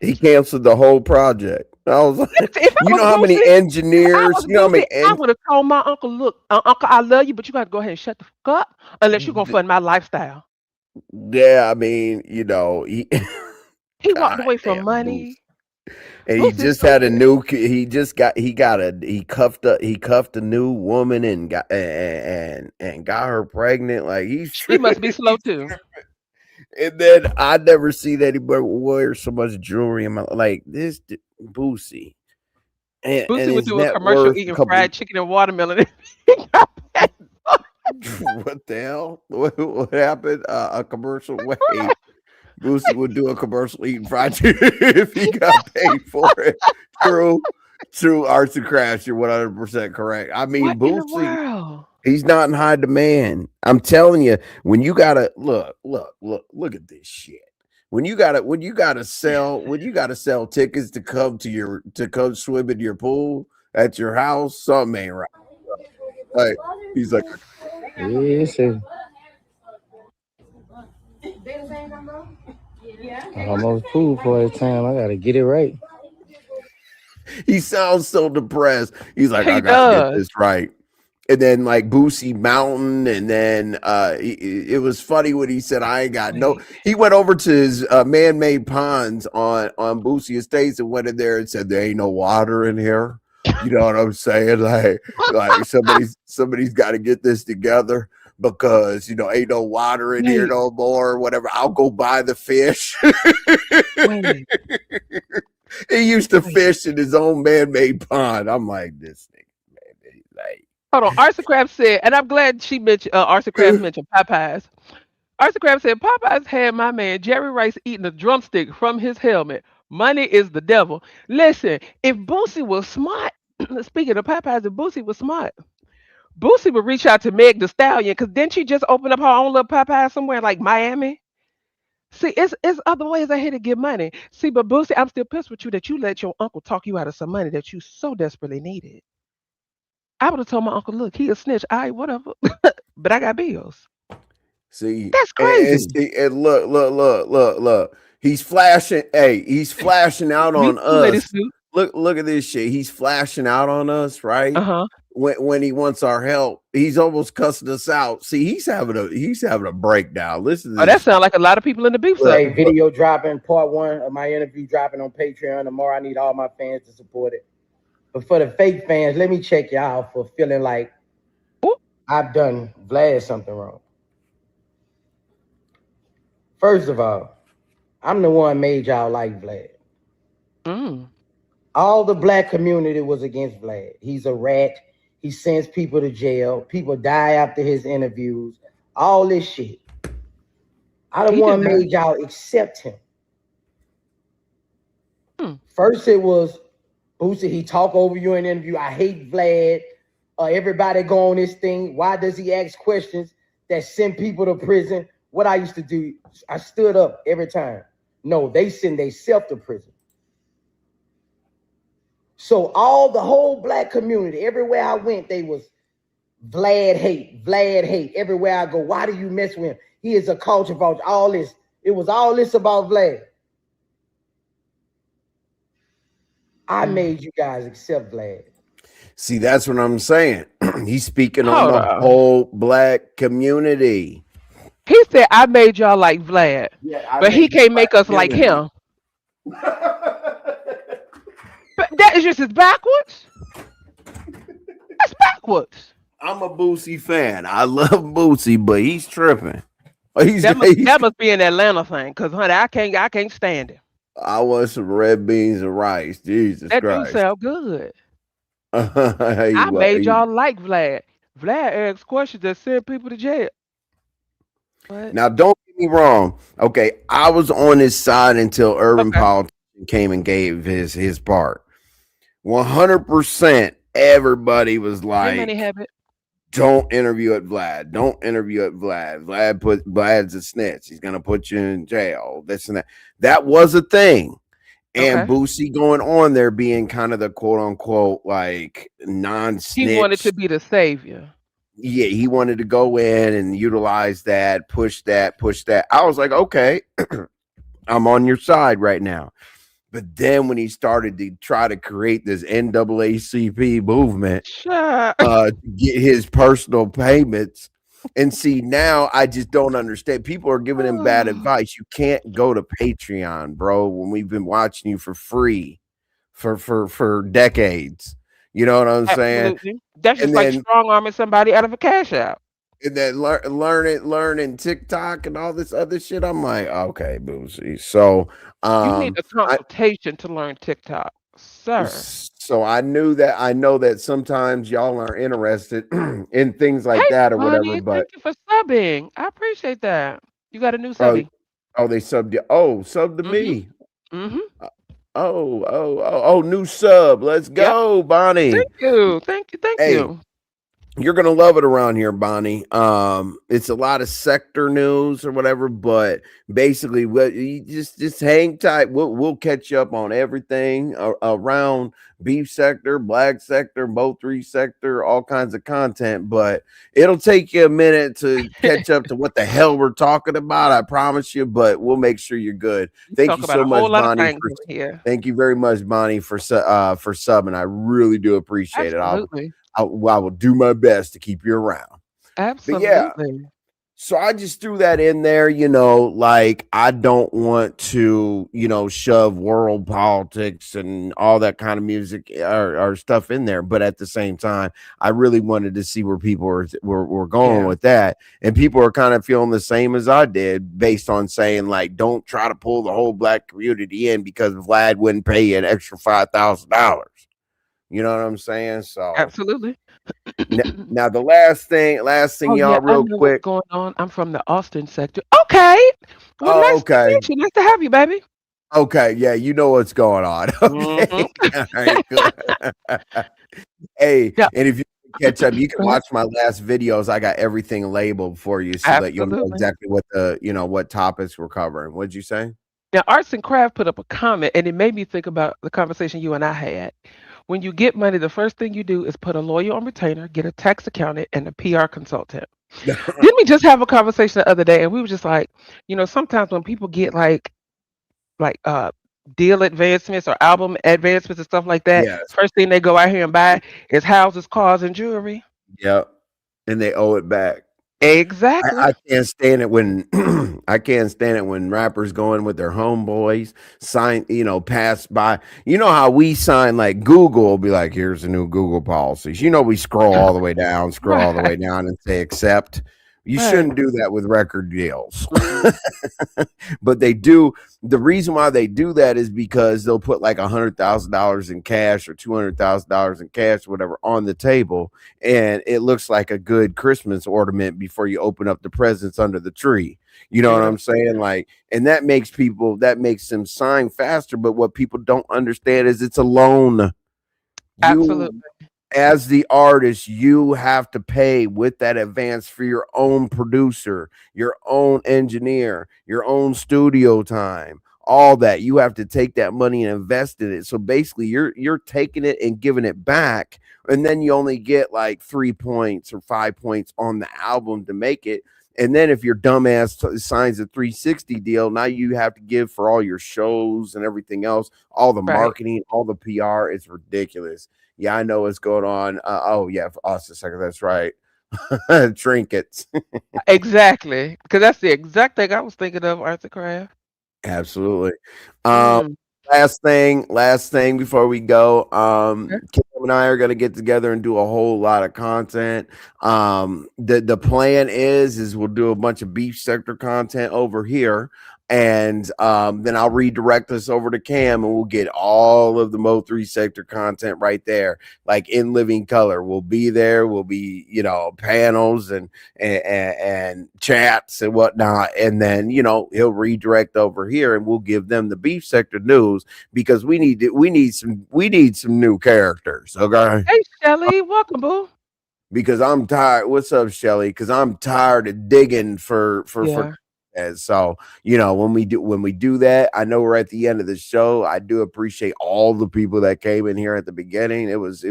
He Bitch, canceled the whole project. I was like, if I you know was how many Boosie, if I engineers, was you know how Boosie, many I would have told my uncle, look, Uncle, I love you, but you got to go ahead and shut the fuck up unless you're going to fund my lifestyle. yeah, I mean, He walked god away from damn Boosie. money. And he Boosie's just had a stupid. new he cuffed a new woman and got her pregnant. Like he's He must be slow he's too. and then I never seen anybody wear so much jewelry in my like this Boosie. And Boosie would his do a net commercial worth a eating couple. fried chicken and watermelon. He got paid for What the hell? What happened? A commercial? Wait, Boosie would do a commercial eating fried chicken if he got paid for it. True, true. Arts and crafts. You're 100% correct. I what mean, in the Boosie world? He's not in high demand. I'm telling you, when you gotta look at this shit. When you gotta sell tickets to come swim in your pool at your house, something ain't right. Like he's like Yes, sir. I almost pool for a time. I gotta get it right. he sounds so depressed. He's like, I He gotta get does. this right. And then like Boosie Mountain, and then it was funny when he said, "I ain't got no." Wait. He went over to his man-made ponds on Boosie Estates and went in there and said, "There ain't no water in here." You know what I'm saying? Like somebody's got to get this together because ain't no water in here Wait. no more. Whatever, I'll go buy the fish. Wait. He used to Wait. fish in his own man-made pond. I'm like, this nigga, man, like. Hold on. Arthur Crab said, and I'm glad she mentioned Arthur Crab mentioned Popeyes. Arthur Crab said Popeyes had my man Jerry Rice eating a drumstick from his helmet. Money is the devil. Listen, if Boosie was smart, speaking of Popeyes, if Boosie was smart, Boosie would reach out to Meg the Stallion because didn't she just open up her own little Popeye somewhere like Miami? See, it's other ways I here to get money. See, but Boosie, I'm still pissed with you that you let your uncle talk you out of some money that you so desperately needed. I would have told my uncle, look, he a snitch. All right, whatever. But I got bills. See, That's crazy. and look. He's flashing. Hey, he's flashing out You on too, Lady us. Snoop. Look at this shit. He's flashing out on us, right? Uh-huh. When he wants our help, he's almost cussing us out. See, he's having a breakdown. Listen to Oh, that this. sounds like a lot of people in the beef Look, Hey, circle. look. video dropping, part one of my interview dropping on Patreon tomorrow. I need all my fans to support it. But for the fake fans, let me check y'all for feeling like Ooh. I've done Vlad something wrong. First of all, I'm the one made y'all like Vlad. Mm. All the black community was against Vlad. He's a rat. He sends people to jail. People die after his interviews. All this shit. I the He did one that. made y'all accept him. Hmm. First it was Boosie, he talk over you in an interview. I hate Vlad. Everybody go on this thing. Why does he ask questions that send people to prison? What I used to do, I stood up every time. No, they send themselves to prison. So the whole black community, everywhere I went, they was Vlad hate, Vlad hate. Everywhere I go, why do you mess with him? He is a culture vulture. All this. It was all this about Vlad. I made you guys accept Vlad. See, that's what I'm saying. He's speaking on Hold the on. whole black community. He said I made y'all like Vlad, Yeah, I but he made the can't black make us like community. him. But that is just as backwards. That's backwards. I'm a Boosie fan. I love Boosie, but he's tripping. He's, That must he's that must be an Atlanta thing, cause honey, I can't stand it. I want some red beans and rice. Jesus That do Christ. sound good. he, I wa- made he, y'all like Vlad. Vlad asks questions that send people to jail. What? now, don't get me wrong. Okay, I was on his side until Urban Okay. Politician came and gave his part. 100%. Everybody was Hey, money like, habit. "Don't interview at Vlad. Don't interview at Vlad. Vlad's a snitch. He's gonna put you in jail. This and that." That was a thing. And Okay. Boosie going on there being kind of the quote unquote like He wanted non-snitch. to be the savior. Yeah, he wanted to go in and utilize that, push that, push that. I was like, okay, I'm on your side right now. But then when he started to try to create this NAACP movement Sure. to get his personal payments, and see now I just don't understand. People are giving him bad advice. You can't go to Patreon, bro, when we've been watching you for free for decades. You know what I'm saying? Absolutely. That's And just like then strong arming somebody out of a cash out. learning TikTok and all this other shit. I'm like, okay, Boosie. So You need a I consultation to learn TikTok, sir. so I know that sometimes y'all are interested in things like Hey, that or whatever, Bonnie, but thank you for subbing. I appreciate that. You got a new oh subby. they subbed you. Oh, sub to Mm-hmm. me. Mm-hmm. Uh, new sub. Let's Yep. go, Bonnie. Thank you. Thank you. Thank Hey, you. You're gonna love it around here, Bonnie. It's a lot of sector news or whatever, but basically, what you just hang tight. We'll catch you up on everything around beef sector, black sector, both three sector, all kinds of content. But it'll take you a minute to catch up to what the hell we're talking about. I promise you, but we'll make sure you're good. You Thank talk you about so a whole much, lot of Bonnie. things over here. Thank you very much, Bonnie, for subbing. I really do appreciate it. Absolutely. I will do my best to keep you around. But yeah, Absolutely. so I just threw that in there, like I don't want to, shove world politics and all that kind of music or stuff in there. But at the same time, I really wanted to see where people were going Yeah. with that. And people are kind of feeling the same as I did, based on saying, like, don't try to pull the whole black community in because Vlad wouldn't pay you an extra $5,000. You know what I'm saying? So Absolutely. now the last thing, Oh yeah, y'all, I real know what's quick. going on. I'm from the Austin sector. Okay. Well, Oh, nice to okay. meet you. Nice to have you, baby. Okay, yeah, you know what's going on. Hmm. Okay. All right, good. Hey, Yeah. and if you catch up, you can watch my last videos. I got everything labeled for you so that you'll know Absolutely. exactly what topics we're covering. What'd you say? Now, Arts and Craft put up a comment, and it made me think about the conversation you and I had. When you get money, the first thing you do is put a lawyer on retainer, get a tax accountant, and a PR consultant. Didn't we just have a conversation the other day, and we were just like, sometimes when people get like deal advancements or album advancements and stuff like that, Yes. first thing they go out here and buy is houses, cars, and jewelry. Yep. And they owe it back. I Exactly. can't stand it when I can't stand it when rappers go in with their homeboys, pass by. You know how we sign, like Google will be like, here's the new Google policies. We scroll all the Right. way down and say accept. You Right. shouldn't do that with record deals. Mm-mm. But they do. The reason why they do that is because they'll put like $100,000 in cash or $200,000 in cash, whatever, on the table, and it looks like a good Christmas ornament before you open up the presents under the tree. You know what I'm Beautiful. saying? Like, and that makes them sign faster. But what people don't understand is it's a loan. You, Absolutely. as the artist, you have to pay with that advance for your own producer, your own engineer, your own studio time, all that. You have to take that money and invest in it. So basically, you're taking it and giving it back, and then you only get like 3 points or 5 points on the album to make it. And then if your dumbass signs a 360 deal, now you have to give for all your shows and everything else, all the Right. marketing, all the PR. It's ridiculous. Yeah, I know what's going on. Oh yeah, for us a second. That's right. Trinkets. Exactly. Because that's the exact thing I was thinking of, Arts and Craft. Absolutely. Um, Mm. last thing before we go. Okay. Kim and I are gonna get together and do a whole lot of content. The plan is we'll do a bunch of beef sector content over here. And then I'll redirect us over to Cam and we'll get all of the Mo3 sector content right there, like in living color. We'll be there. We'll be, panels and chats and whatnot. And then, he'll redirect over here and we'll give them the beef sector news because we need some new characters. Okay. Hey, Shelly. Welcome, boo. Because I'm tired. What's up, Shelly? Because I'm tired of digging for Yeah. and so, when we do that, I know we're at the end of the show. I do appreciate all the people that came in here at the beginning. It was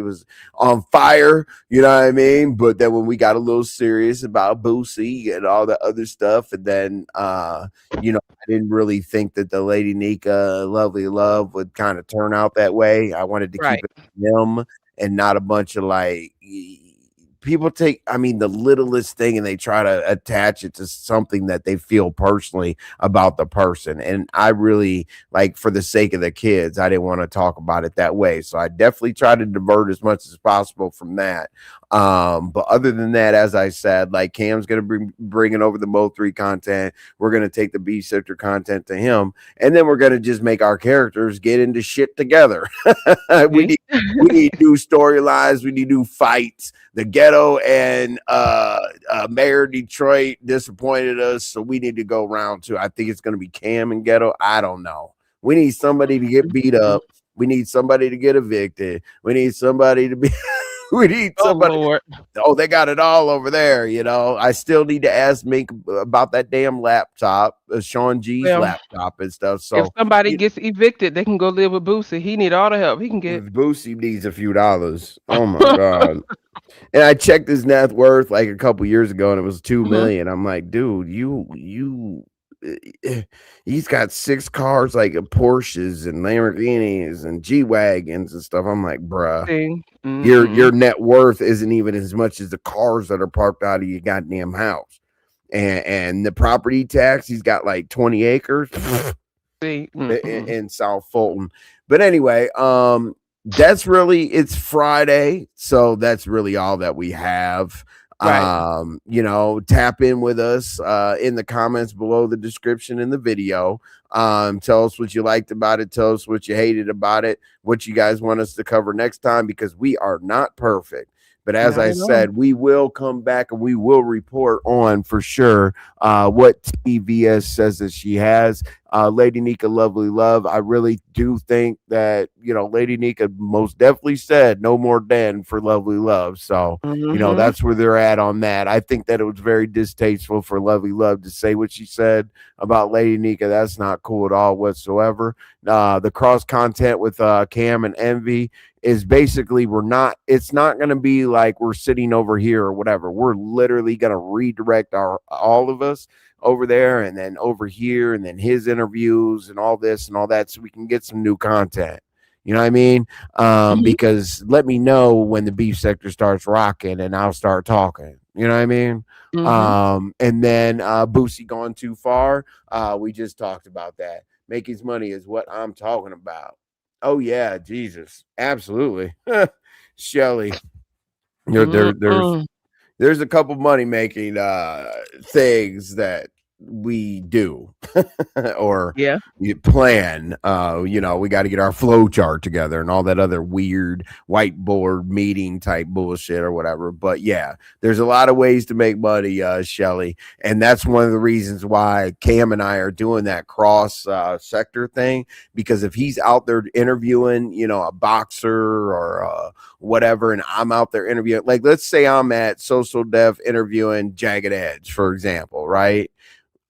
on fire, you know what I mean? But then when we got a little serious about Boosie and all the other stuff, and then I didn't really think that the Lady Nyca Lovely Love would kind of turn out that way. I wanted to keep Right. it them and not a bunch of like people take, I mean, the littlest thing and they try to attach it to something that they feel personally about the person. And I really, like, for the sake of the kids, I didn't want to talk about it that way. So I definitely try to divert as much as possible from that. But other than that, as I said, like, Cam's going to be bringing over the Mo3 content. We're going to take the B sector content to him, and then we're going to just make our characters get into shit together. we See? need we need new storylines. We need new fights. The ghetto and Mayor Detroit disappointed us, so we need to go round two. I think it's going to be Cam and ghetto. I don't know. We need somebody to get beat up. We need somebody to get evicted. We need somebody to be We need Oh somebody. Lord. Oh, they got it all over there. I still need to ask Mink about that damn laptop, Sean G's Well, laptop and stuff. if So somebody gets evicted, they can go live with Boosie. He need all the help he can get. Boosie needs a few dollars. Oh my god. And I checked his net worth like a couple years ago, and it was 2 million. I'm like, dude, he's got 6 cars, like Porsches and Lamborghinis and G wagons and stuff. I'm like, bruh, See? your net worth isn't even as much as the cars that are parked out of your goddamn house, and the property tax. He's got like 20 acres See? in South Fulton. But anyway, that's really, it's Friday, so that's really all that we have. Right. Tap in with us in the comments below the description in the video. Tell us what you liked about it, tell us what you hated about it, what you guys want us to cover next time, because we are not perfect. But as Not I at all. said, we will come back and we will report on for sure what TVS says that she has. Lady Nyca, lovely love. I really do think that, Lady Nyca most definitely said no more den for lovely love. So, that's where they're at on that. I think that it was very distasteful for lovely love to say what she said about Lady Nyca. That's not cool at all whatsoever. The cross content with Cam and Envy is basically, it's not going to be like we're sitting over here or whatever. We're literally going to redirect all of us over there and then over here and then his interviews and all this and all that, so we can get some new content. You know what I mean? Because let me know when the beef sector starts rocking and I'll start talking. You know what I mean? And then Boosie gone too far. We just talked about that. Making money is what I'm talking about. Oh yeah, Jesus, absolutely. Shelly, there's a couple money making things that we do or Yeah. you plan. We got to get our flow chart together and all that other weird whiteboard meeting type bullshit or whatever. But yeah, there's a lot of ways to make money, Shelly, and that's one of the reasons why Cam and I are doing that cross sector thing, because if he's out there interviewing, a boxer or whatever, and I'm out there interviewing, like let's say I'm at Social Def interviewing Jagged Edge, for example, right?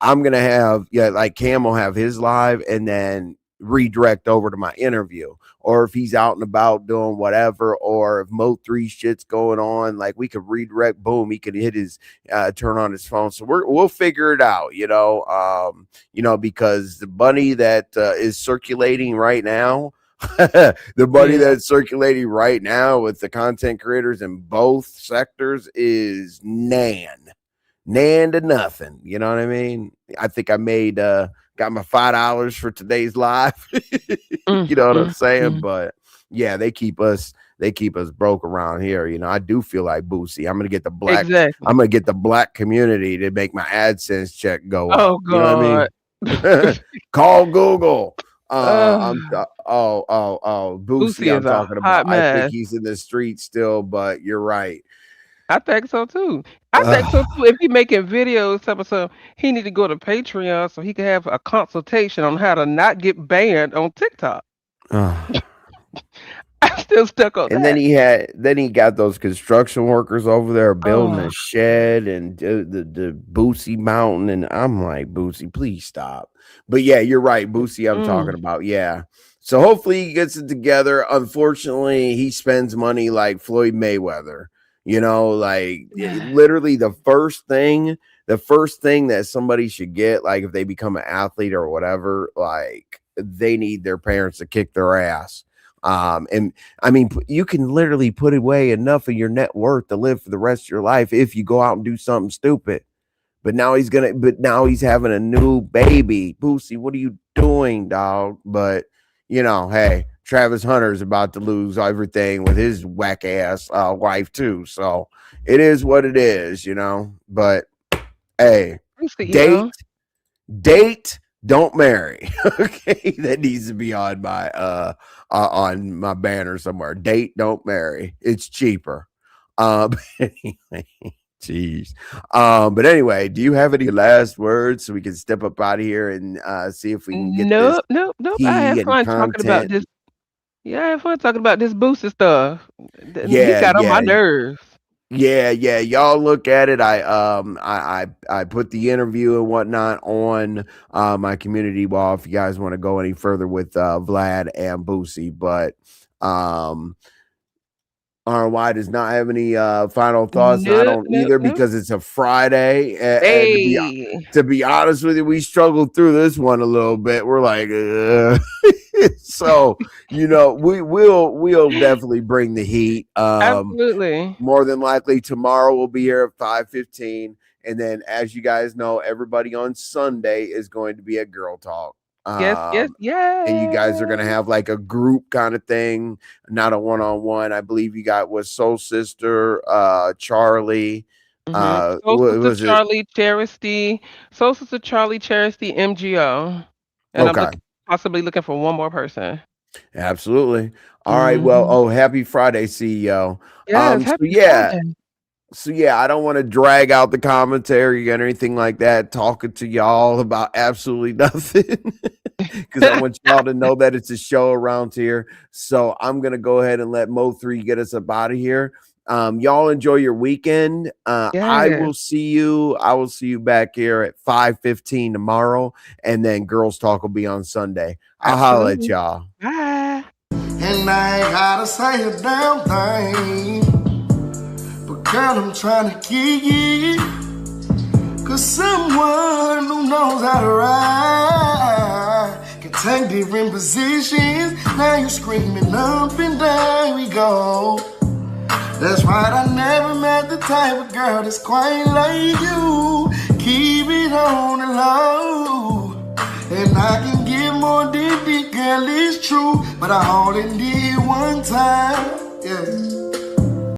I'm gonna have like Cam will have his live and then redirect over to my interview, or if he's out and about doing whatever, or if Mo 3 shit's going on, like we could redirect, boom, he could hit his turn on his phone. So we'll figure it out, because the money that is circulating right now, the money that's circulating right now with the content creators in both sectors is nan to nothing. You know what I mean? I think I made got my $5 for today's live. You know what I'm saying? But yeah, they keep us broke around here. I do feel like Boosie. I'm gonna get the black Exactly. I'm gonna get the black community to make my AdSense check go up. Oh You know what I mean? Call Google. Boosie, Boosie I'm is a talking about. hot I think mess. he's in the street still, but you're right. I think so too. I think so too. If he making videos, so he need to go to Patreon so he can have a consultation on how to not get banned on TikTok. I'm still stuck on And that. then he got those construction workers over there building Oh, a shed and the Boosie Mountain, and I'm like, Boosie, please stop. But yeah, you're right, Boosie. I'm talking about, yeah. So hopefully he gets it together. Unfortunately, he spends money like Floyd Mayweather. Literally the first thing that somebody should get, like if they become an athlete or whatever, like they need their parents to kick their ass. And I mean, you can literally put away enough of your net worth to live for the rest of your life if you go out and do something stupid. But now he's having a new baby. Boosie, what are you doing, dog? But hey, Travis Hunter's about to lose everything with his whack ass wife too. So it is what it is, But hey, date, don't marry. Okay, that needs to be on my banner somewhere. Date, don't marry. It's cheaper. But anyway, jeez. But anyway, do you have any last words so we can step up out of here and see if we can get this nope. I tea had and fun talking about content? this. Yeah, I had fun talking about this Boosie stuff. He Yeah, got on my yeah, nerves. yeah, yeah. Y'all look at it. I put the interview and whatnot on my community wall if you guys want to go any further with Vlad and Boosie. But RY does not have any final thoughts, and I Nope, don't nope, either nope. because it's a Friday. And Hey, to be honest with you, we struggled through this one a little bit. We're like, so we'll definitely bring the heat. absolutely. More than likely tomorrow we'll be here at 5:15, and then as you guys know, everybody on Sunday is going to be at Girl Talk. Yes, yes, And you guys are yes. gonna have like a group kind of thing, not a one-on-one. I believe you got was Soul Sister, Charlie, Soul Sister was it? Charlie Charity, Soul Sister Charlie Charity MGO, and I'm Okay, looking possibly looking for one more person. absolutely. All right. Well, Mhm. oh, happy Friday, CEO. Yes, So happy yeah, Friday. I don't want to drag out the commentary or anything like that, talking to y'all about absolutely nothing. Because I want y'all to know that it's a show around here. So I'm gonna go ahead and let Mo3 get us up out of here. Y'all enjoy your weekend. I Yes, will see you. I will see you back here at 5:15 tomorrow, and then Girls Talk will be on Sunday. I'll holla at absolutely. y'all. Bye. And I ain't gotta say a damn thing. But girl, I'm trying to get you. Cause someone who knows how to ride can take different positions. Now you screaming up and down we go. That's right, I never met the type of girl that's quite like you. Keep it on the low. And I can get more than this, girl, it's true. But I only did one time, yeah.